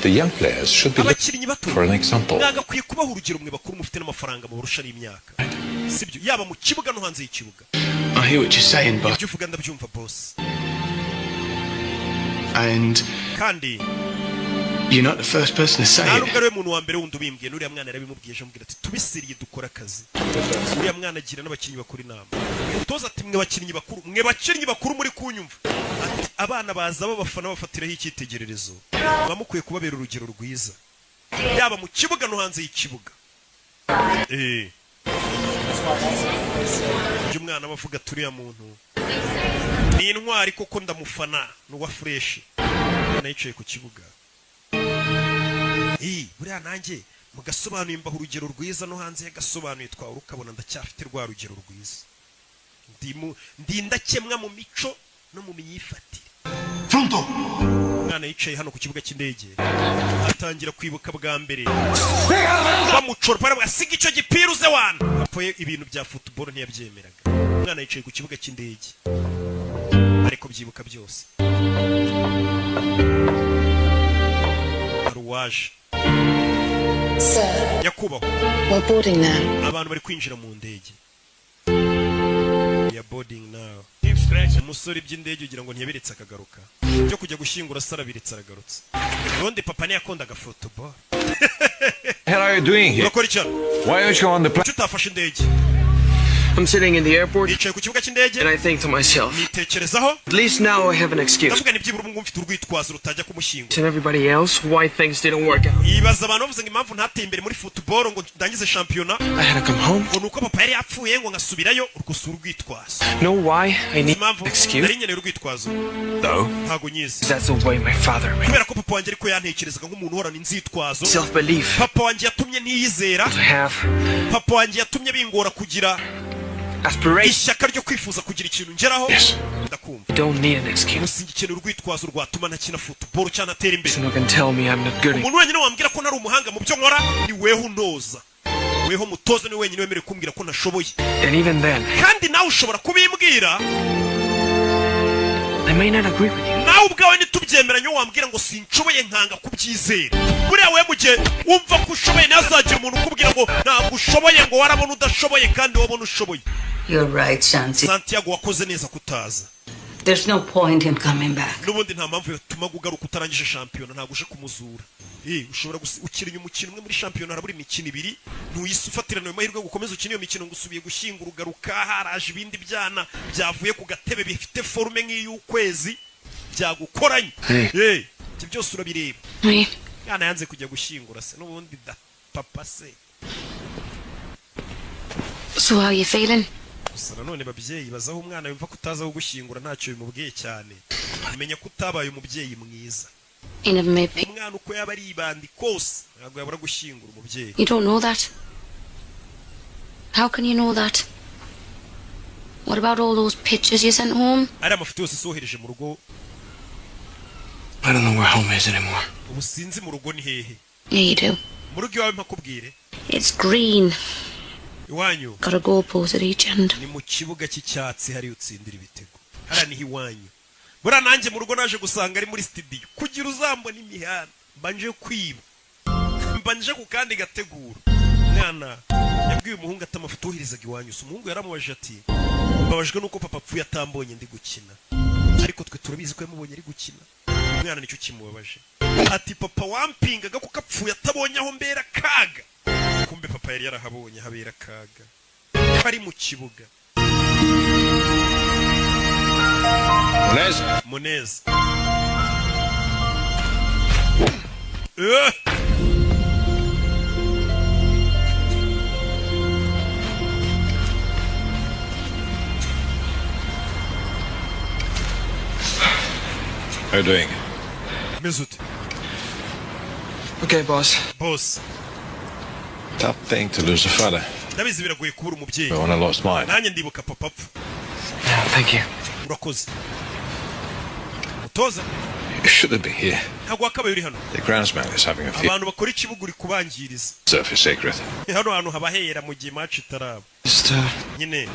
The young players should be abakinnyi bato looking for an example. nagakwiye kubaha urugero mwe bakuru mufite n'amafaranga mubarusha n'imyaka sibyo yaba mu kibuga no hanze y'ikibuga. I hear what you're saying, boss. Ibyo uvuga ndabyumva boss. And kandi you're not the first person to say ntabwo it. ari we muntu wa mbere wundi ubimbwiye n'uriya mwana yarabimubwiye amubwira ati tubisiriye dukora akazi. Uriya mwana agira n'abakinnyi bakuru inama. Toza ati mwe bakinnyi bakuru muri kunyumva. Ati abana baza babafana bafatiraho icyitegererezo. Bamukwiye kubabera urugero rwiza. Yaba mu kibuga no hanze y'ikibuga. Ibyo umwana bavuga turiya muntu ni intwari koko ndamufana n'uwa fresh. Nayicaye ku kibuga. Buriya nanjye mugasobanuye imbaho urugero rwiza no hanze yagasobanuye twawe ukabona ndacyafite rwa rugero rwiza. Ndindakemwa mu mico no mu myifatire. Pronto. Mwana yicaye hano ku kibuga cy'indege atangira kwibuka bwa mbere bamucora para basiga icyo gipira uze wana apoye ibintu bya football ntiyabyemeraga. Mwana yicaye ku kibuga cy'indege ariko byibuka byose. Aruwaje Sir, Yakubaho. we're boarding now. Abantu bari kwinjira mu ndege. We are boarding now. Umusore by'indege ugira ngo ntiyabiretse akagaruka. Byo kujya gushyingura sara biretse aragarutse. Nonde papa yakondaga football. How are you doing here? Urakora iki? Why aren't you on the plane? Utafashe indege. I'm sitting in the airport Yicaye ku kibuga cy'indege. and I think to myself, Nitekerezaho. at least now I have an excuse. Ndavuga ni byibura umwe mfite urwitwazo rutajya kumushyingura. And everybody else, why things didn't work out. Ibaza abantu bavuze ngo impamvu ntateye imbere muri football ngo ndangize shampiyona. I had to come home. Ngo nuko papa yari yapfuye ngo ngasubirayo urkusura urwitwazo. Know why I need an Impamvu excuse? nari nkeneye urwitwazo. No. Ntago nyizi. That's the way my father made. Kubera ko papa wanjye ariko yantekerezaga nk'umuntu uhorana inzitwazo. Self-belief. Papa wanjye yatumye ntiyizera. To have Papa wanjye yatumye bingora kugira aspiration. ishyaka ryo kwifuza kugira ikintu ngeraho. Ndakumva. Don't need an excuse. Usingikenera urwitwazo rwatuma ntakina football cyane atera imbere. No can tell me I'm not good. Umuntu wenyine wambwira ko nari umuhanga mu byo nkora ni weho untoza. Weho mutoza ni wenyine wemerewe kumbwira ko nashoboye. And even then, Kandi nawe ushobora kubimbwira. I may not agree with you. Nawe ubwawe ntitubyemeranye wambwira ngo sinshoboye nkanga kubyizera. Buriya we mugihe wumva ko ushoboye nazagira umuntu ukubwira ngo ntabwo ushoboye ngo warabona udashoboye kandi wabona ushoboye. You're right, Santi. Santiago wakoze neza kutaza. There's no point in coming back. Nubundi nta mpamvu yatuma ugaruka utarangije shampiyona ntabwo uje kumuzura. Ushobora gukina umukino umwe muri shampiyona harabura imikino ibiri ntuyise ufatirana ayo mahirwe gukomeza ukina iyo mikino ngo usubiye gushyingura ugaruka haraje ibindi byana byavuye ku gatebe bifite forume nk'iy'ukwezi byagukoranye. Ibyo byose urabireba. Yana yanze kujya gushyingura se n'ubundi da papa se. So how are you feeling? Gusa nanone babyeyi bazaho umwana yumva kutazaho gushyingura ntacyo bimubwiye cyane. Menya ko utabaye umubyeyi mwiza. Umwana uko yaba ari ibandi kose ntabwo yabura gushyingura umubyeyi. You don't know that. How can you know that? What about all those pictures you sent home? Ari amafoto yose sohereje mu rugo. I don't know where home is anymore. Ubu sinzi mu rugo ni hehe. Yeah, you do. Mu rugo iwawe mpakubwire. It's green. Iwanyu. Got a goalpost at each end. Ni mu kibuga cy'icyatsi hari utsindira ibitego. Hara ni iwanyu. Bura nanjye mu rugo naje gusanga ari muri studio. Kugira uzambona imihanda. Mbanje kwiba. Mbanje ku kandi gategura. Mwana yabwiye umuhungu atamafutuhirizaga iwanyu. Umuhungu yaramubaje ati mbabajwe nuko papa apfuye atambonye ndi gukina. Ariko twe turabizi ko yamubonye ari gukina. Umwana nicyo kimubabaje. Ati papa wampingaga kuko apfuye atabonye aho mbera kaga. Kumbe papa yari yarahabonye habera kaga. Ari mu kibuga. Munez. How are you doing? Mesut. Okay, boss. Boss. Tough thing to lose a father. Ndabizi biragoye kubura umubyeyi. But when I lost mine. Nanjye ndibuka papa apfa. Thank you. Urakoze. Mutoza. You shouldn't be here. Ntabwo wakabaye uri hano. The groundsman is having a fit. Abantu bakora ikibuga uri kubangiriza. Surface secret. Hano hantu haba hera mu gihe match itaraba. Just nyine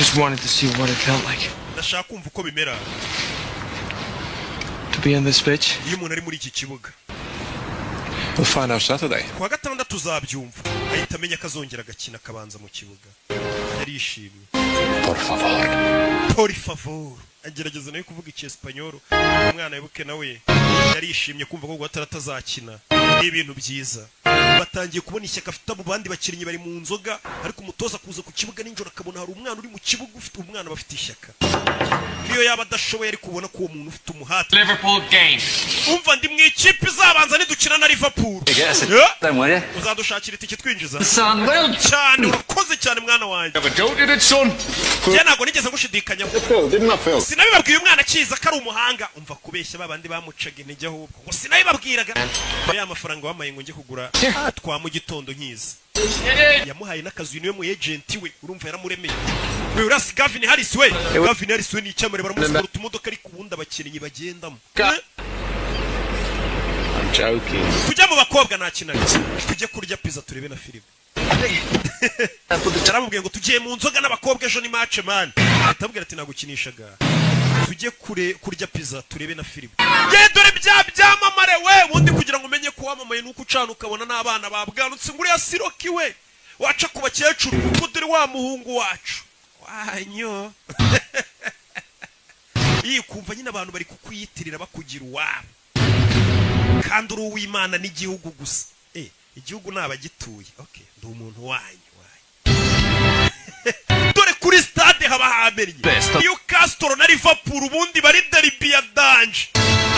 Just wanted to see what it felt like ndashaka kumva uko bimera to be on this pitch. iyo umuntu ari muri iki kibuga. We'll find out Saturday. Kuwa gatandatu tuzabyumva ahita amenya akazongera agakina akabanza mu kibuga. Yarishimye. Por favor. Por favor. Agerageza nayo kuvuga icyesipanyoro. Umwana yibuke nawe yarishimye kumva ko atarazakina. Ni ibintu byiza. Batangiye kubona ishyaka afite mu bandi bakinnyi bari mu nzoga ariko umutoza kuza ku kibuga ninjoro akabona hari umwana uri mu kibuga ufite umwana bafite ishyaka. Niyo yaba adashoboye ari kubona ko uwo muntu ufite umuhate. Liverpool game. Umva ndi mu ikipe izabanza nidukina na Liverpool. Uzadushakira itike twinjiza. Cyane urakoze cyane mwana wanjye. Njye ntabwo nigeze ngushidikanya. Sinabibabwiye umwana akiza ko ari umuhanga. Umva kubeshya babandi bamucaga intege ahubwo. Ngo sinabibabwiraga. Ya mafaranga wamaye ngo njye kugura twa mu gitondo nkiza. Yamuhaye n'akazi niwe mu agent we urumva yaramuremeye. We urasi Gavin Harris we. Gavin Harris we ni icyamare baramusura utumodoka ari kubundi abakinnyi bagendamo. I'm joking. Tujya mu bakobwa nakinaga. Tujye kurya pizza turebe na film. Yaramubwiye ngo tugiye mu nzoga n'abakobwa ejo ni match man. Atabwira ati nagukinishaga. Tujye kurya pizza turebe na film. Ye dore byamamare we ubundi kugira ngo umenye ko wamamaye nuko ucana ukabona n'abana babwanutse nguri ya Siroki we. Waca ku bakecuru kuko dore wa muhungu wacu. Wanyo. Iyi kumva nyine abantu bari kukwiyitirira bakugira uwabo. Kandi uri uw'Imana n'igihugu gusa. Igihugu nabagituye. Okay, ndi umuntu wanyu. Dore kuri stade haba habereye. Newcastle na Liverpool ubundi bari derby ya danger.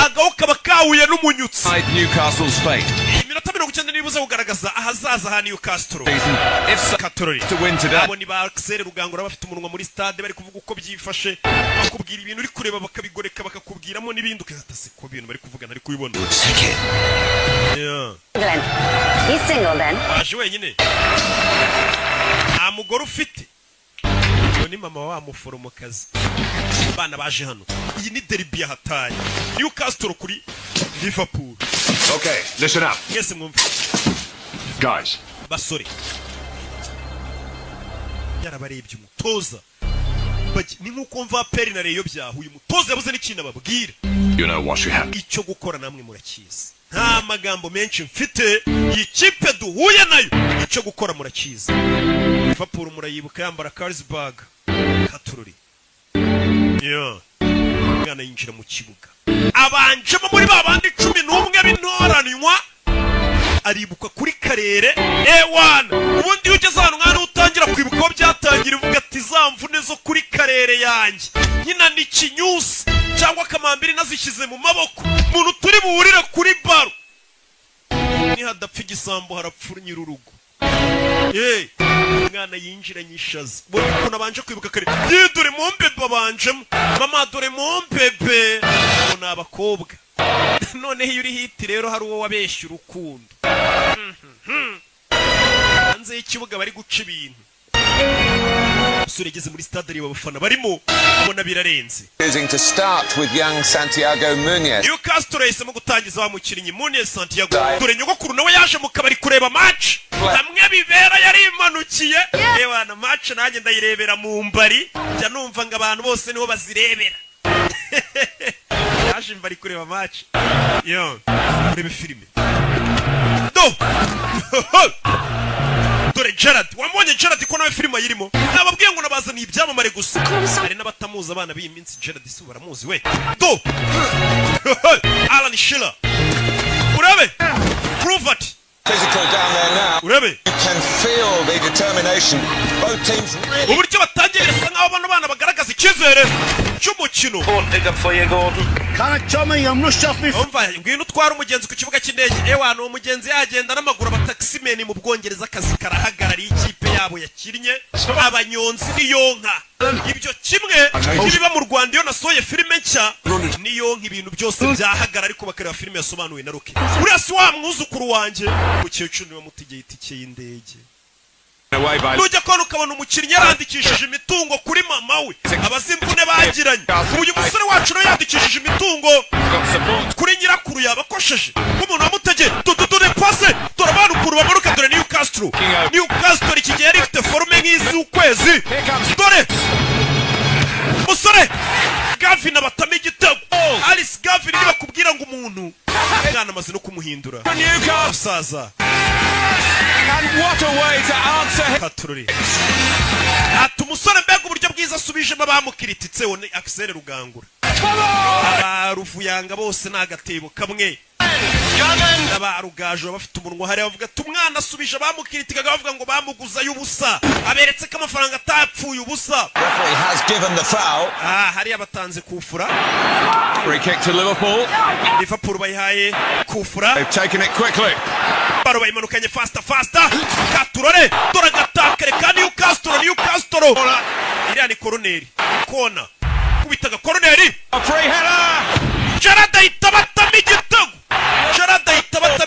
Agaho kaba kawuye n'umunyutsi. Newcastle's fate. Iminota 90 nibuze kugaragaza ahazaza ha Newcastle. To win today. Abo ni ba Axel Rugangura bafite umunwa muri stade bari kuvuga uko byifashe. Bakubwira ibintu uri kureba bakabigoreka bakakubwiramo n'ibindi ukahatase ko ibintu bari kuvuga nari kubibona. Yeah. He's single then. Waje wenyine. Nta mugore ufite. Ni mama wa muforomokazi. Bana baje hano. Iyi ni derby ya hatari. Newcastle kuri Liverpool. Okay, listen up. Yes, mwumva. Guys. Basore. Yarabarebye umutoza. Ni nkuko mva peri na reyo byahuye umutoza yabuze n'ikintu ababwira. You know what you have. Icyo gukora namwe murakiza. Nta magambo menshi mfite ikipe duhuye nayo icyo gukora murakiza. Liverpool murayibuka yambara Carlsberg katururi. Yeah. Mwana yinjira mu kibuga. Abanjemo muri babandi 11 bintoranywa aribuka kuri karere A1. Ubundi ugeze hano mwana utangira kwibuka ko byatangira uvuga ati zamvune zo kuri karere yanjye. Nyina ni kinyusi cyangwa kamambiri nazishyize mu maboko. Muntu turi buhurira kuri baro. Ni hadapfa igisambo harapfura nyirurugo. Mwana yinjira nyishaza. Bo ko nabanje kwibuka kare. Dore mombebe abanjemo. Mama dore mombebe. Bona abakobwa. None iyo uri hiti rero hari uwo wabeshya urukundo. Hanze y'ikibuga bari guca ibintu. Usure geze muri stade ari abafana barimo abona birarenze. Choosing to start with young Santiago Munez. Newcastle yahisemo gutangiza wa mukinnyi Munez Santiago. Dore nyogokuru nawe yaje mu kabari kureba match. Hamwe bibera yari imanukiye. Ewana match nanjye ndayirebera mu mbari. Njya numva ngo abantu bose niho bazirebera. Yaje mbari kureba match. Yo, kureba filime. Do. Dore Gerard, wamubonye Gerard ko nawe filime yirimo. Nababwiye ngo nabaza ni ibyamamare gusa. Hari n'abatamuza abana b'iyi minsi Gerard si baramuzi we. Do. Alan Shearer. Urabe. Prove it. Physical down there now. Urabe. You can feel the determination. Both teams really. Uburyo batangiye bisa nkaho bano bana bagaragaza icyizere cy'umukino. Pick up for you, Gordon. Can I tell me I'm rushed off me? Umva, ngwino utwara umugenzi ku kibuga cy'indege. Ewana umugenzi yagenda n'amaguru abataximeni mu Bwongereza akazi karahagarariye ikipe yabo yakinnye. Abanyonzi niyonka. Ibyo kimwe nibiba mu Rwanda iyo nasoye filime nshya niyonka ibintu byose byahagara ariko bakareba filime yasobanuwe na Rocky. Uriya si wa mwuzukuru wanjye. Mukecuru niwe mutegeye itike y'indege. nujya kubona ukabona umukinnyi yarandikishije imitungo kuri mama we abazi imvune bagiranye uyu musore wacu nawe yandikishije imitungo kuri nyirakuru yabakosheje nk'umuntu wamutegeye dore pase dore abantu ukuru bamanuka dore Newcastle iki gihe yari ifite forume nk'iz'ukwezi dore musore Gavin abatama igitego Alice Gavin niba kubwira ngo umuntu mwana amaze no kumuhindura musaza And what a way to answer Katururi ati umusore mbega uburyo bwiza asubijemo abamukirititse one Axel Rugangura abaruvuyanga bose nagatebo kamwe abarugaje bafite umunwa hari bavuga tumwana asubije abamukiritiga bavuga ngo bamuguza y'ubusa aberetse ko amafaranga atapfuye ubusa referee has given the foul. Hari abatanze kufura Free kick to Liverpool bayihaye kufura they've taken it quickly baro bayimanukanye faster Katurore dore agatakere ka Newcastle iriya ni koroneri kona kubitaga koroneri free header Gerard ahita batama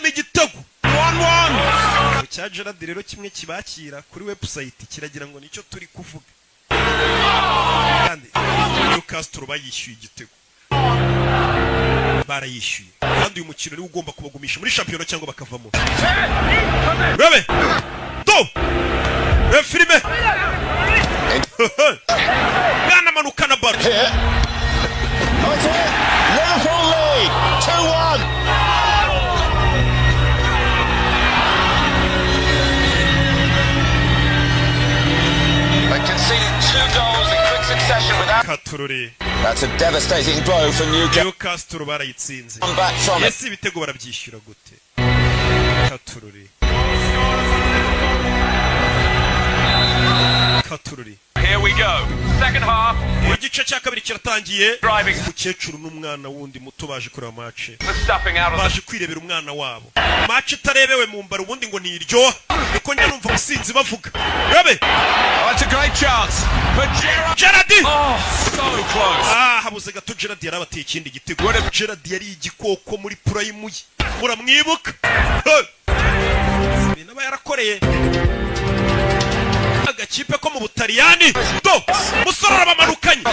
igitego 1-1 cya Gerard rero kimwe kibakira kuri website kiragira ngo nicyo turi kuvuga kandi Newcastle bayishyuye igitego barayishyuye kandi uyu mukino niwe ugomba kubagumisha muri championnat cyangwa bakavamo Rebe filime Gana manukana baro Liverpool lead 2-1. They conceded 2 goals in quick succession without Katururi. That's a devastating blow for Newcastle barayitsinze. Yes ibitego barabyishyura gute Katururi. Here we go. Second half. Igice cya kabiri kiratangiye. Umukecuru n'umwana wundi muto baje kureba match. Baje kwirebera umwana wabo. Match itarebewe mu mbaro ubundi ngo niryo. Niko njya numva musinzi bavuga. Rebe. That's a great chance for Gerard. Oh, so close. Habuze gato Gerard yarabateye ikindi gitego. Gerard yari igikoko muri prime ye. Muramwibuka? Binaba yarakoreye. Agakipe ko mu Butaliyani musore arabamanukanye wa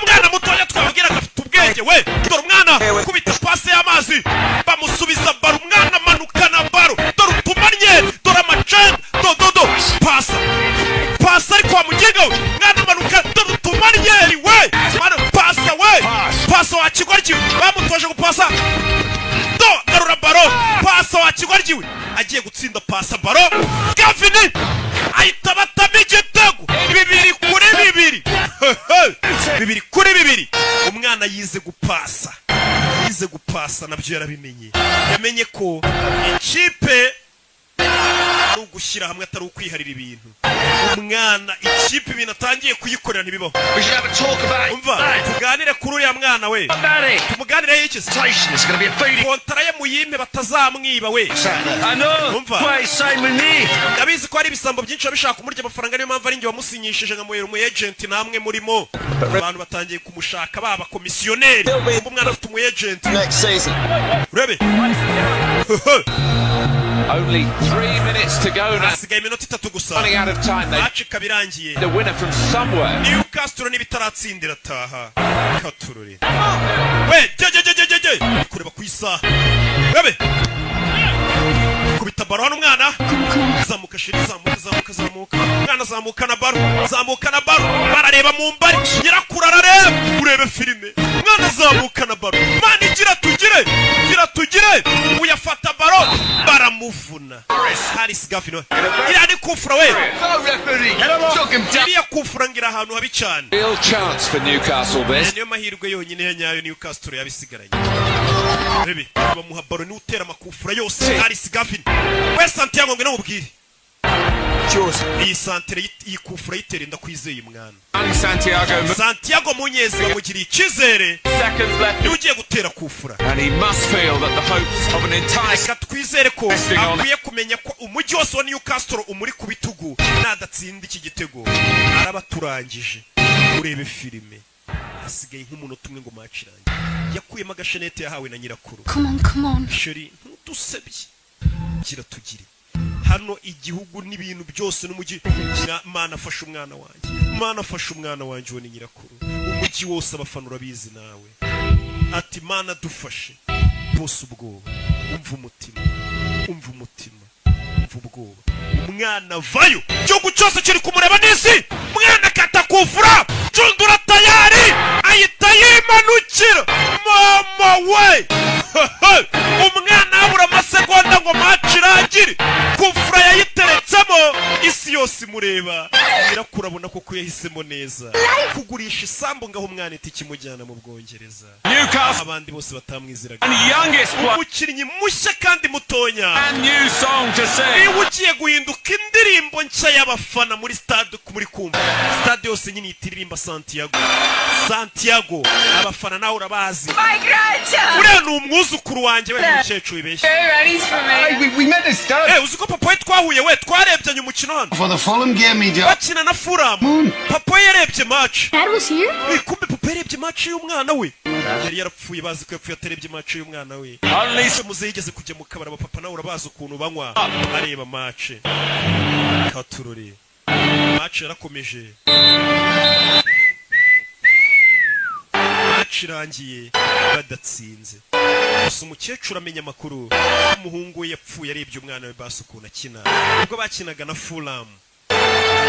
mwana mutoya twabwira gafite ubwenge we dore umwana kubita pase y'amazi bamusubiza baro umwana manukana baro dore utumanye dore amacen pasa ariko wamugenga we mwana manuka dore utumanye we mwana pasa wa kigoryi bamutoje gupasa garura baro pasa wa kigoryi we agiye gutsinda pasa baro Gavin ahita batama igitego 2 kuri 2 umwana yize gupasa nabyo yarabimenye yamenye ko ikipe ari ugushyira hamwe atari ukwiharira ibintu umwana ikipe ibintu atangiye kuyikorera ntibibaho umva tuganire kuri uriya mwana we tumuganire y'iki kontara ye muyime batazamwiba we umva ndabizi ko hari ibisambo byinshi bishaka kumurya amafaranga niyo mpamvu ari njye wamusinyishije nkamuhera umu agent namwe murimo abantu batangiye kumushaka baba komisiyoneri umwana afite umu agent urebe Only 3 minutes to go now. Hasigaye iminota 3 gusa. Running out of time. Match kabirangiye. The winner from somewhere. Newcastle nibitaratsindira taha. Katururi. We, je. Kureba ku isaha. Bebe. Kubita baro hano umwana. Zamuka shiri zamuka. Mwana zamuka na baro. Barareba mu mbari. Nyirakura arareba. Urebe filime. Mwana zamuka na baro. Mani gira tugire. Uyafata baro. Baramuvuna. Haris Gavin. Iriya ni kufura we. Iriya kufura ngira ahantu habi cyane. Real chance for Newcastle this. Niyo mahirwe yonyine ya nyayo Newcastle yabisigaranye. Bebe, bamuha baro ni utera amakufura yose. Haris Gavin. We Santiago ngena mubwire. Iyi santere yikufura yiterenda kwizeye mwana. Santiago Munyezi bamugiriye ikizere. Ugiye gutera kufura. And he must feel that the hopes of an entire twizere ko akwiye kumenya ko umujyi wose wa Newcastle umuri ku bitugu nadatsinda iki gitego arabaturangije. Urebe filime hasigaye nk'umunota umwe ngo match irangiye yakuyemo agashenete yahawe na nyirakuru. Come on Sheri ntusebye gira tugire hano igihugu n'ibintu byose n'umujyi Mana afasha umwana wanjye Mana afasha umwana wanjye wo ni nyirakuru umujyi wose abafana urabizi nawe ati Mana dufashe bose ubwoba umva umutima ubwoba umwana vayo cyo cyose kiri kumureba nisi umwana katakufura cundura tayari ayita yimanukira mama we umwana abura amasegonda ngo macirangire kufura yayiteretsemo isi yose imureba irakurabona ko yahisemo neza kugurisha isambu ngaho umwana iti kimujyana mu Bwongereza abandi bose batamwiziraga umukinnyi mushya kandi mutonya niba ugiye guhinduka indirimbo nshya y'abafana muri stade muri kumva stade yose nyine itiririmba Santiago abafana nawe urabazi uriya ni umwuzukuru wanjye we n'umukecuru ibeshye uzi ko papa we twahuye we twarebyanye umukino hano bakina na Fulham papa yarebye match kumbe papa yarebye match y'umwana we yari yarapfuye bazi ko yapfuye atarebye match y'umwana we muze yigeze kujya mu kabara papa nawe urabazi ukuntu banywa areba match katurore match yarakomeje match irangiye badatsinze gusa umukecuru amenya amakuru umuhungu we yapfuye arebye umwana we basi ukuntu akina ubwo bakinaga na Fulham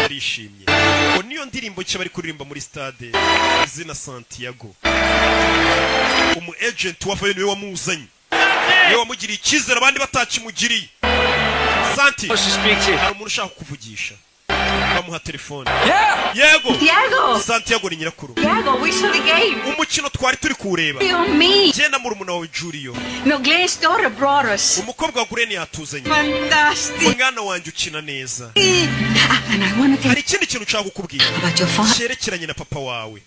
yarishimye ngo niyo ndirimbo nshya bari kuririmba muri stade izina Santiago umu agent wavayo niwe wamuzanye niwe wamugiriye icyizere abandi batakimugiriye Santi hari umuntu ushaka kukuvugisha bamuha telefone yego Santiago ni nyirakuru umukino twari turi kuwureba genda muri umuna wawe Julio umukobwa wa Gureni yatuzanye umwana wanjye ukina neza hari ikindi kintu ushaka kukubwira cyerekeranye na papa wawe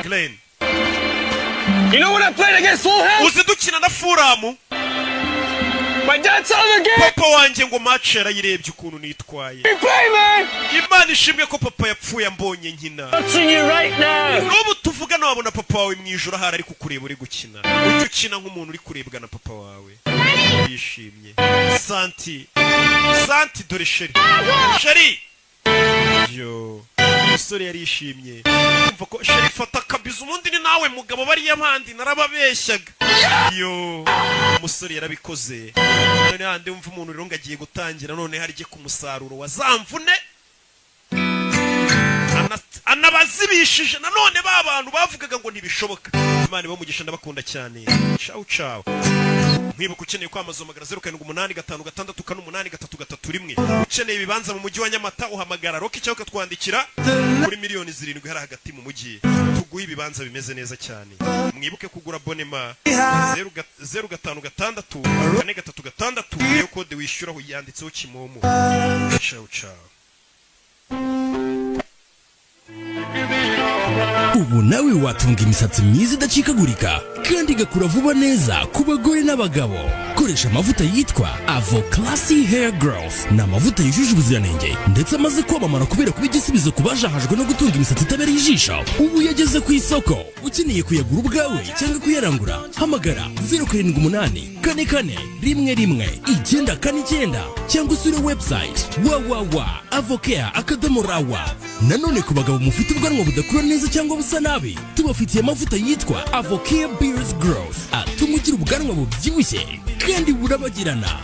Glenn You know when I played against Fulham? uzi dukina na Fulham My dad saw the game. papa wanjye ngo match yarayirebye ukuntu nitwaye Imana ishimwe ko papa yapfuye ambonye nkina n'ubu tuvuga nabona papa wawe mwijoro hari ari kukureba uri gukina ujye ukina nk'umuntu uri kurebwa na papa wawe yishimye Santi dore sheri yo umusore yarishimye umva ko sheri fata kabiza umundi ni nawe mugabo bariya bandi narababeshyaga yo umusore yarabikoze none hande umva umuntu rero ngagiye gutangira none harije ku musaruro wa zamvune anabazibishije nanone babantu bavugaga ngo ntibishoboka Imana bamugisha ndabakunda cyane ciao mwibuka ukeneye kwamaza magara 0785568331 ukeneye ibibanza mu mujyi wa Nyamata uhamagara Rocky cyangwa katwandikira kuri miliyoni 7 hari hagati mu mujyi tuguye ibibanza bimeze neza cyane mwibuke kugura bonema 0556 iyo kode wishyura yanditseho Kimomo ciao ubu nawe watunga imisatsi myiza idacikagurika kandi igakura vuba neza ku bagore n'abagabo koresha amavuta yitwa Avo Classy Hair Growth ni amavuta yujuje ubuziranenge ndetse amaze kwamamara kubera kuba igisubizo ku bajahajwe no gutunga imisatsi itabereye ijisho ubu yageze ku isoko ukeneye kuyagura ubwawe cyangwa kuyarangura hamagara 078411 cyangwa usure website www.avocare.rawa nanone ku bagabo mufite ubwanwa budakura neza cyangwa busa nabi tubafitiye amavuta yitwa Avocare Beard Growth atuma ugira ubwanwa bubyibushye kandi burabagirana